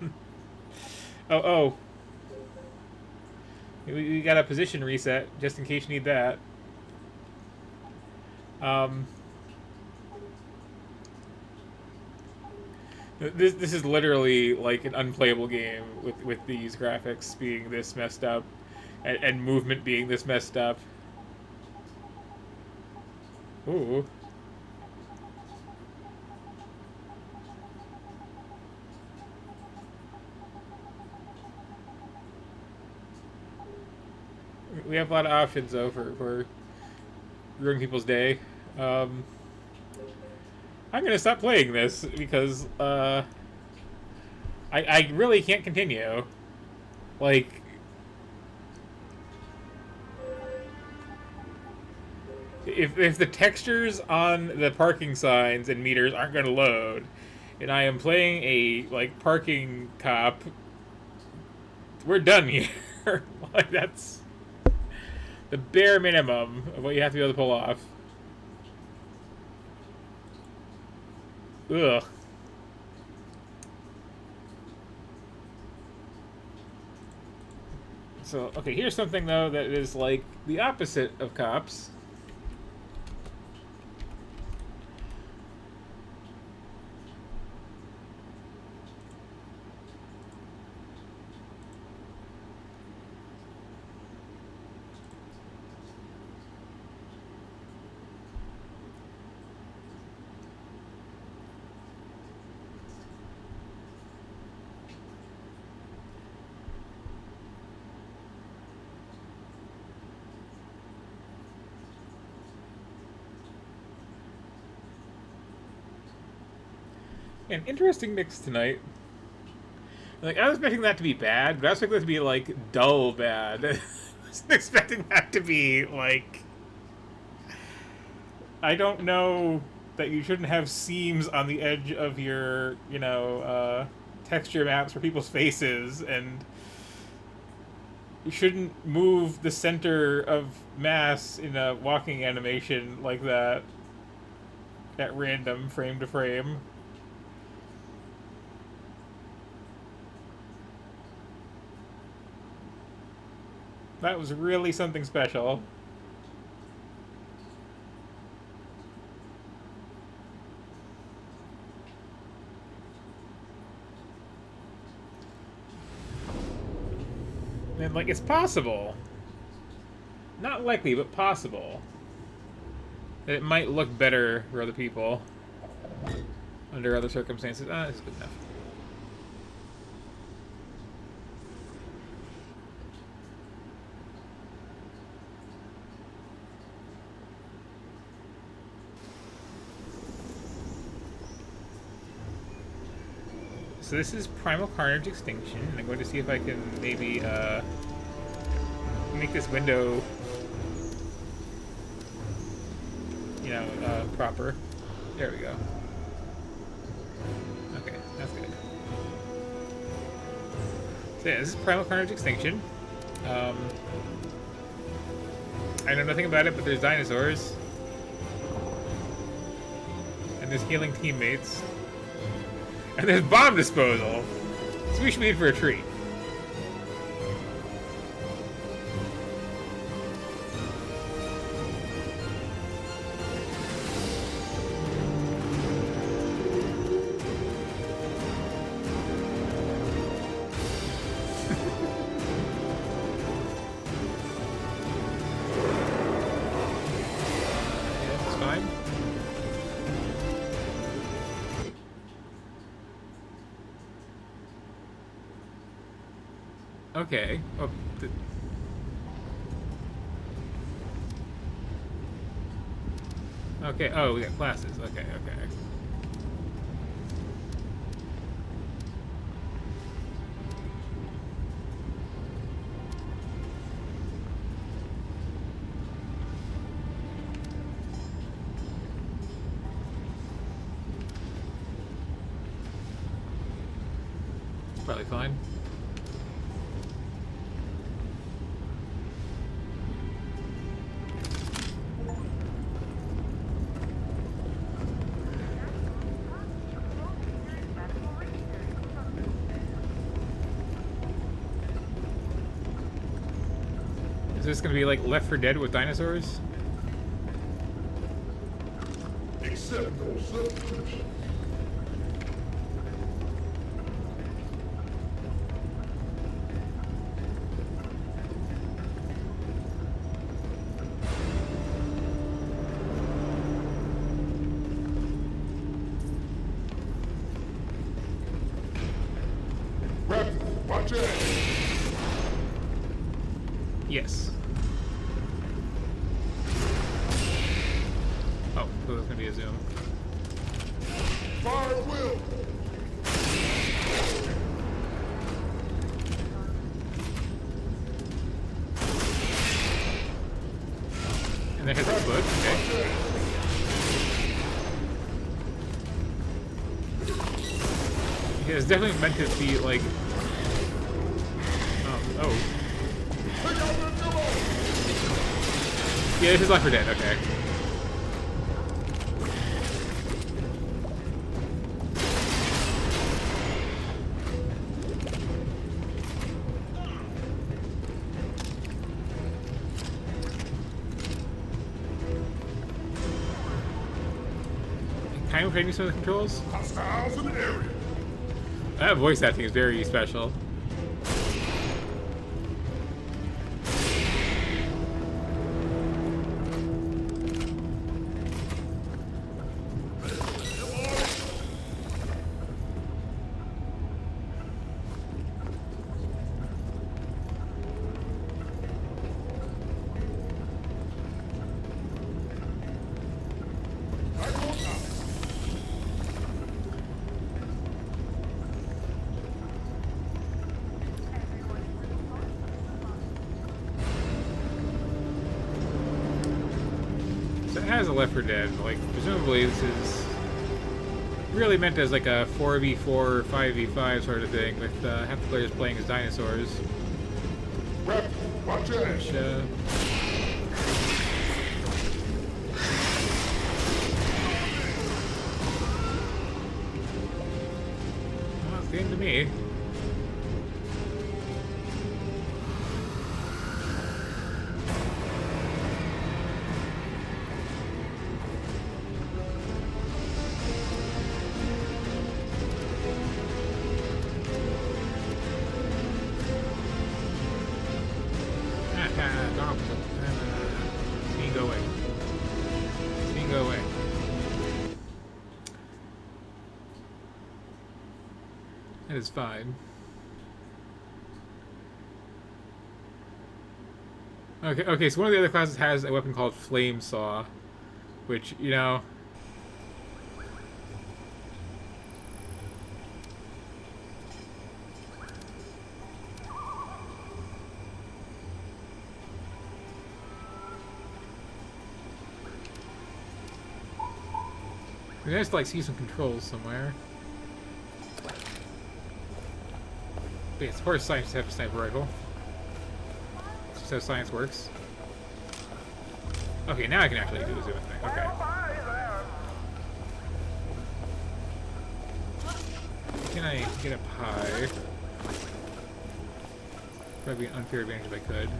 We got a position reset just in case you need that. This is literally like an unplayable game with these graphics being this messed up and movement being this messed up. Ooh. We have a lot of options though for ruining people's day. I'm gonna stop playing this because I really can't continue. Like, if the textures on the parking signs and meters aren't gonna load, and I am playing a like parking cop, we're done here. Like, that's the bare minimum of what you have to be able to pull off. Ugh. So, okay, here's something, though, that is, like, the opposite of cops. An interesting mix tonight. Like, I was expecting that to be bad, but I was expecting that to be, like, dull bad. I wasn't expecting that to be, like... I don't know that you shouldn't have seams on the edge of your, you know, texture maps for people's faces, and you shouldn't move the center of mass in a walking animation like that at random, frame to frame. That was really something special. And, like, it's possible. Not likely, but possible. That it might look better for other people. Under other circumstances. Ah, this is good enough. So this is Primal Carnage Extinction, and I'm going to see if I can maybe make this window you know, proper. There we go. Okay, that's good. So yeah, this is Primal Carnage Extinction. I know nothing about it, but there's dinosaurs. And there's healing teammates. And there's bomb disposal. So we should be in for a treat. Yeah, this is fine. Okay. Oh, okay. Oh, we got classes. Okay, okay. Probably fine. Is this gonna be like Left 4 Dead with dinosaurs? Accept no substitution. Raptor, watch out! Yes. Oh, so there's gonna be a zoom. Fire at will! And then hit the foot, okay. Yeah, it's definitely meant to be like... oh. Take out the demo! Yeah, this is Left 4 Dead, okay. Kind of training some of the controls. Hostiles in the area. That voice acting is very special. So it has a Left 4 Dead, like presumably this is really meant as like a 4v4, 5v5 sort of thing, with half the players playing as dinosaurs. Raptor, watch out! Which, well, it seemed to me. Go away. Go away. That is fine. Okay, so one of the other classes has a weapon called Flame Saw, which, you know... It'd be nice to like see some controls somewhere. But yes, of course science have a sniper rifle. That's just how science works. Okay, now I can actually do the zoom thing. Okay. Can I get up high? Probably an unfair advantage if I could.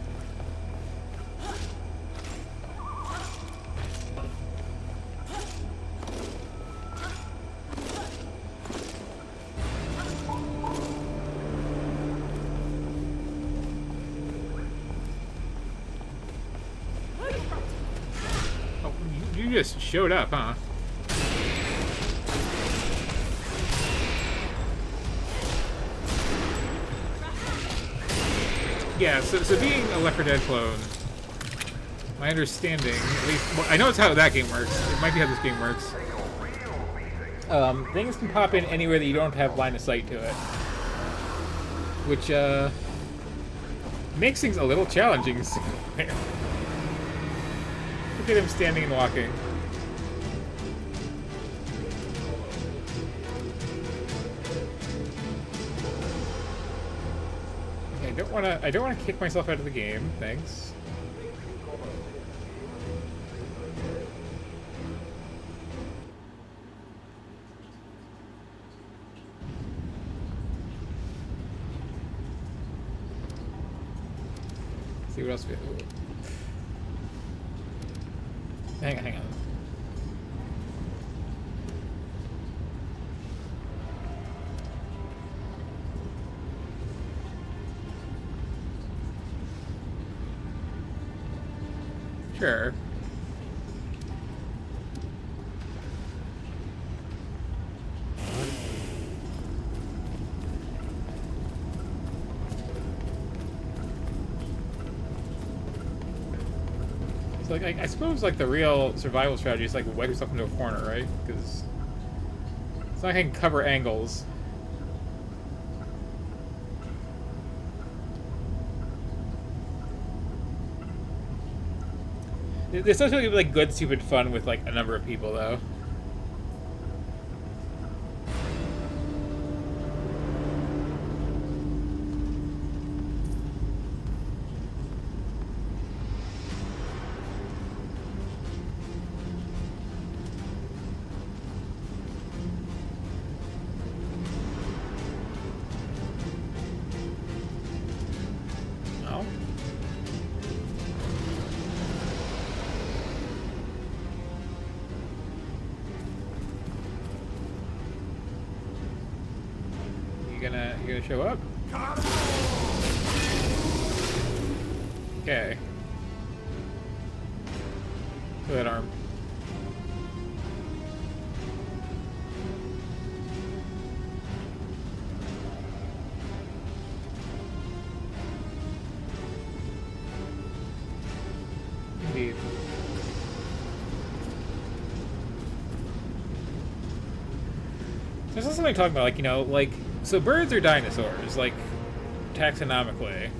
Oh, you just showed up, huh? Yeah, so being a Left 4 Dead clone, my understanding, at least, well, I know it's how that game works. It might be how this game works. Things can pop in anywhere that you don't have line of sight to it, which makes things a little challenging. Look at him standing and walking. I don't wanna kick myself out of the game, thanks. See what else we have. Hang on. Sure. So, like, I suppose, like, the real survival strategy is, like, wedge yourself into a corner, right? Because it's not like I can cover angles. There's supposed to be, like, good, stupid fun with, like, a number of people, though. No? You gonna show up? Okay. Look at that arm. Indeed. There's also something talking about, like, you know, like, so birds are dinosaurs, like, taxonomically.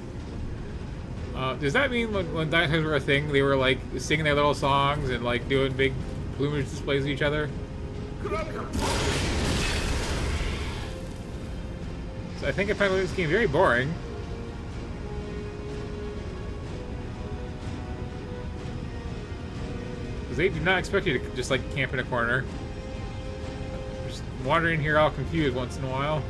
Does that mean when dinosaurs were a thing, they were, like, singing their little songs and, like, doing big plumage displays of each other? So I think I found this game very boring. Because they do not expect you to just, like, camp in a corner. Just wandering here all confused once in a while.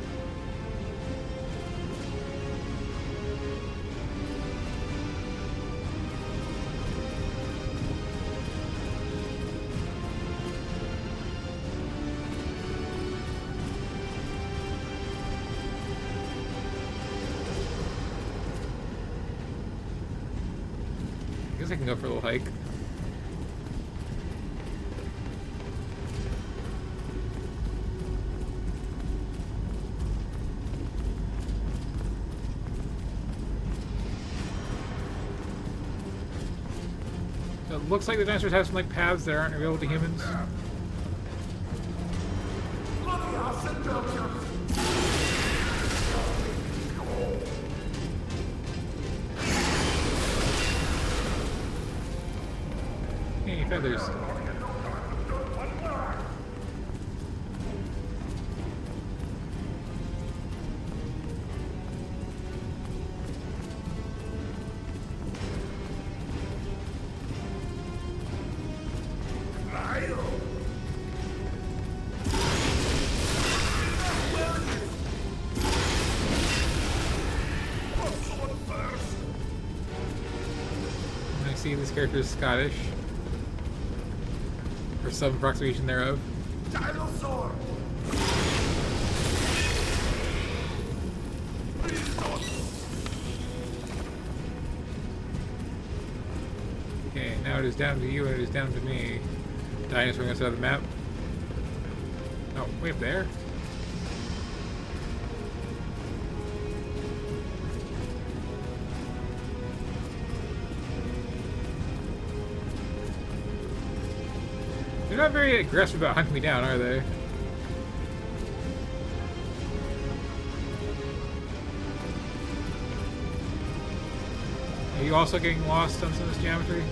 I guess I can go for a little hike. So it looks like the dinosaurs have some, like, paths that aren't available to humans. Hey, feathers. assume this character is Scottish. Or some approximation thereof. Dinosaur! Okay, now it is down to you and it is down to me. Dinosaur on the side of the map. Oh, way up there? They're not very aggressive about hunting me down, are they? Are you also getting lost on some of this geometry?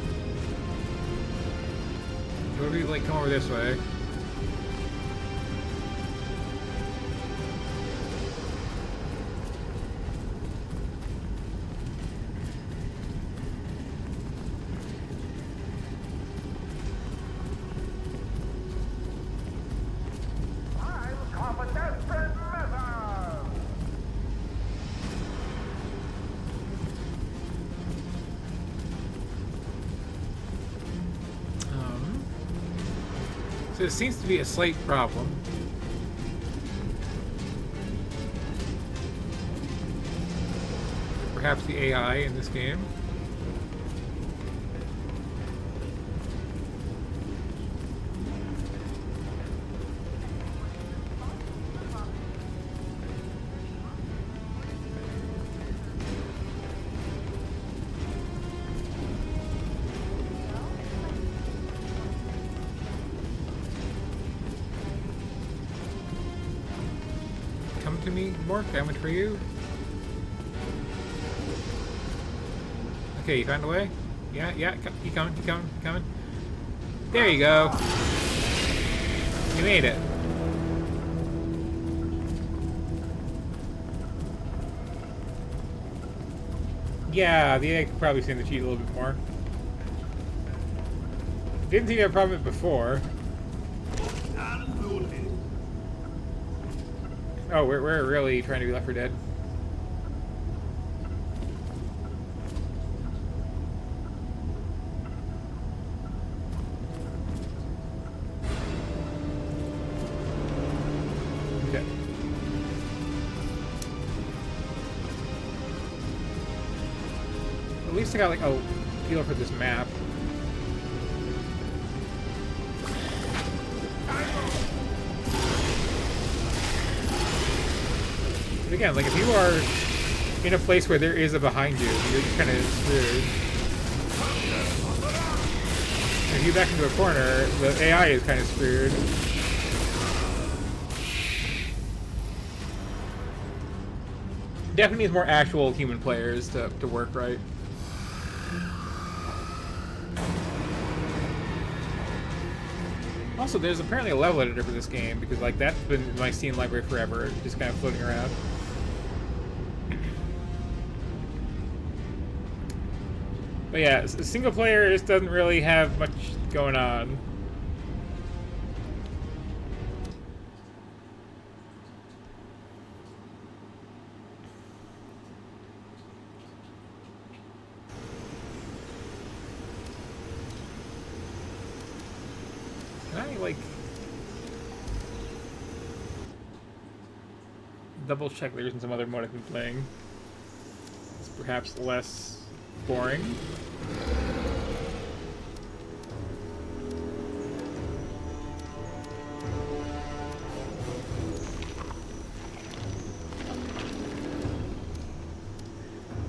Or maybe like come over this way? So it seems to be a slight problem. Perhaps the AI in this game. Come to me, Mork. I went for you. Okay, you found a way? Yeah, keep coming, keep coming, keep coming. There you go. You made it. Yeah, the AI could probably stand the cheat a little bit more. Didn't see that problem before. Oh, we're really trying to be Left 4 Dead. Okay. At least I got like a feel for this map. But again, like if you are in a place where there is a behind you, you're just kind of screwed. If you back into a corner, the AI is kind of screwed. Definitely needs more actual human players to work right. Also, there's apparently a level editor for this game, because like that's been in my Steam library forever, just kind of floating around. But yeah, single player just doesn't really have much going on. Can I, like, double check there isn't some other mode I've been playing? It's perhaps less boring.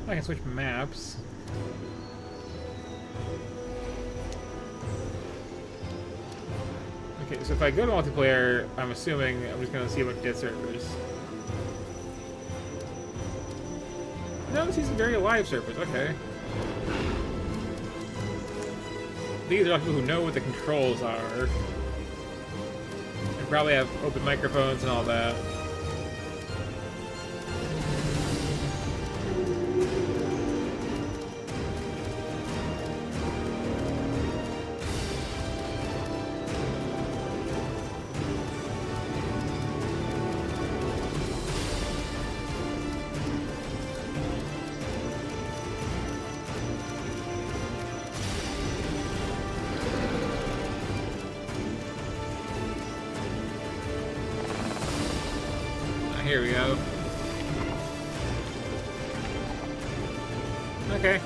I can switch maps. Okay, so if I go to multiplayer, I'm assuming I'm just gonna see a bunch of dead servers. No, this is very alive servers, okay. These are people who know what the controls are. And probably have open microphones and all that. Here we go. Okay.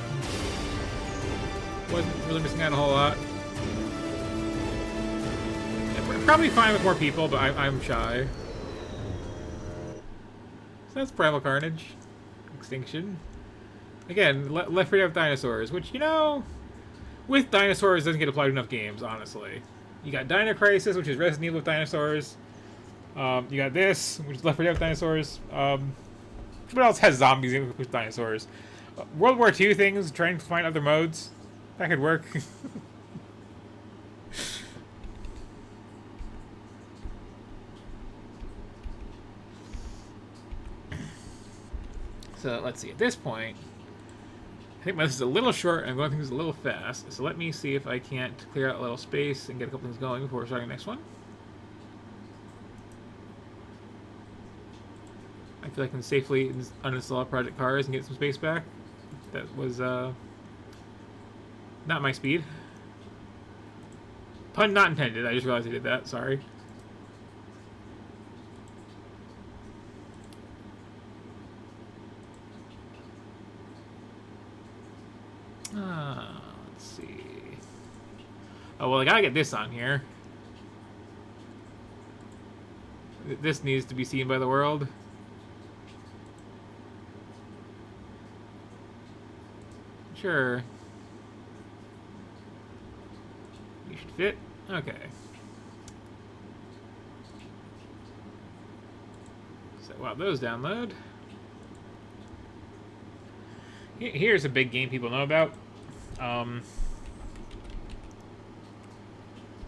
Wasn't really missing out a whole lot. Yeah, we're probably fine with more people, but I'm shy. So that's Primal Carnage. Extinction. Again, Left 4 Dead with dinosaurs, which, you know, with dinosaurs doesn't get applied to enough games, honestly. You got Dino Crisis, which is Resident Evil with dinosaurs. You got this, which is Left 4 Dead with dinosaurs. What else has zombies with dinosaurs? World War II things, trying to find other modes. That could work. So, let's see. At this point, I think this is a little short, and I'm going things a little fast. So let me see if I can't clear out a little space and get a couple things going before starting the next one. I feel I can safely uninstall Project Cars and get some space back. That was not my speed. Pun not intended. I just realized I did that. Sorry. Let's see. Oh, well, I gotta get this on here. This needs to be seen by the world. Sure. You should fit. Okay. So while those download. Here's a big game people know about.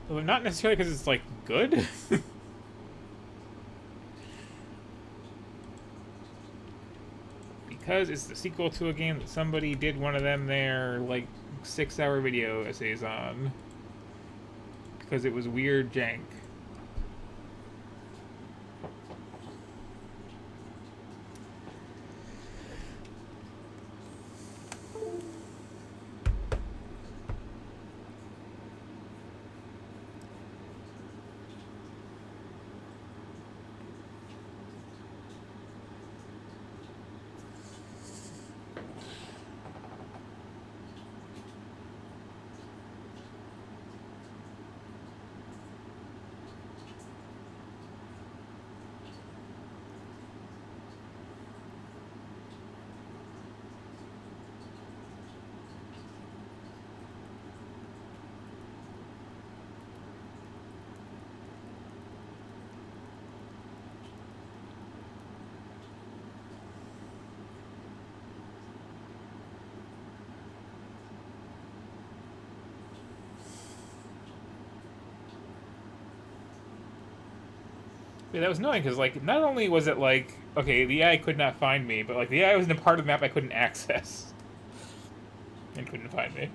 Well, not necessarily because it's, like, good. Because it's the sequel to a game that somebody did one of them their, like, 6-hour video essays on. Because it was weird jank. Yeah, that was annoying because, like, not only was it like, okay, the AI could not find me, but, like, the AI was in a part of the map I couldn't access. And couldn't find me.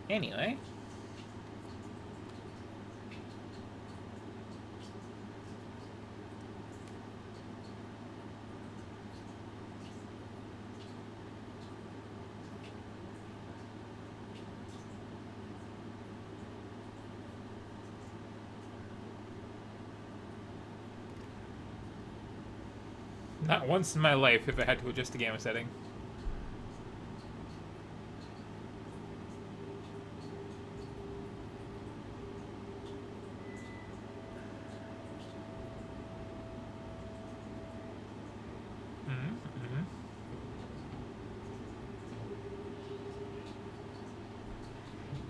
Anyway. Not once in my life have I had to adjust the gamma setting.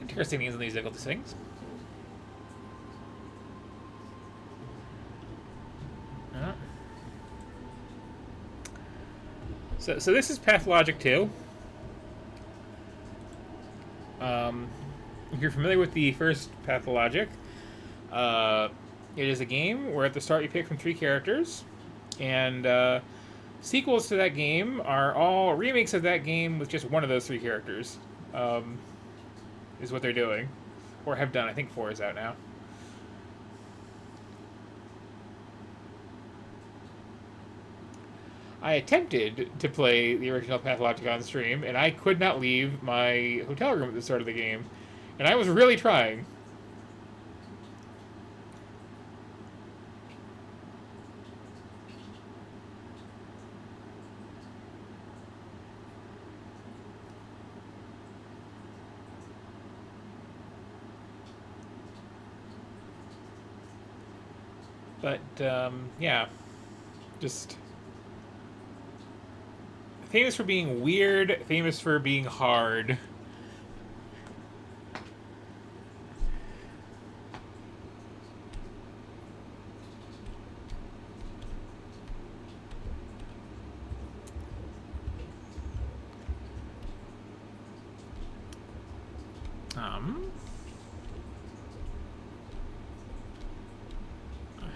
Interesting things in these difficult things. So this is Pathologic 2. If you're familiar with the first Pathologic, it is a game where at the start you pick from 3 characters, and sequels to that game are all remakes of that game with just one of those 3 characters, is what they're doing, or have done. I think 4 is out now. I attempted to play the original Pathologic on stream, and I could not leave my hotel room at the start of the game. And I was really trying. But, yeah. Just famous for being weird, famous for being hard.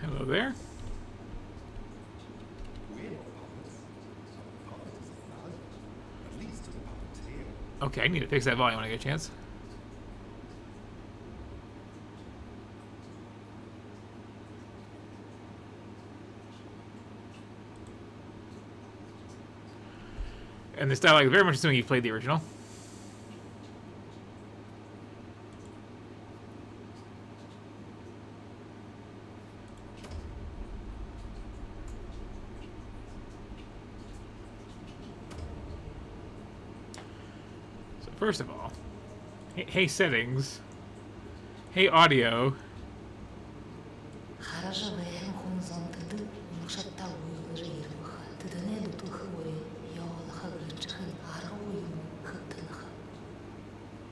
Hello there. Okay, I need to fix that volume when I get a chance. And this dialogue is very much assuming you played the original. So first of all, hey settings, hey audio.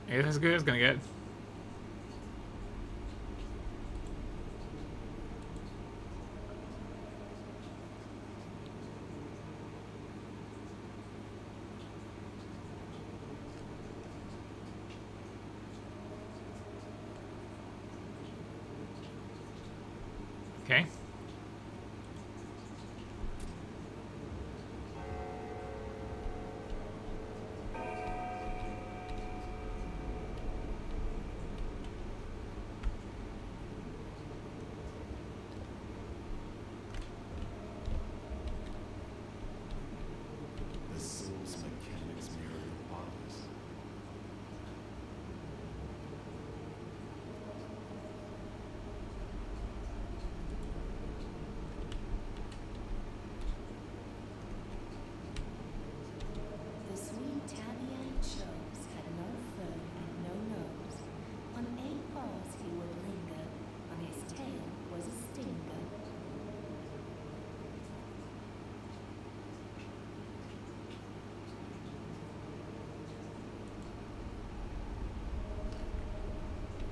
Hey, that's as good as it's gonna get. Okay. The soul's mechanics mirror the body's. The sweet tabby-eyed chose had no fur and no nose. On 8 paws he would linger, on his tail was a stinger.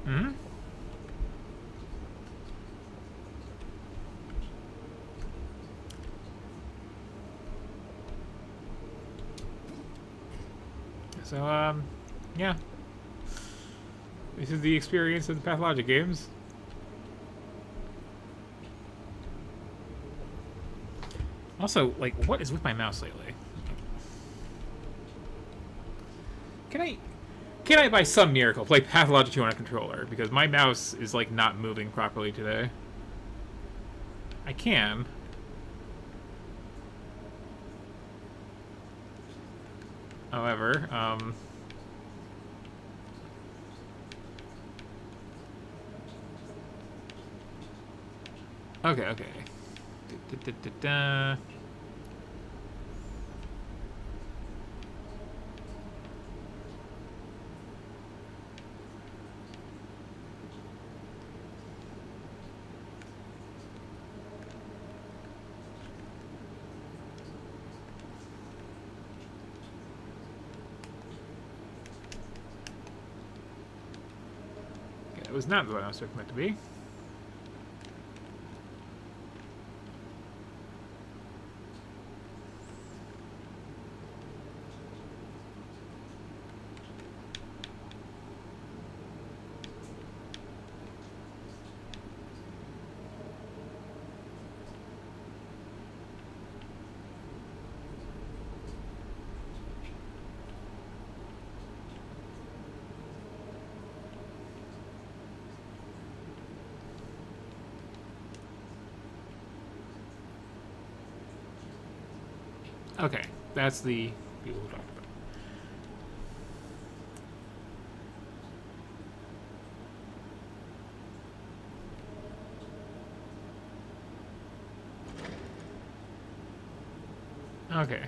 Hmm. So, yeah. This is the experience of the Pathologic games. Also, like, what is with my mouse lately? Can I by some miracle play Pathologic 2 on a controller? Because my mouse is, like, not moving properly today. I can. However, okay. Da. Okay, that was not what I was expecting it to be. Okay, that's the people who talked about. Okay.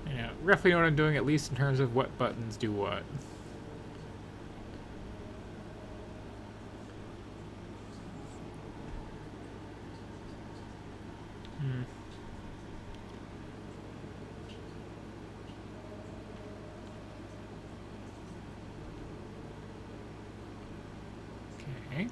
Yeah, roughly know what I'm doing, at least in terms of what buttons do what. Hmm. Okay.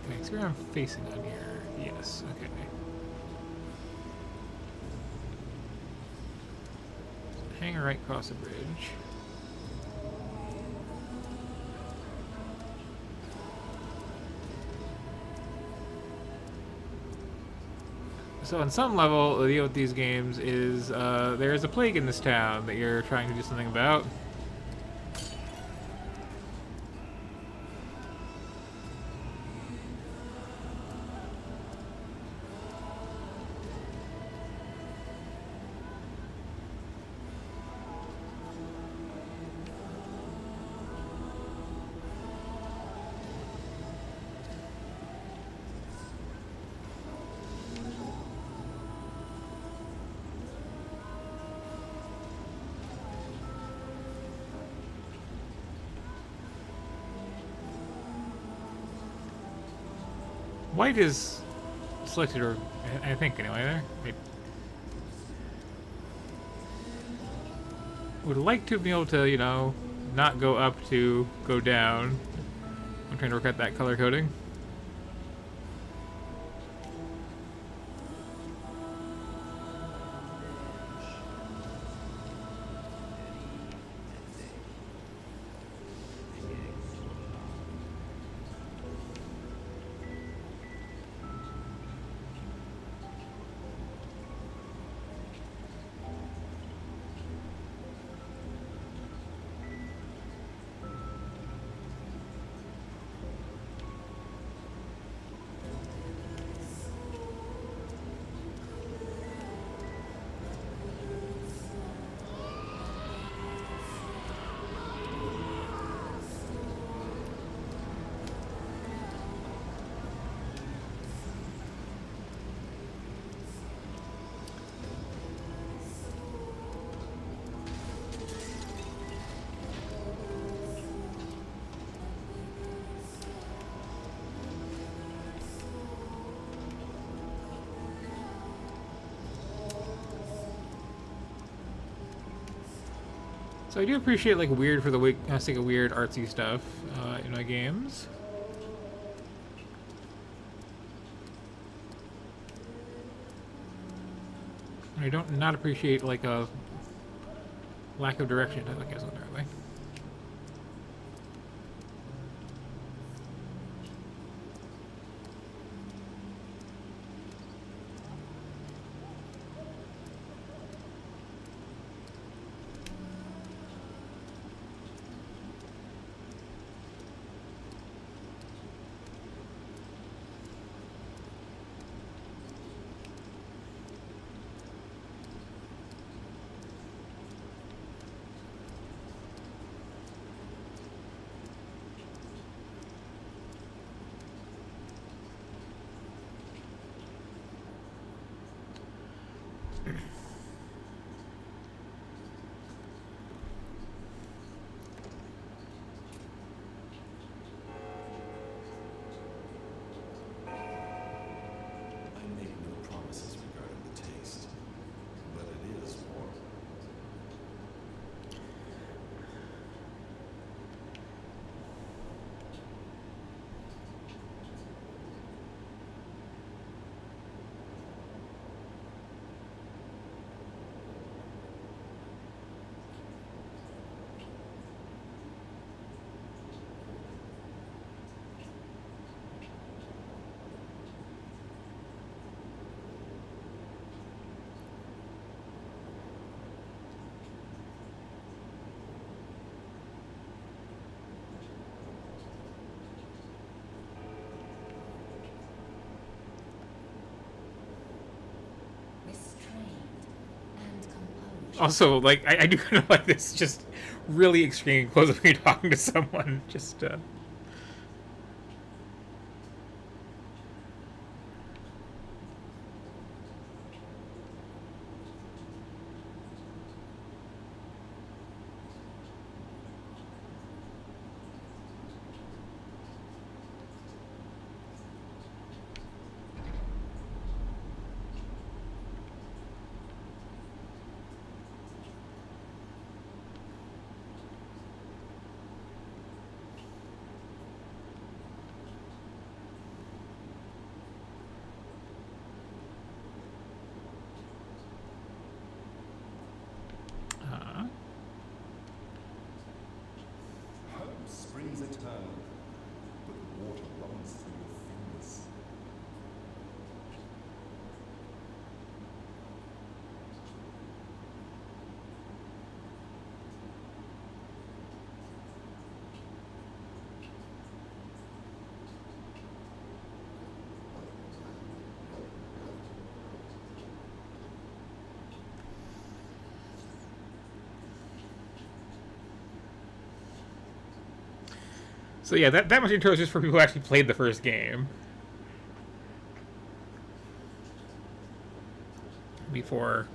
Okay, so where I'm facing on here. Yes, okay. Hang right across the bridge. So on some level, the deal with these games is there is a plague in this town that you're trying to do something about. White is selected, or I think anyway. There, I would like to be able to, you know, not go up to go down. I'm trying to work out that color coding. So I do appreciate like weird for the week, sake of weird artsy stuff in my games. I don't not appreciate like a lack of direction. I guess literally. Also, like, I do kind of like this just really extreme close up when you're talking to someone. Just, Hope springs eternal, but the water runs through your fingers. so yeah, that much intro is just for people who actually played the first game. Before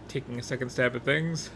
taking a second stab at things.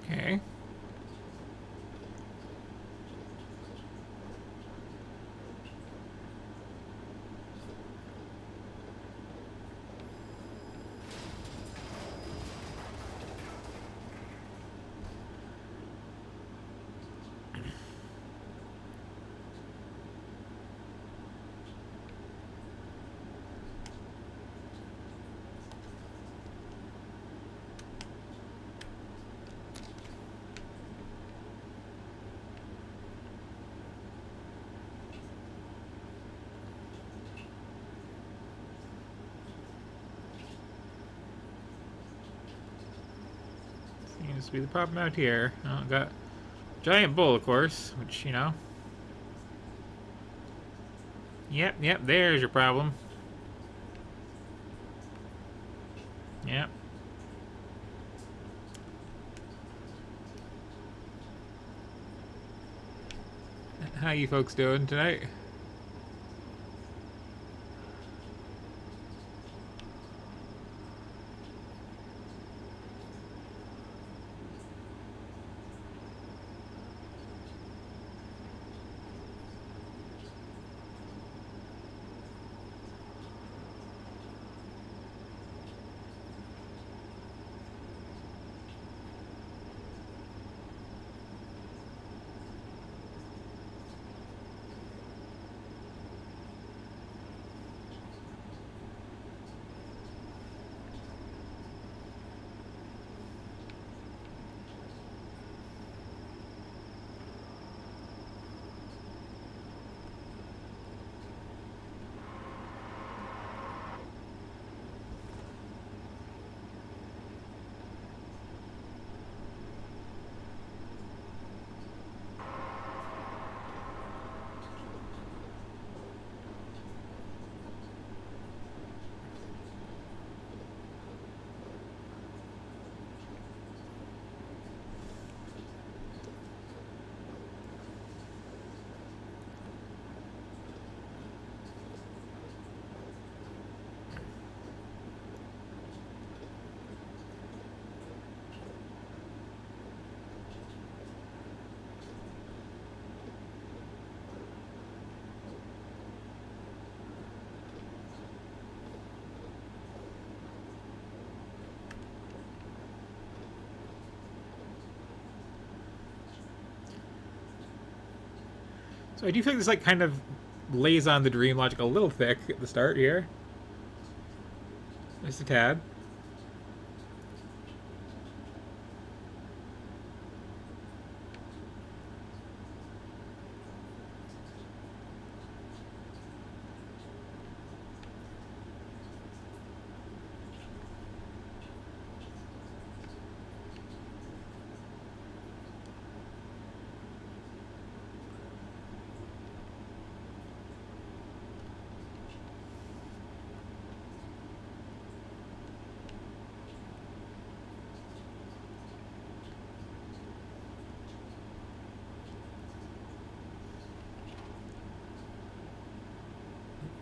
Okay. Seems to be the problem out here. Oh, got giant bull, of course, which, you know. Yep, there's your problem. Yep. How you folks doing tonight? So I do think this like kind of lays on the dream logic a little thick at the start here. Just a tad.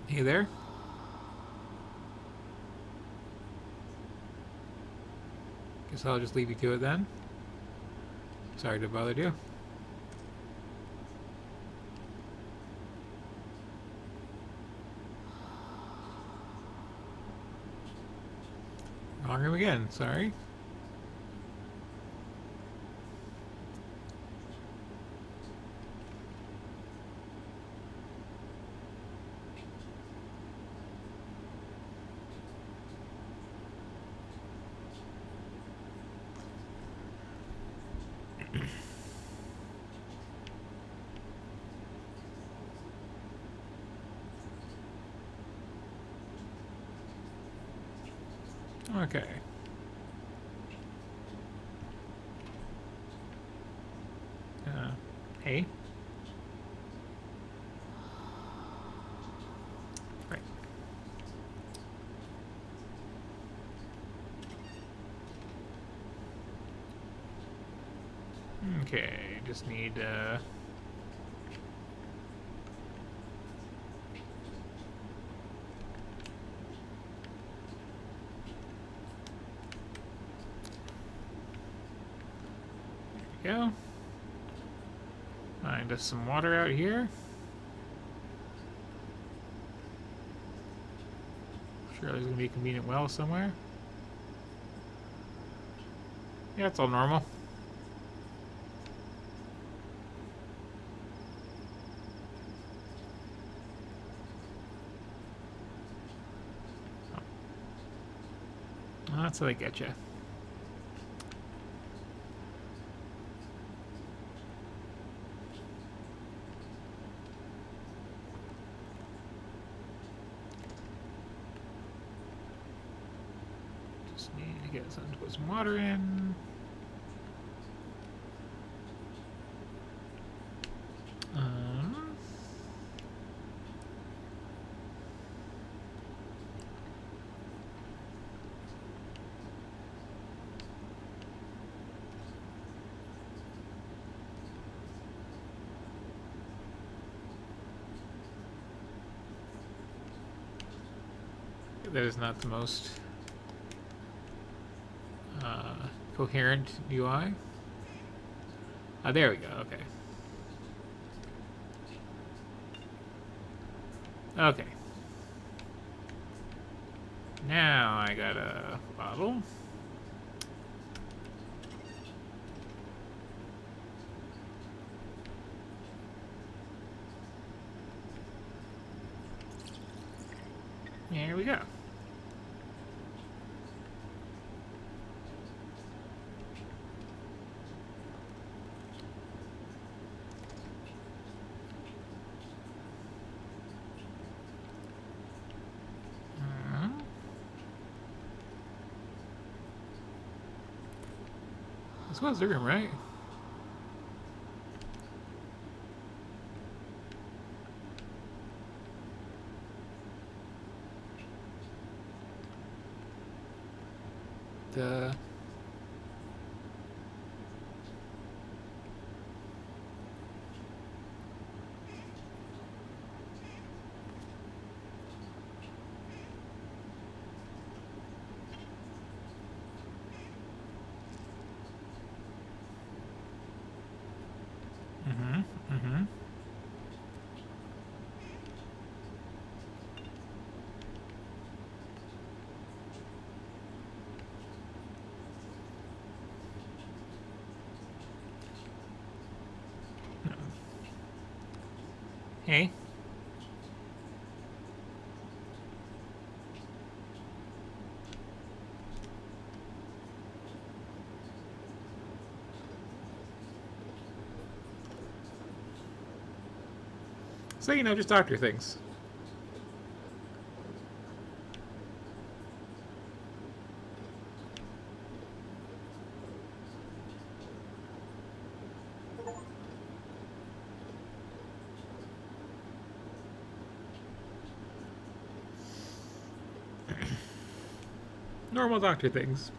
Hey there. Guess I'll just leave you to it then. Sorry to bother you. Wrong room again, sorry. Okay. Hey. Right. Okay, just need go. Find us some water out here. Sure, there's gonna be a convenient well somewhere. Yeah, it's all normal. Oh, that's how they get you. Just need to get something to put some water in. That is not the most coherent UI. Ah, there we go. Okay. Okay. Now I got a bottle. Here we go. This was the room, right? The Hey. So, you know, just doctor things. Normal doctor things.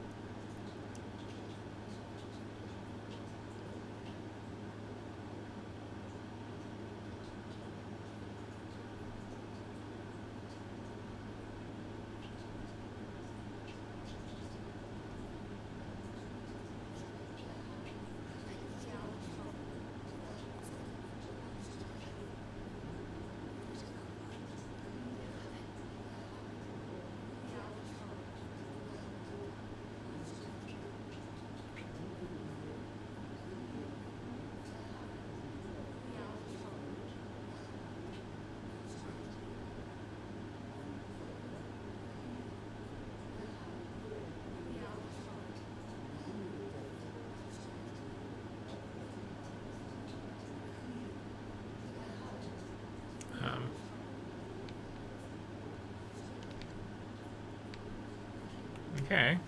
Okay.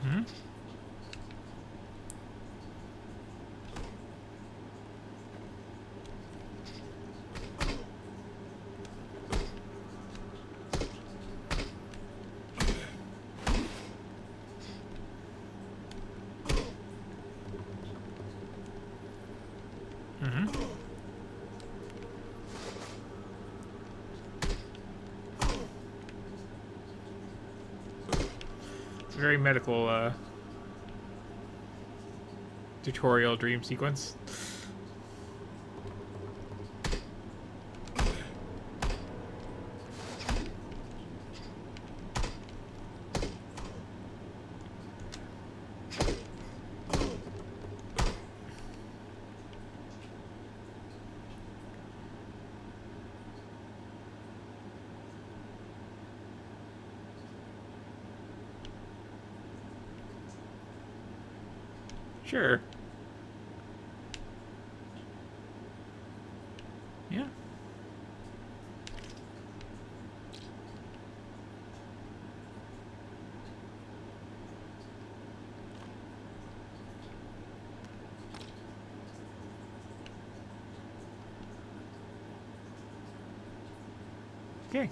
Hmm? Mm-hmm. It's a very medical tutorial dream sequence. Sure. Yeah. Okay.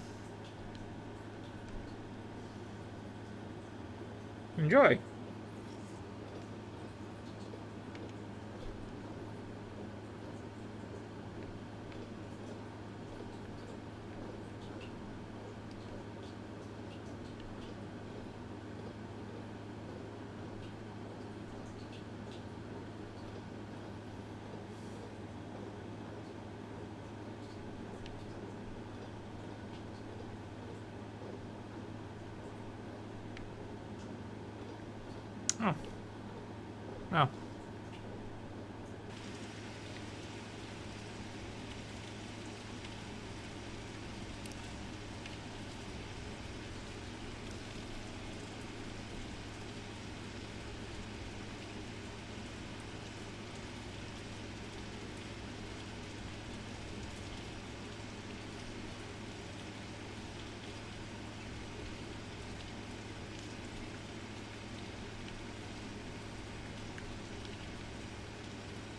Enjoy. Oh. Well.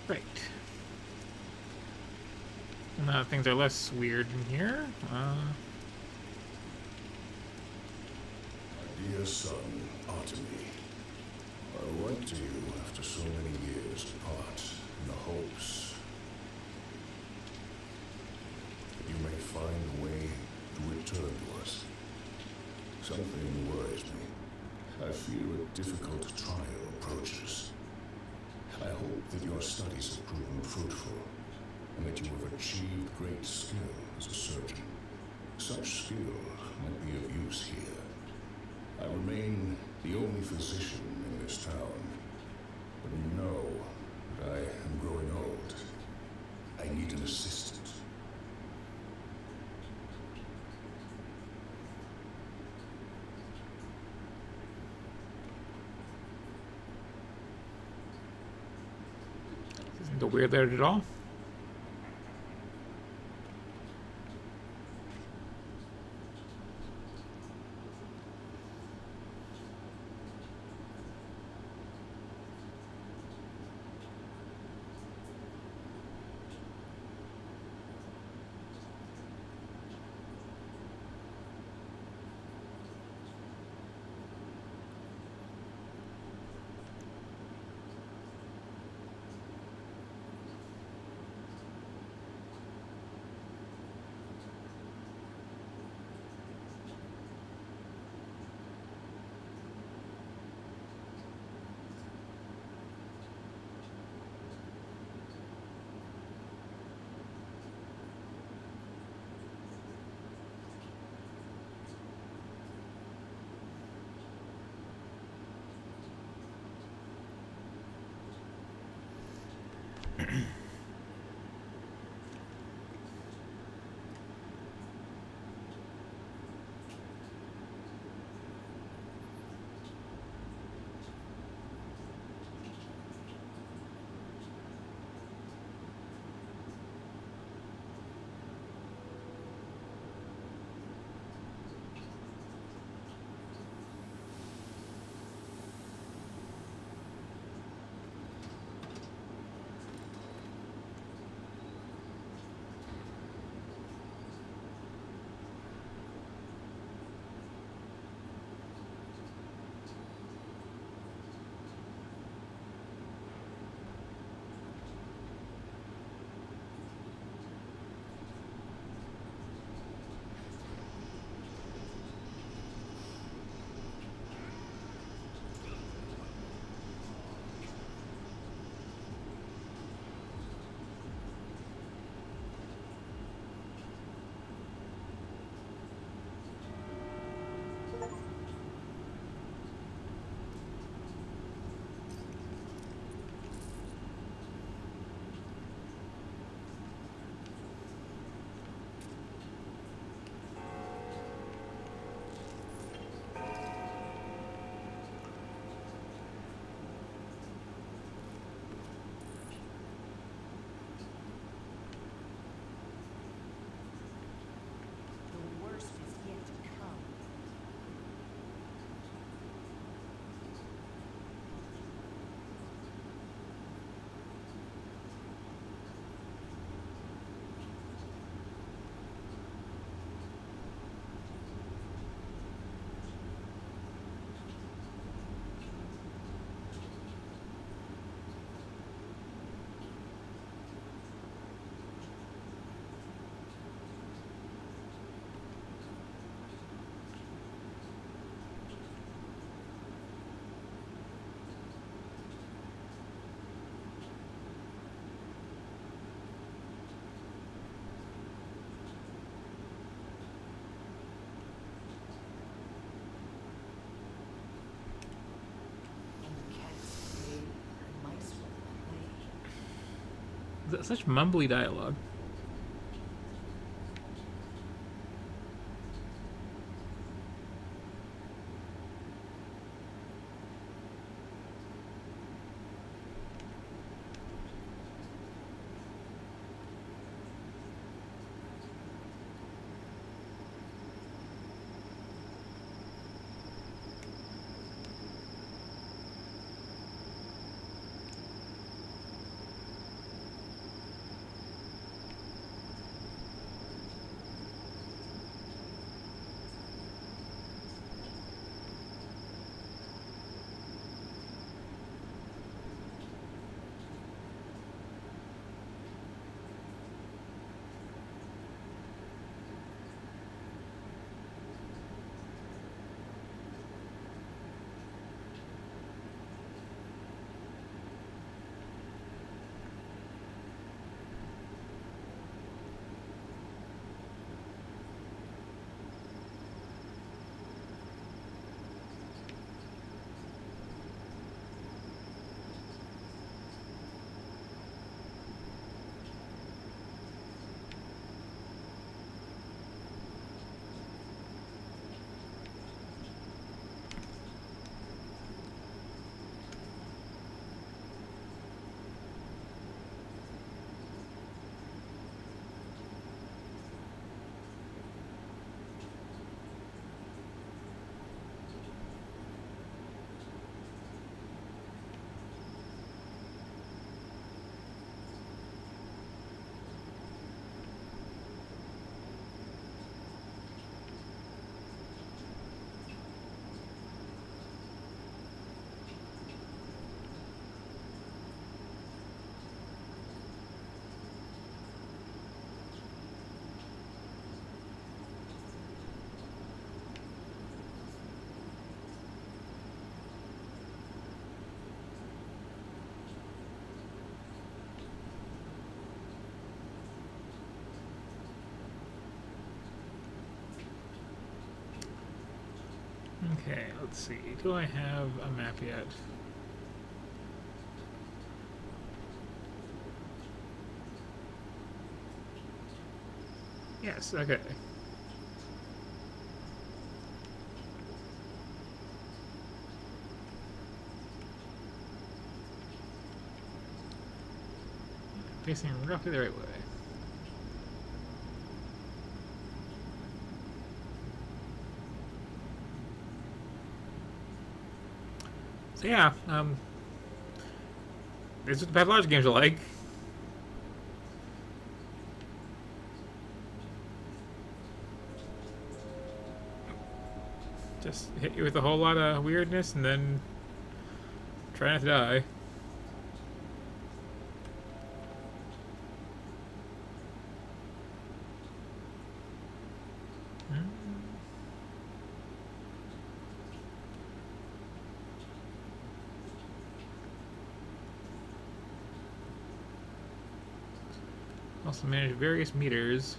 Right. Now that things are less weird in here. Dear son, Artemy, I write to you after so many years apart in the hopes that you may find a way to to return to us. Something worries me. I fear a difficult trial approaches. I hope that your studies have proven fruitful, and that you have achieved great skill as a surgeon. Such skill might be of use here. I remain the only physician in this town, but know that I am growing old. I need an assistant. This isn't a weird letter at all. The worst is yet to come. Such mumbly dialogue. Okay, let's see. Do I have a map yet? Yes, okay. Facing roughly the right way. So yeah, this is what the pathologic games are like. Just hit you with a whole lot of weirdness and then try not to die. Also manage various meters.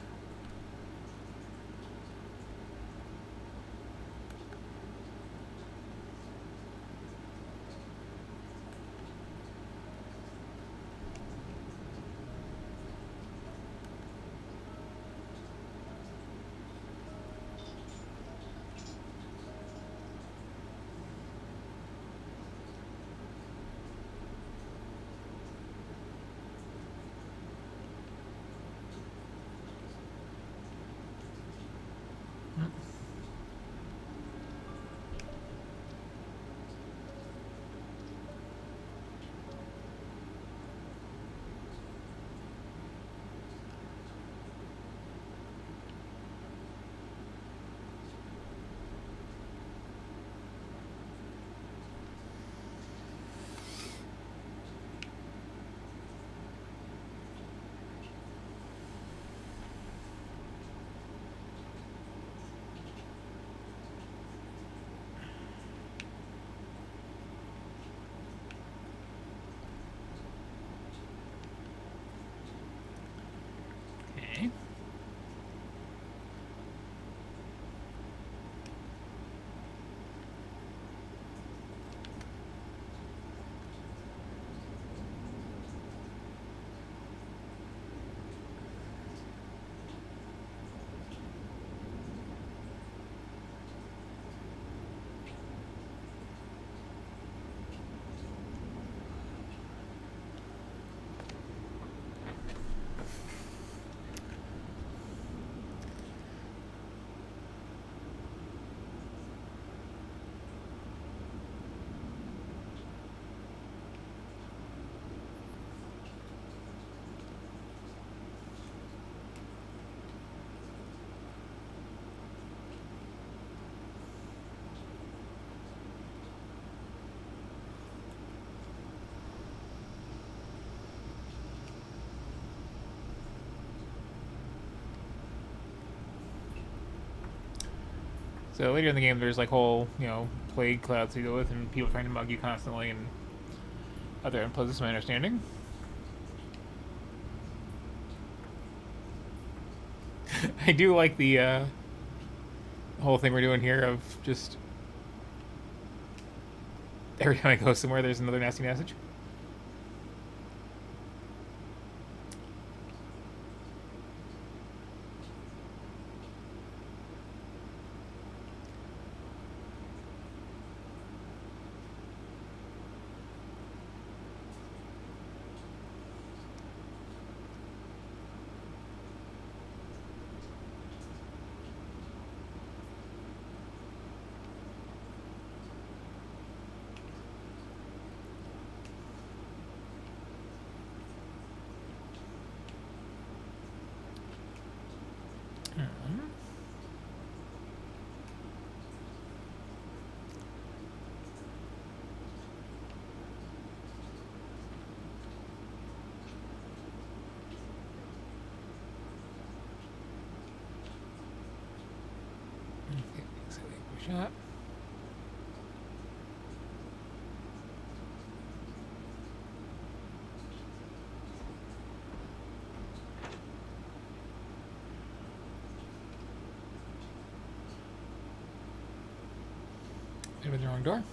Okay. So later in the game, there's like whole, plague clouds to deal with, and people trying to mug you constantly, and other unpleasant, to my understanding. I do like the whole thing we're doing here of just every time I go somewhere, there's another nasty message. Okay, so we shot. Open the wrong door.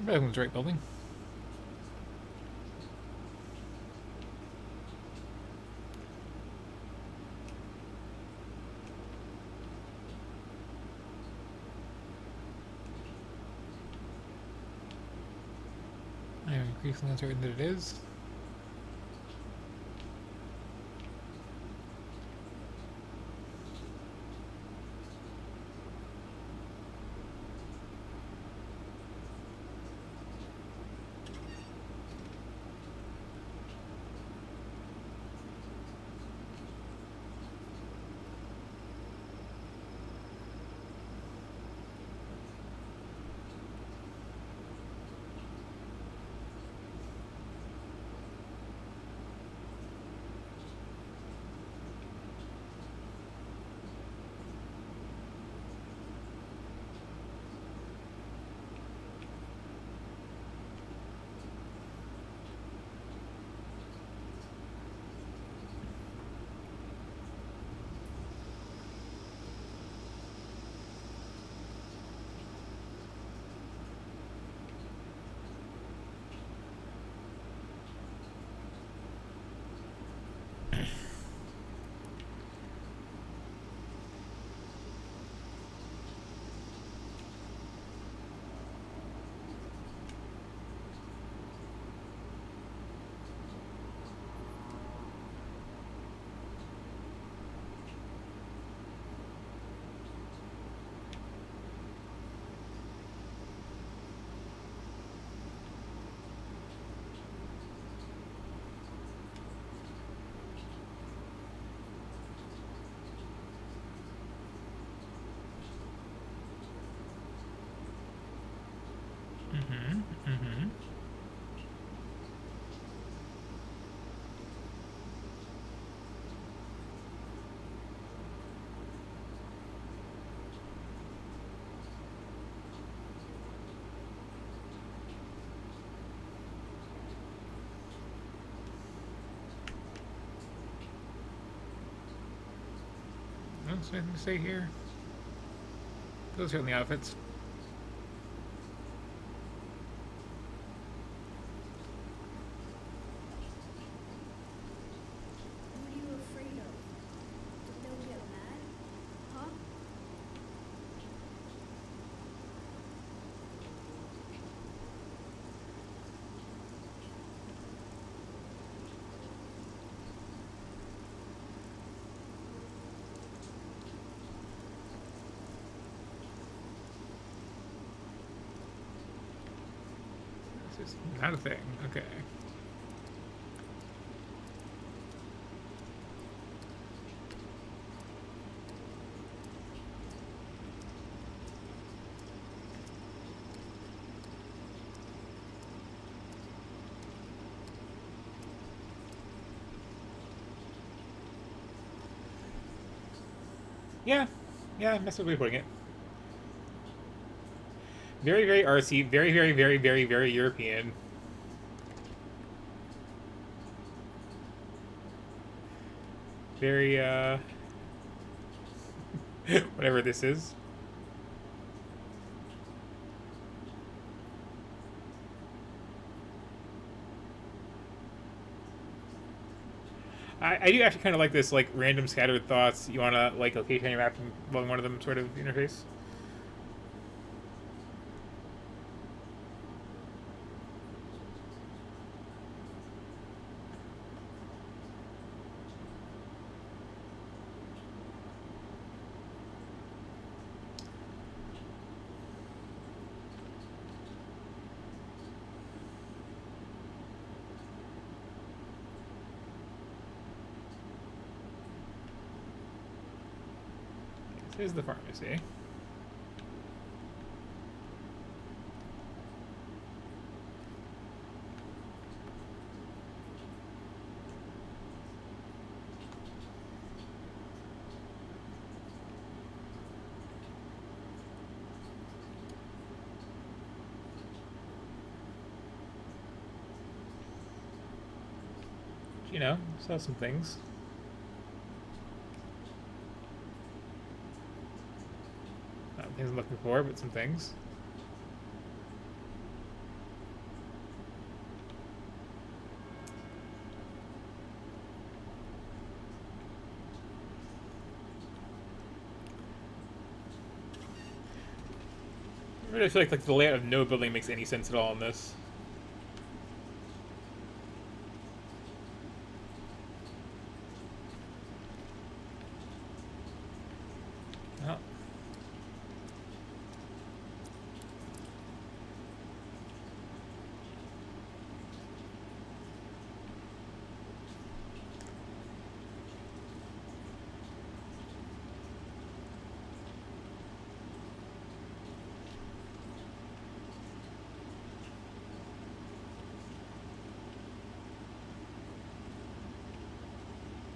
That one's the right building. I am increasingly uncertain that it is. Is there anything to say here? Those are in the outfits. What are you afraid of? That they'll get mad? Huh? This is not a thing. Okay. Yeah, yeah, that's a good way of putting it. Very, very artsy, very, very, very, very, very European. Very, whatever this is. I do actually kind of like this, like, random scattered thoughts. You want to, like, locate your map along one of them sort of interface. Here's the pharmacy. You know, sell some things. Not things I'm looking for, but some things. I really feel like the layout of no building makes any sense at all in this. Oh.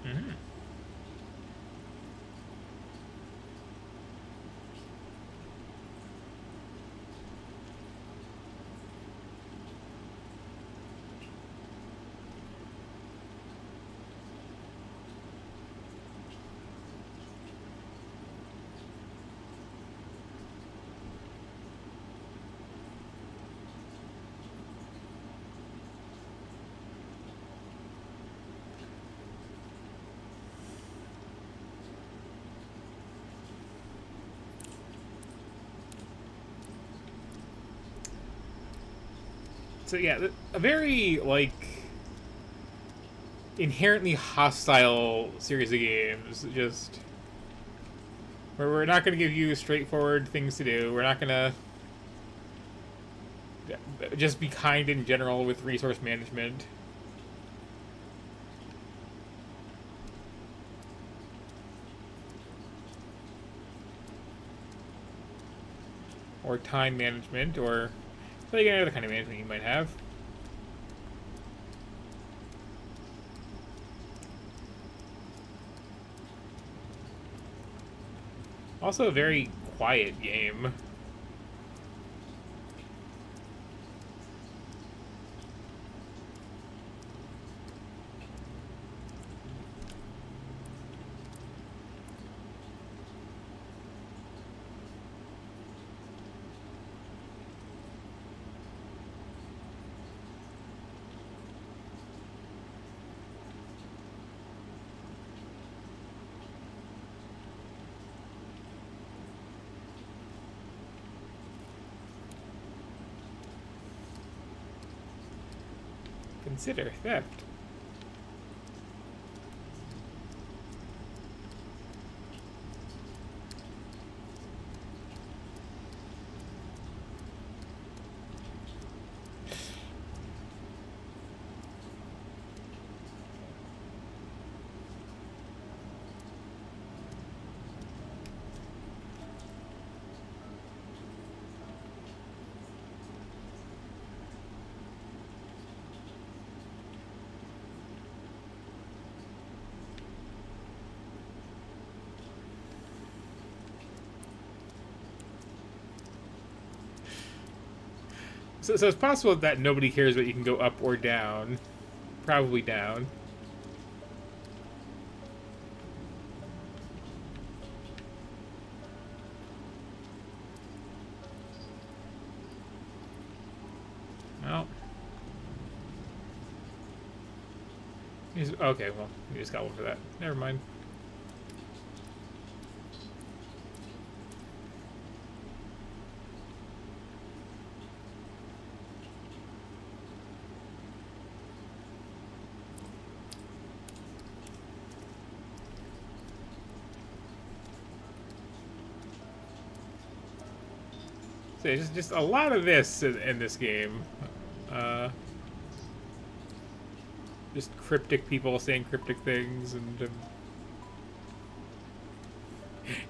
Mhm. So yeah, a very, like, inherently hostile series of games. Just where we're not going to give you straightforward things to do. We're not going to just be kind in general with resource management. Or time management, or like any other kind of management you might have. Also a very quiet game. Consider theft. So it's possible that nobody cares that you can go up or down. Probably down. Well. Okay, well, you just got one for that. Never mind. So it's just a lot of this in this game. Uh, just cryptic people saying cryptic things, and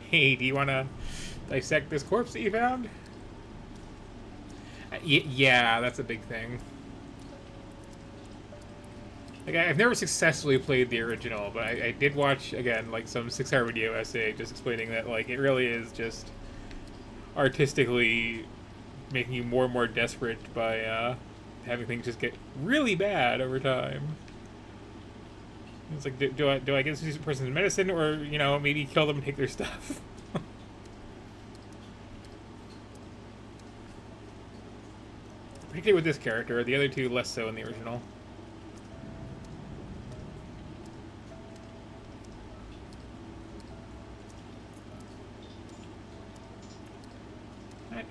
hey, do you want to dissect this corpse that you found? Yeah, that's a big thing. Like, I've never successfully played the original, but I did watch, again, like, some 6-hour video essay just explaining that, like, it really is just artistically making you more and more desperate by having things just get really bad over time. It's like, do I give this person medicine, or, you know, maybe kill them and take their stuff? Particularly with this character, the other two less so in the original.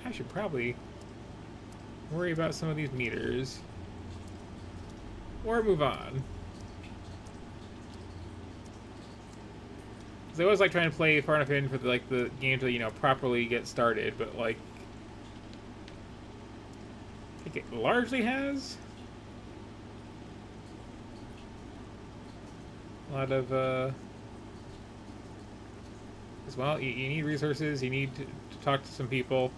I should probably worry about some of these meters. Or move on. Because I always like trying to play far enough in for the game to, you know, properly get started, but like I think it largely has. A lot of as well, you need resources, you need to talk to some people.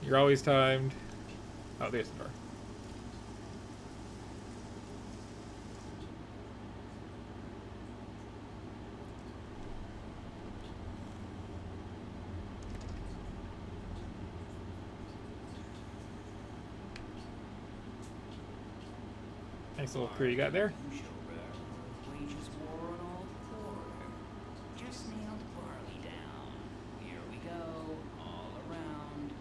You're always timed. Oh, there's the door. Nice little crew you got there. Wages war on all four. Just nailed barley down. Here we go, all around.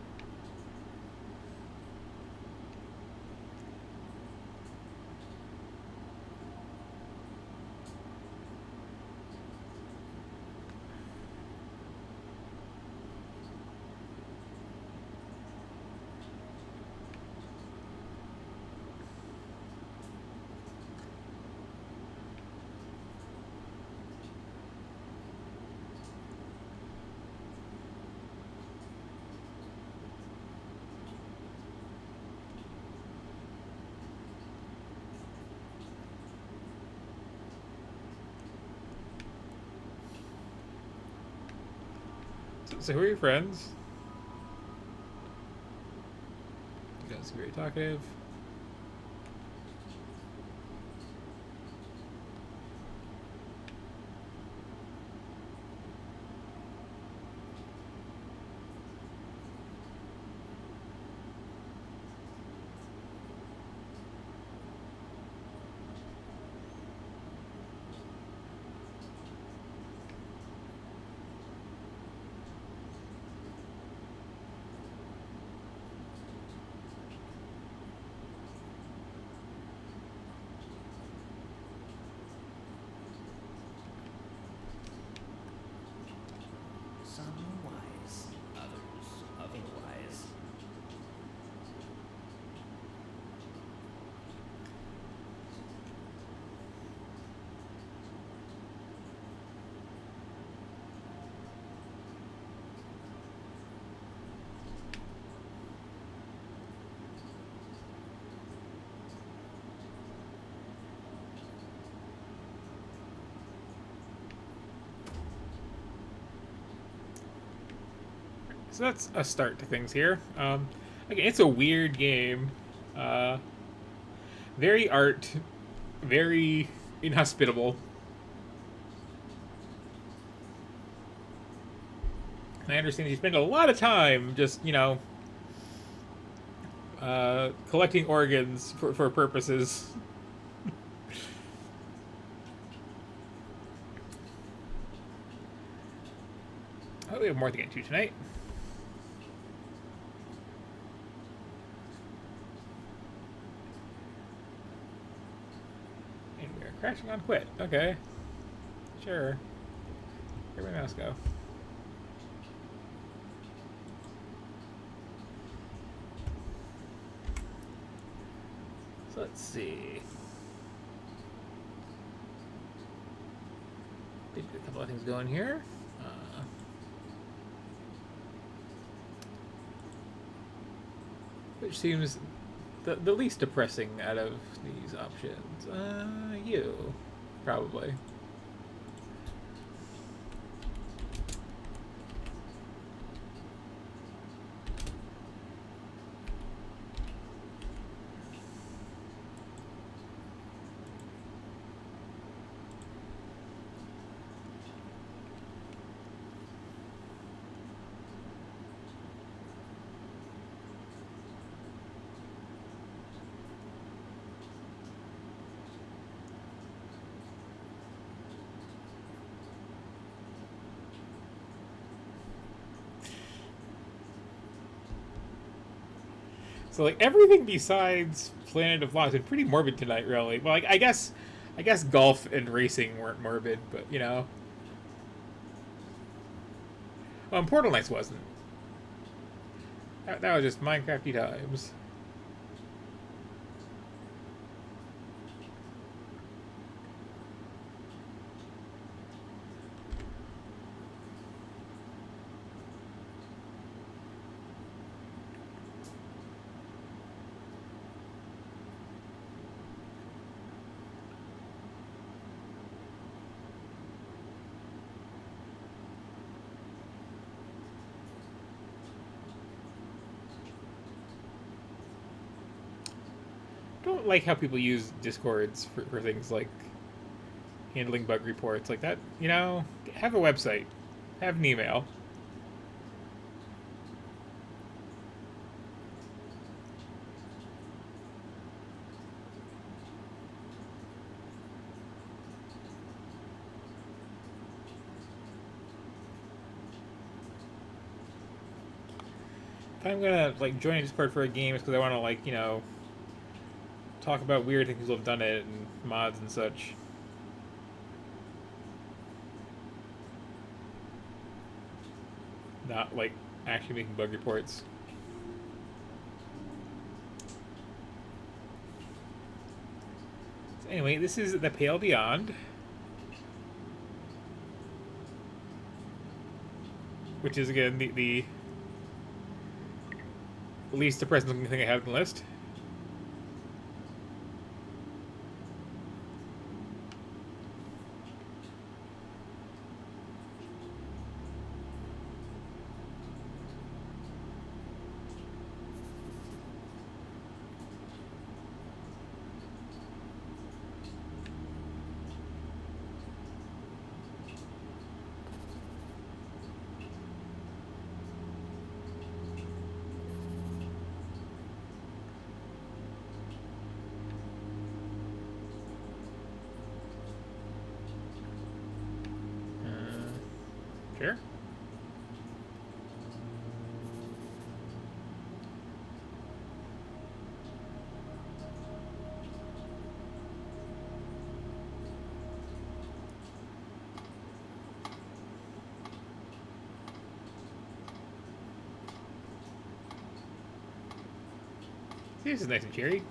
So who are your friends? You guys are very talkative. Some wise, others otherwise. So that's a start to things here. Again, it's a weird game. Very art, very inhospitable. And I understand you spend a lot of time just, you know, collecting organs for purposes. Oh, we have more to get to tonight. And Crashing on quit. Okay. Sure. Where'd my mouse go? So let's see. Did get a couple of things going here. Which seems the least depressing out of these options. You. Probably. So like everything besides Planet of Lost is pretty morbid tonight, really. Well, like, I guess golf and racing weren't morbid, but you know. Portal Knights wasn't. That was just Minecrafty times. Don't like how people use Discords for things like handling bug reports like that. You know, have a website, have an email. If I'm gonna like join a Discord for a game, it's because I want to like, you know, talk about weird things people have done it and mods and such. Not like actually making bug reports. So anyway, this is the Pale Beyond, which is again the least depressing looking thing I have on the list. Sure. See, this is nice and cheery.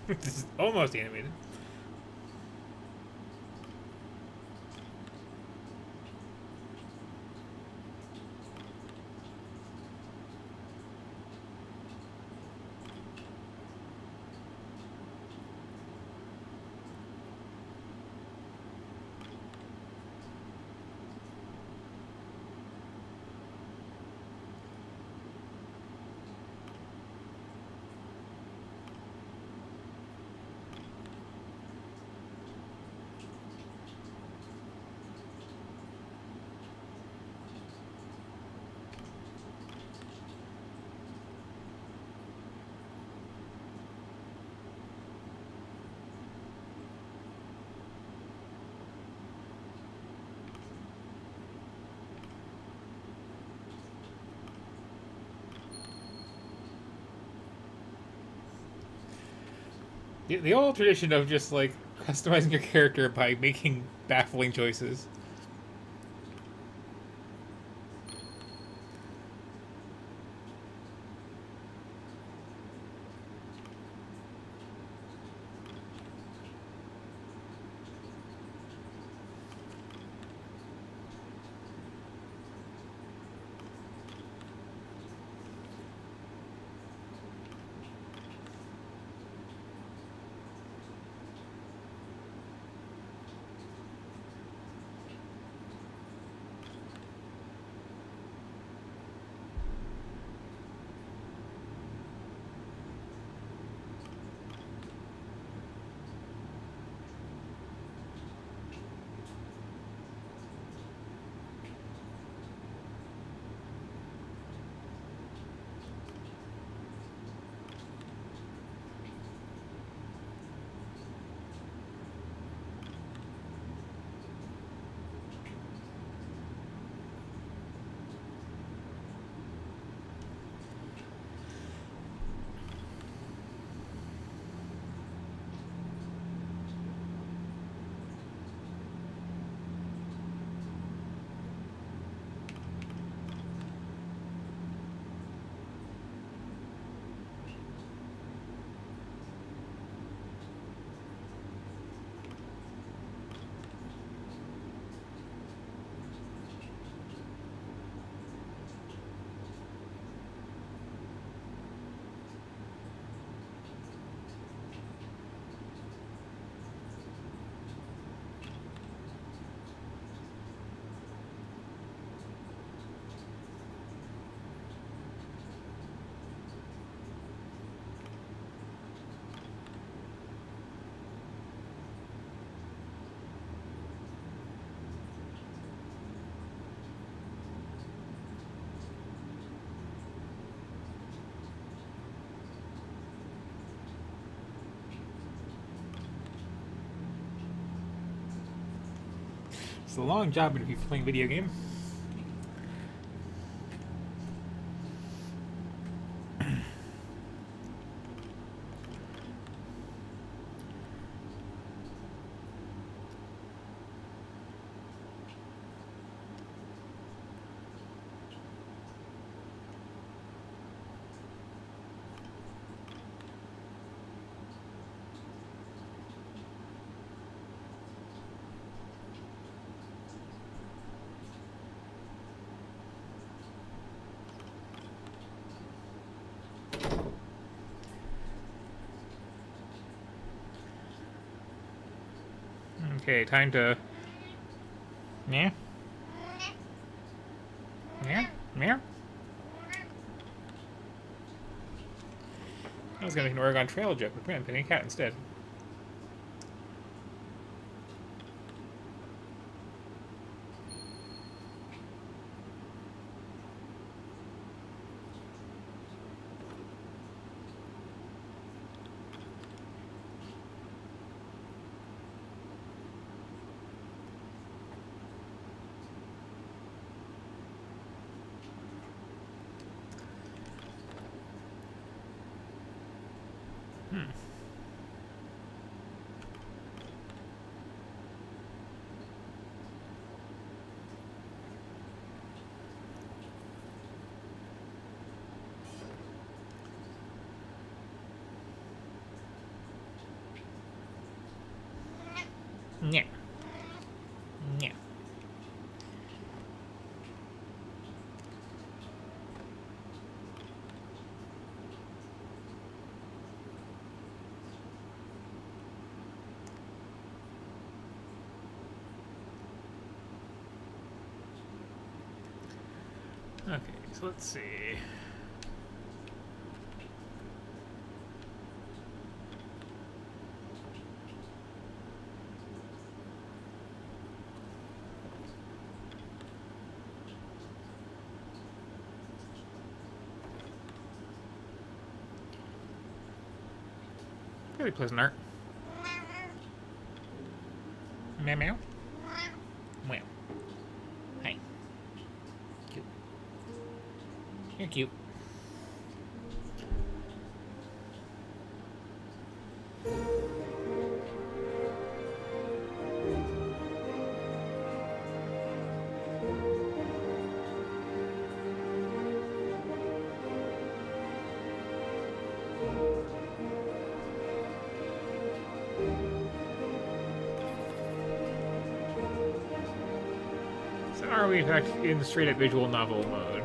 This is almost animated. The old tradition of just like customizing your character by making baffling choices. It's a long job to be playing a video game. Okay, time to. Yeah. Yeah. Yeah. I was gonna make an Oregon Trail joke, but I'm picking a cat instead. Okay, so let's see. Really pleasant art. Meow meow. Meow. Hi. Cute. You're cute. So are we in fact in straight up visual novel mode?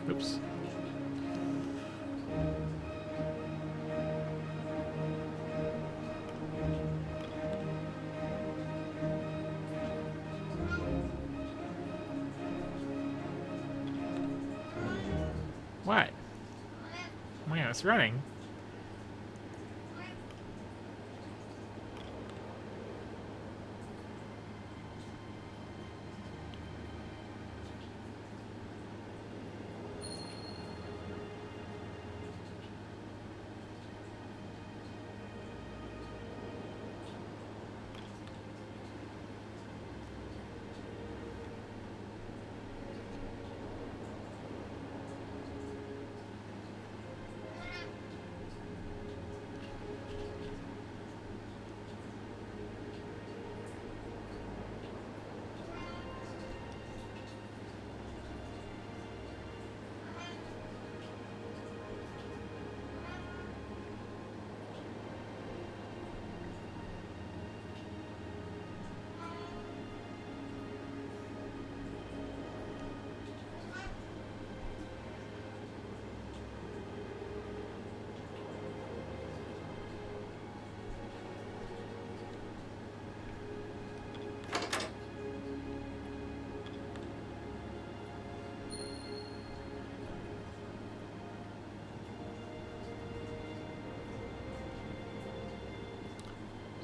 Oops. What? Wow, it's running.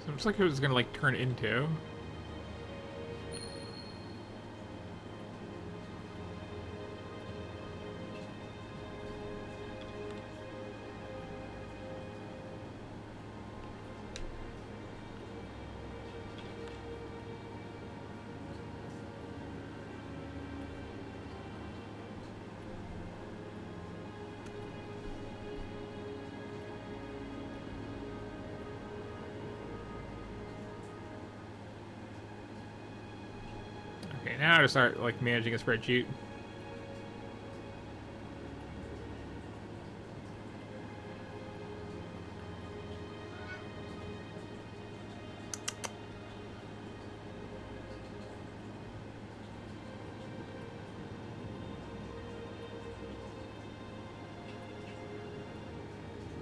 So it looks like it was gonna like turn into. Okay, now to start like managing a spreadsheet.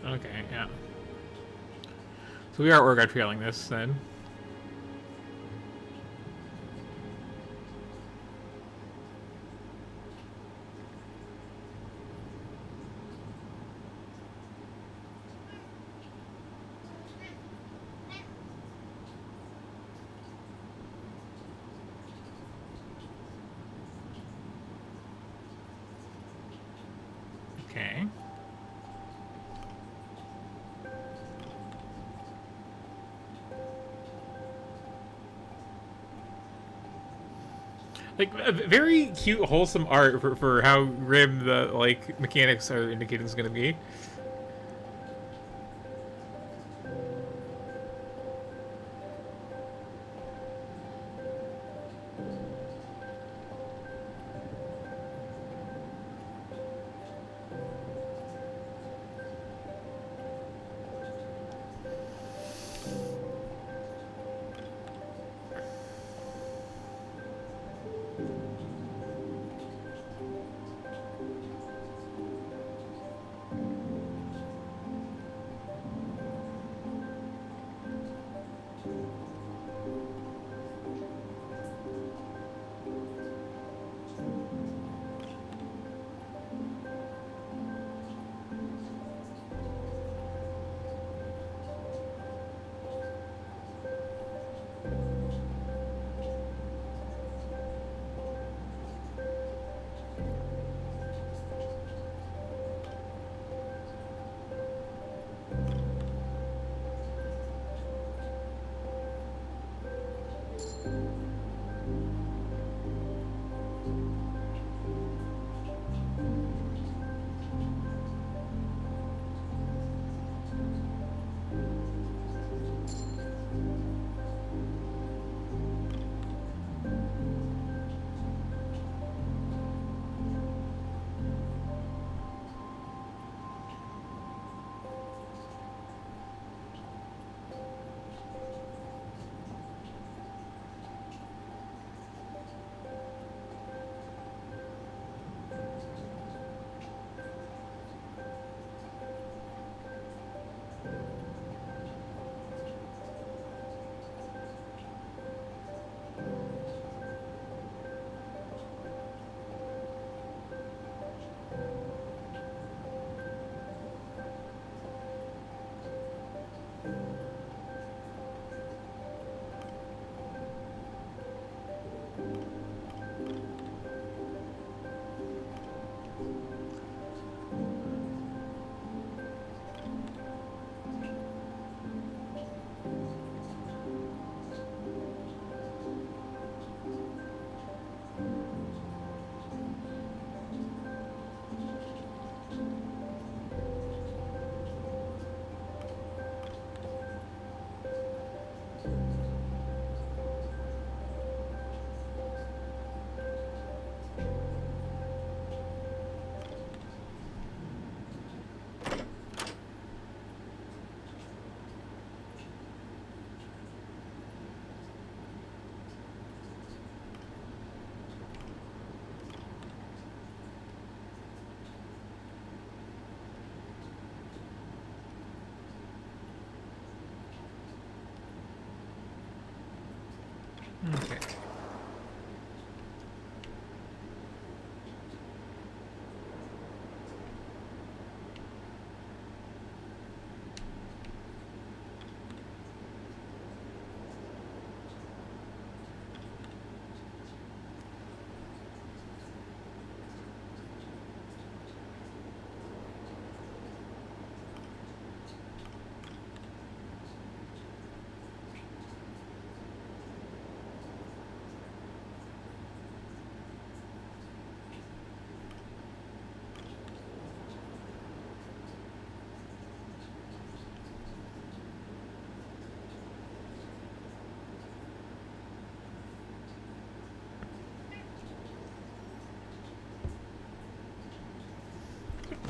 Okay, yeah. So we are orga trailing this then. Okay. Like very cute, wholesome art for how grim the like mechanics are indicating is going to be.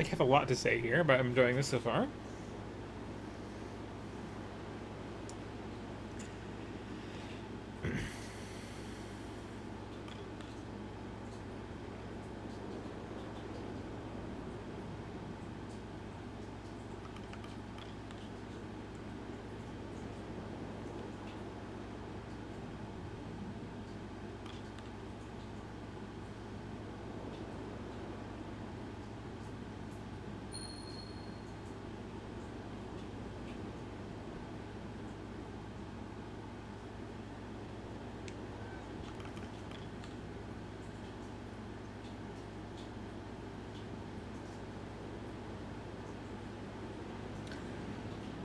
like I have a lot to say here, but I'm enjoying this so far.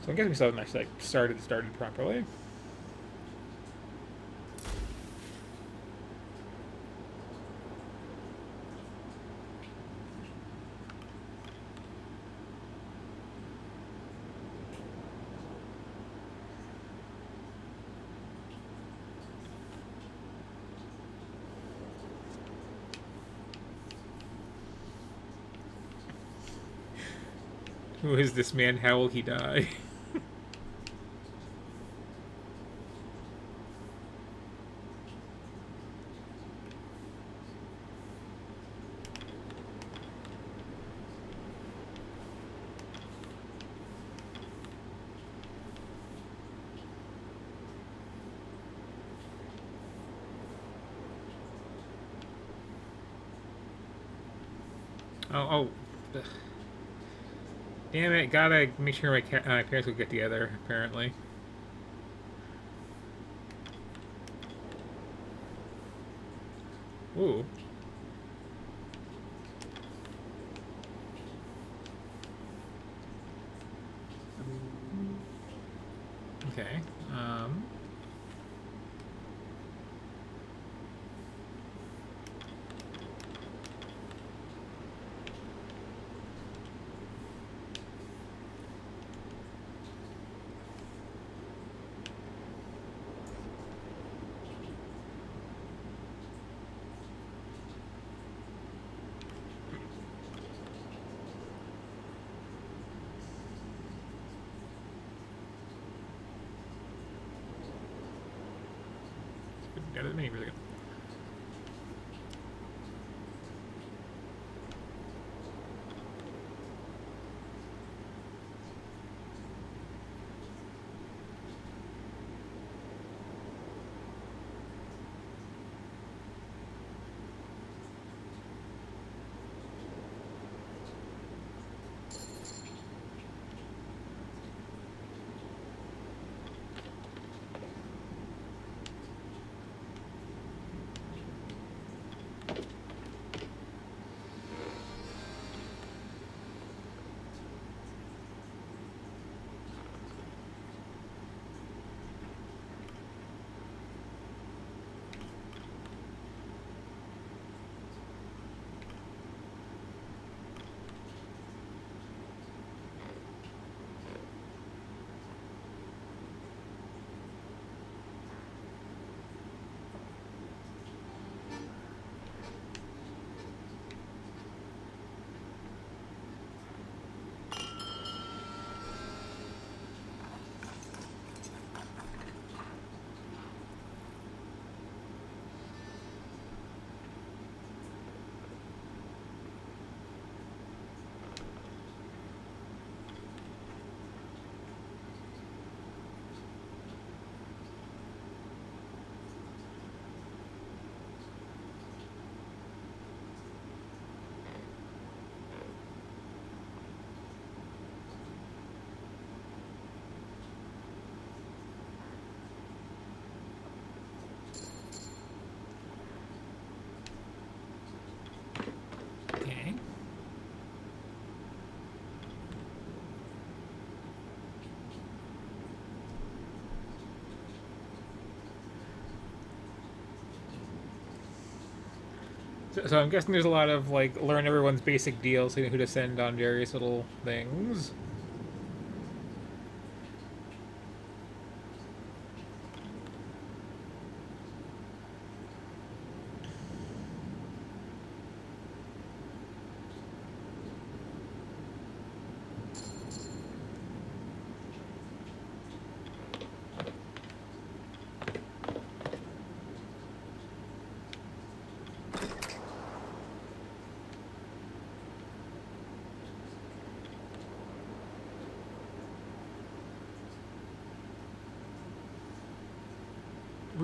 So I guess we still haven't actually like started properly. Who is this man? How will he die? Oh, ugh. Damn it! Gotta make sure my parents will get together. Apparently. Ooh. Okay. Got it many really good. Okay. So I'm guessing there's a lot of like learn everyone's basic deals, who to send on various little things.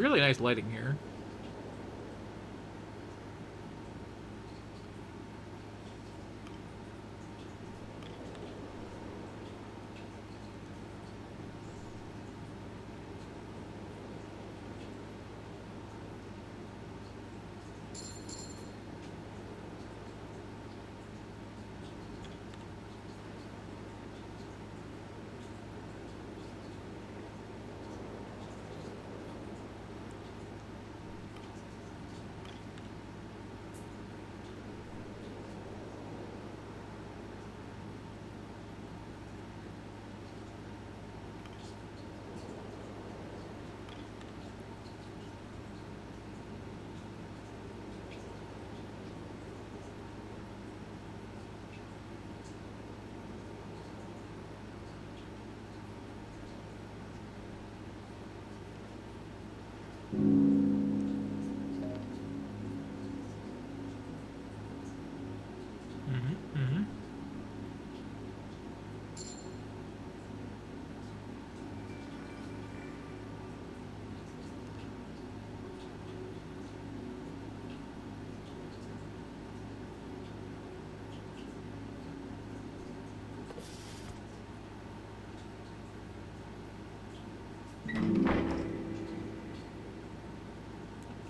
really nice lighting here.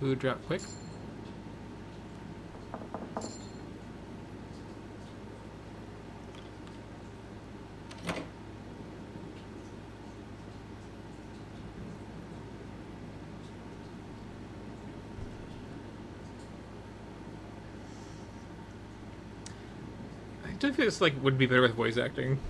Food drop quick. I do feel this like would be better with voice acting.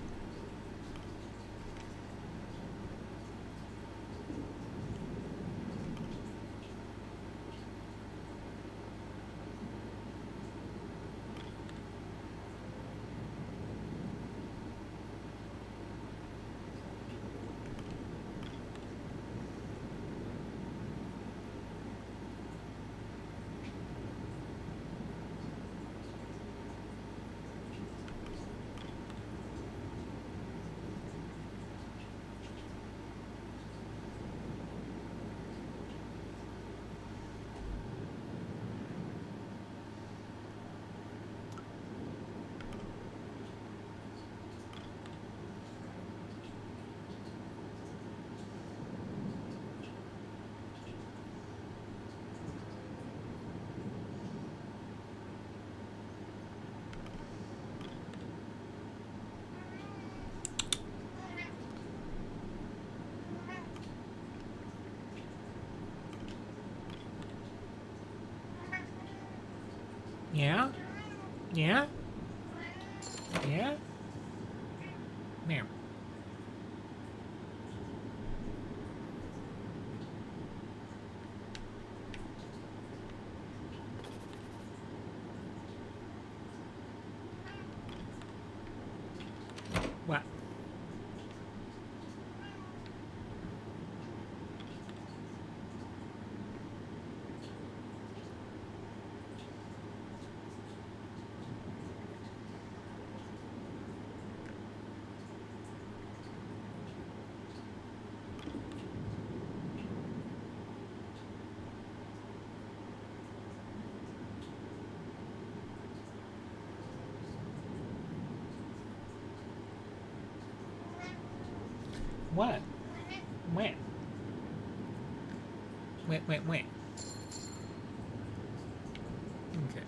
Yeah? Yeah? Yeah? There. What? What? When? When? Okay.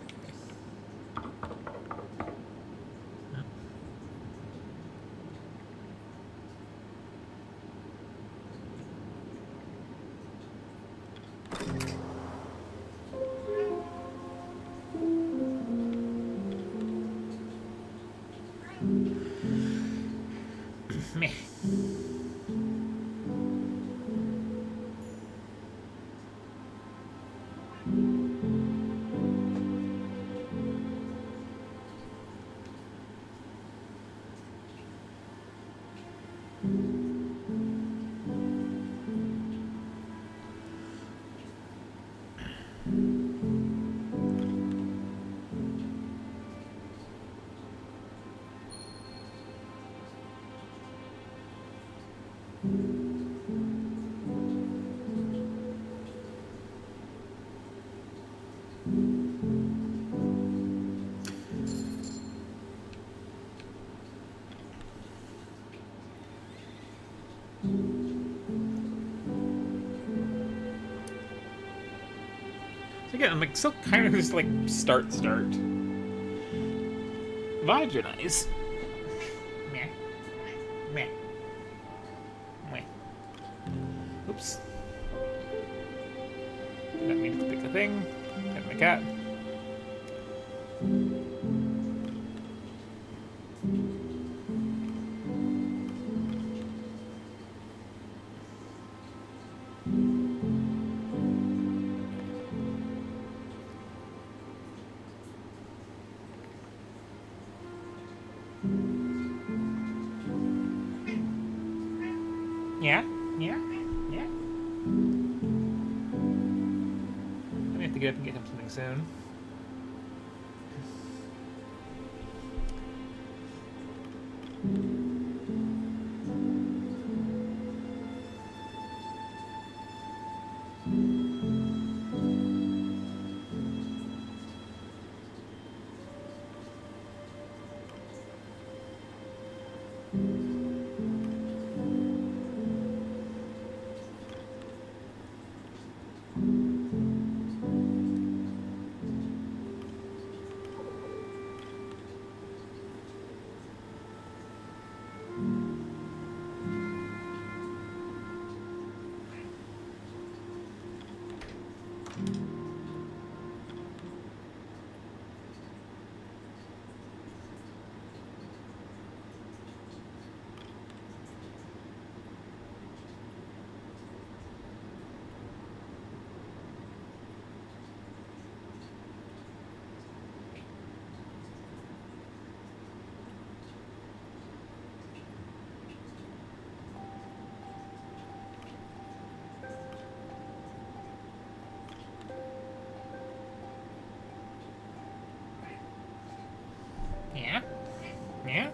Meh. Again, I'm like still kind of just like start. Vibes are nice. Meh. Meh. Meh. Oops. Didn't mean to pick a thing. Pet my cat. Yeah? Yeah? Yeah? I'm gonna have to get up and get him something soon. Yeah? Yeah?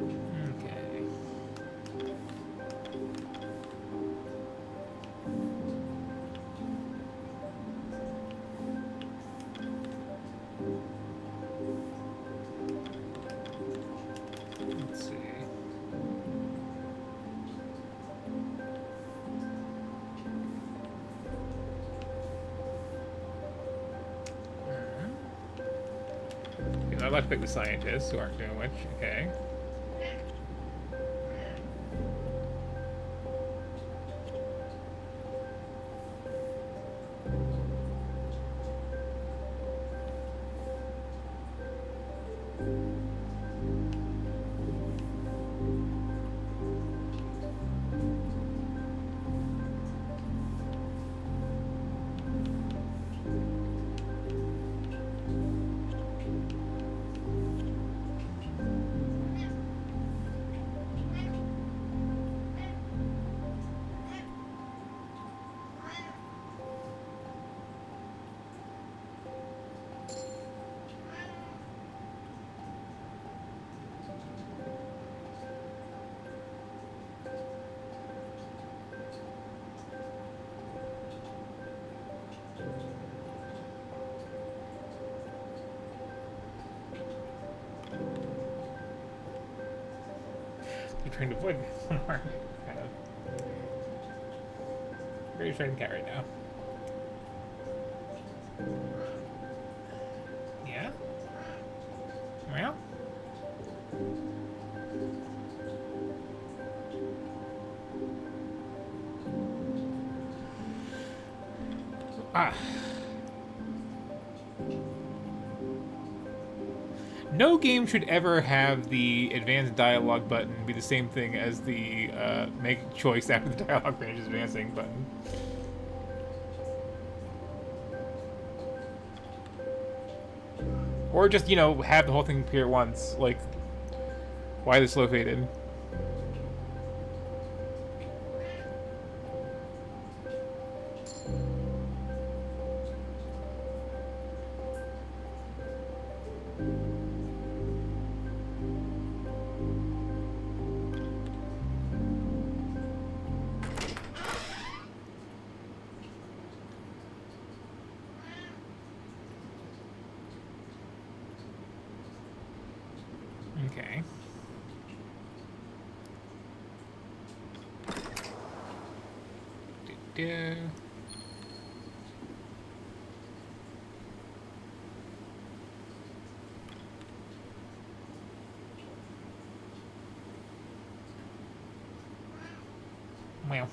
Okay. Let's see. Okay, I'd like to pick the scientists who aren't doing which. Okay. You're trying to avoid one more. Kind of. Very frightened cat right now. Yeah? Well? Ah. No game should ever have the advanced dialogue button be the same thing as the make choice after the dialogue finishes advancing button. Or just, you know, have the whole thing appear at once, like why the slow faded. Okay. Do-do. Well.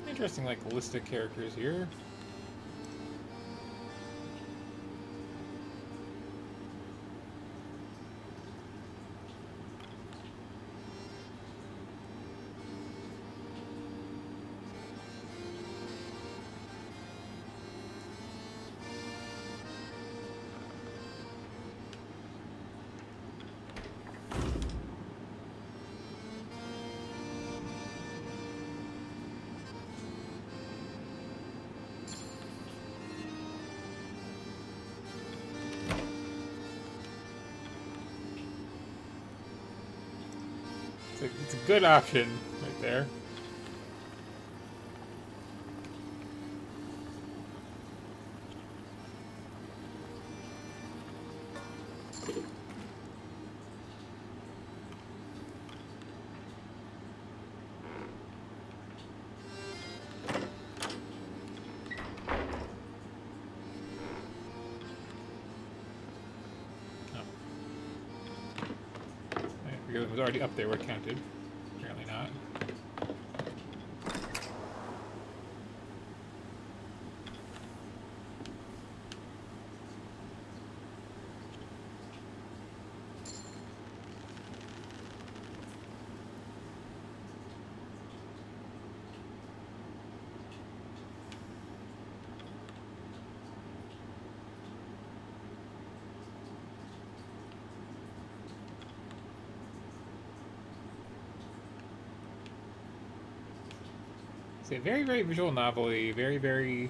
Interesting, like, list of characters here. It's a good option right there. Because it was already up there where it counted. Apparently not. It's a very, very visual novel-y, very, very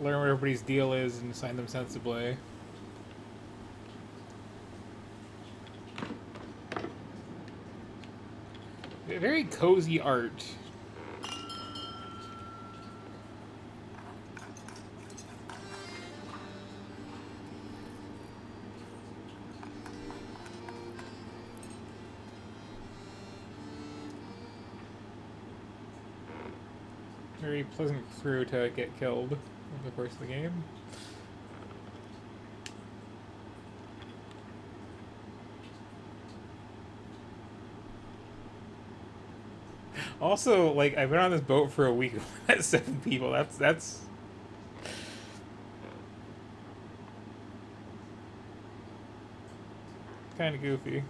learn what everybody's deal is and assign them sensibly. Very cozy art. Very pleasant crew to get killed over the course of the game. Also, like, I've been on this boat for a week. That's 7 people. That's kind of goofy.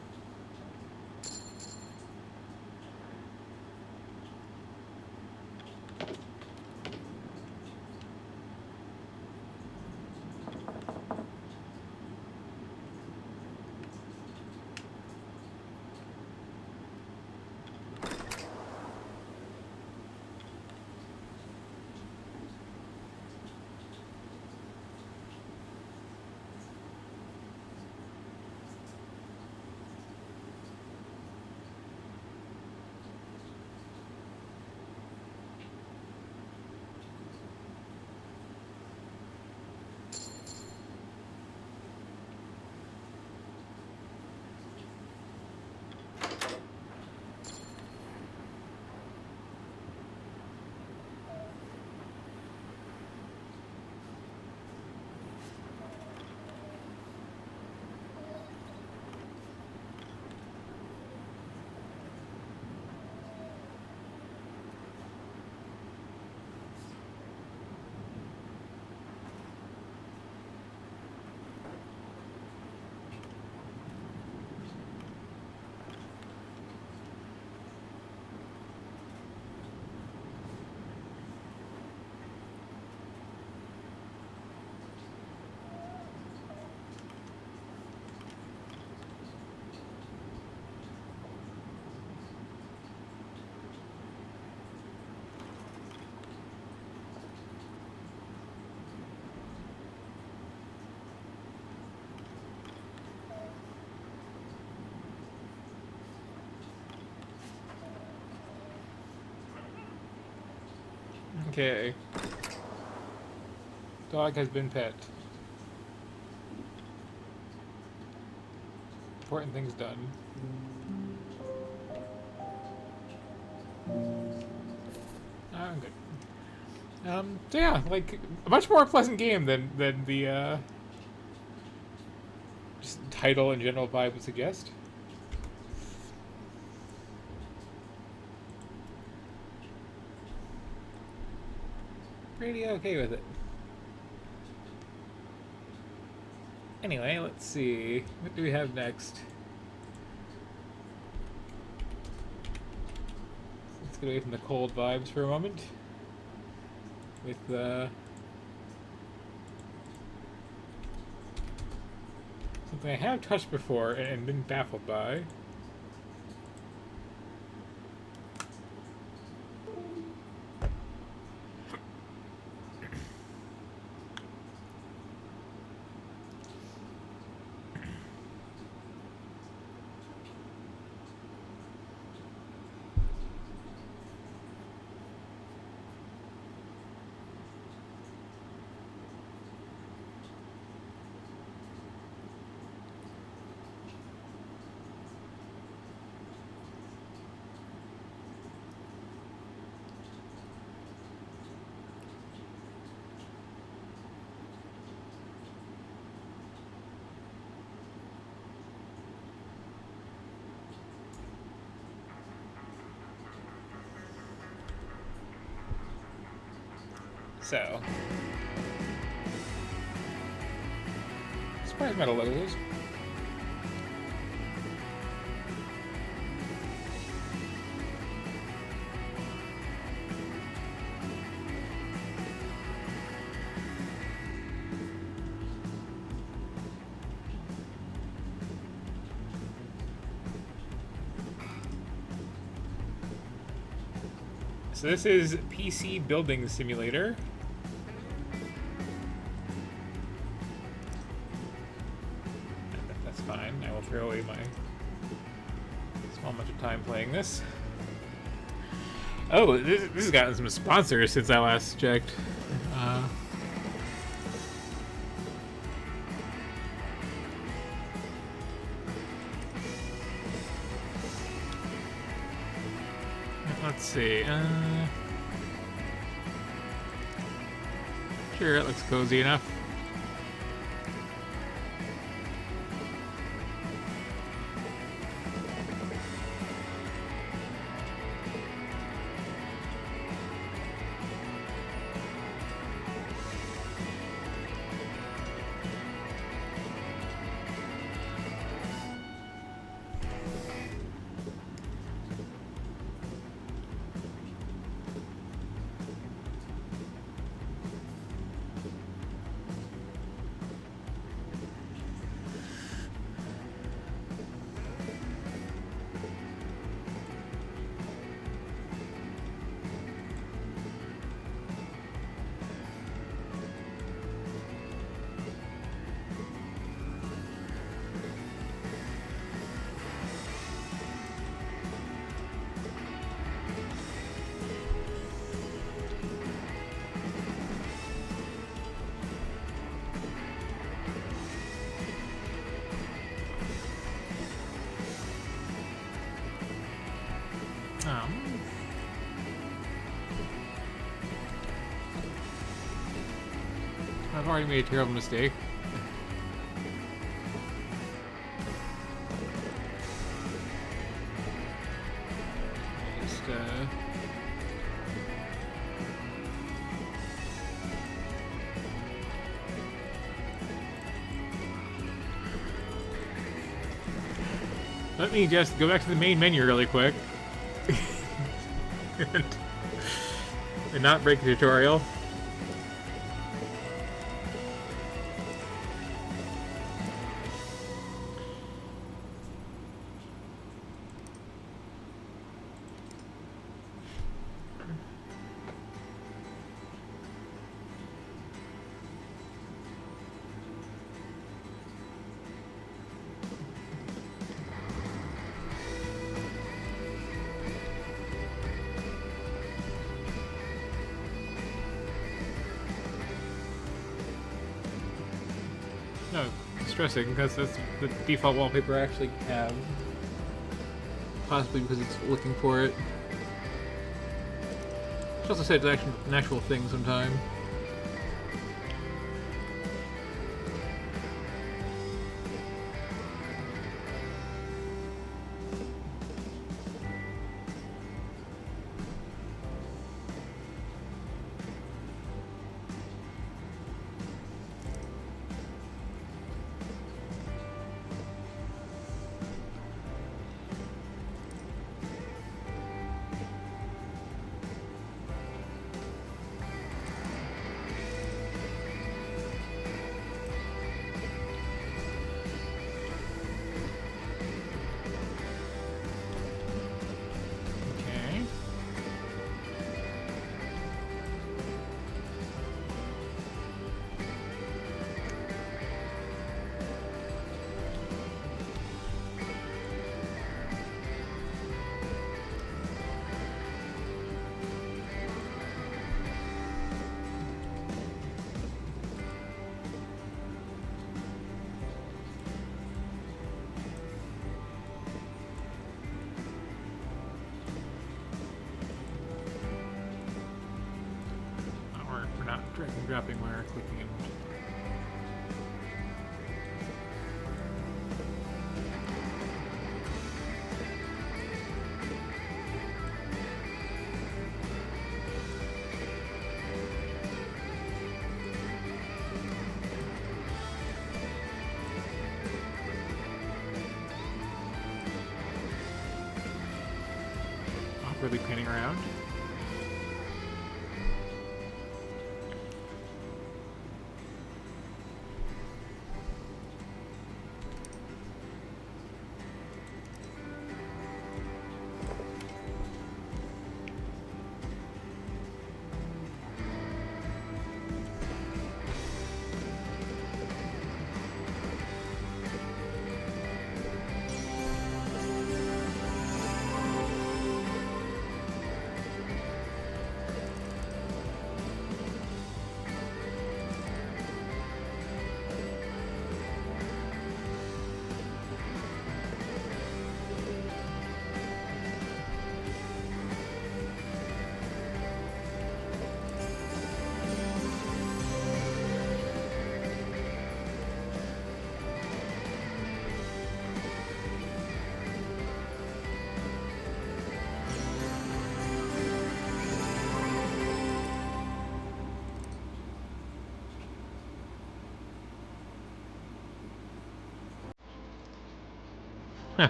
Okay. Dog has been pet. Important things done. I'm good. So yeah, like a much more pleasant game than the just title and general vibe would suggest. Pretty okay with it. Anyway, let's see. What do we have next? Let's get away from the cold vibes for a moment. With something I have touched before and been baffled by. So, surprise metal logos. So this is PC Building Simulator. That's fine. I will throw away my small amount of time playing this. Oh, this has gotten some sponsors since I last checked. Let's see. Sure, it looks cozy enough. I've already made a terrible mistake. Just, let me just go back to the main menu really quick. and not break the tutorial. No, distressing, because that's the default wallpaper I actually have. Possibly because it's looking for it. It's also said it's actually an actual thing sometime. Okay. We're not dragging and dropping, we're clicking and awkwardly panning around.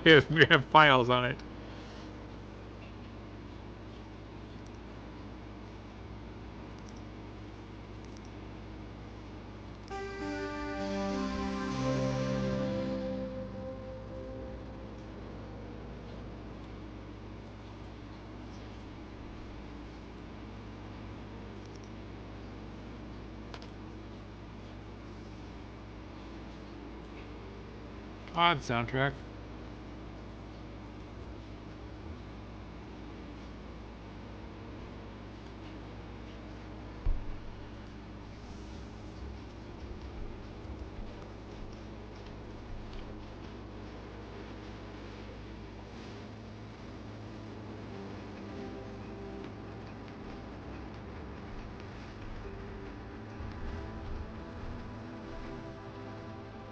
We have files on it. Odd soundtrack.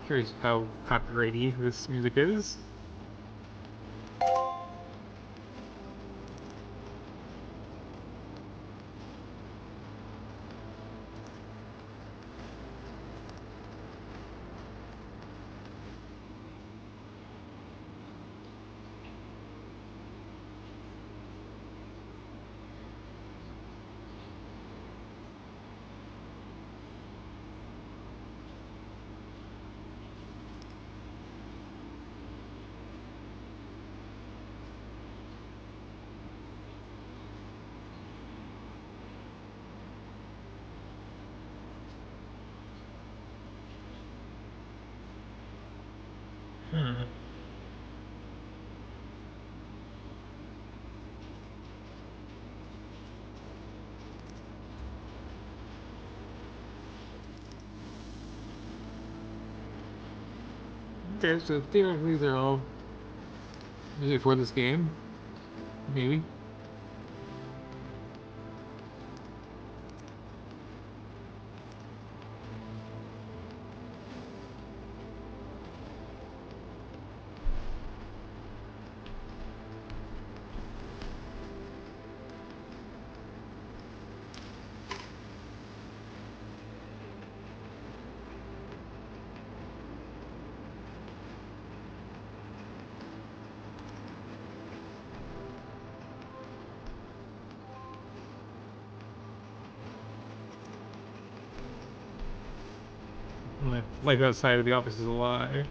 Curious how copyrighty this music is. Hmm. Okay, so theoretically they're all music for this game. Maybe. Life outside of the office is a lie.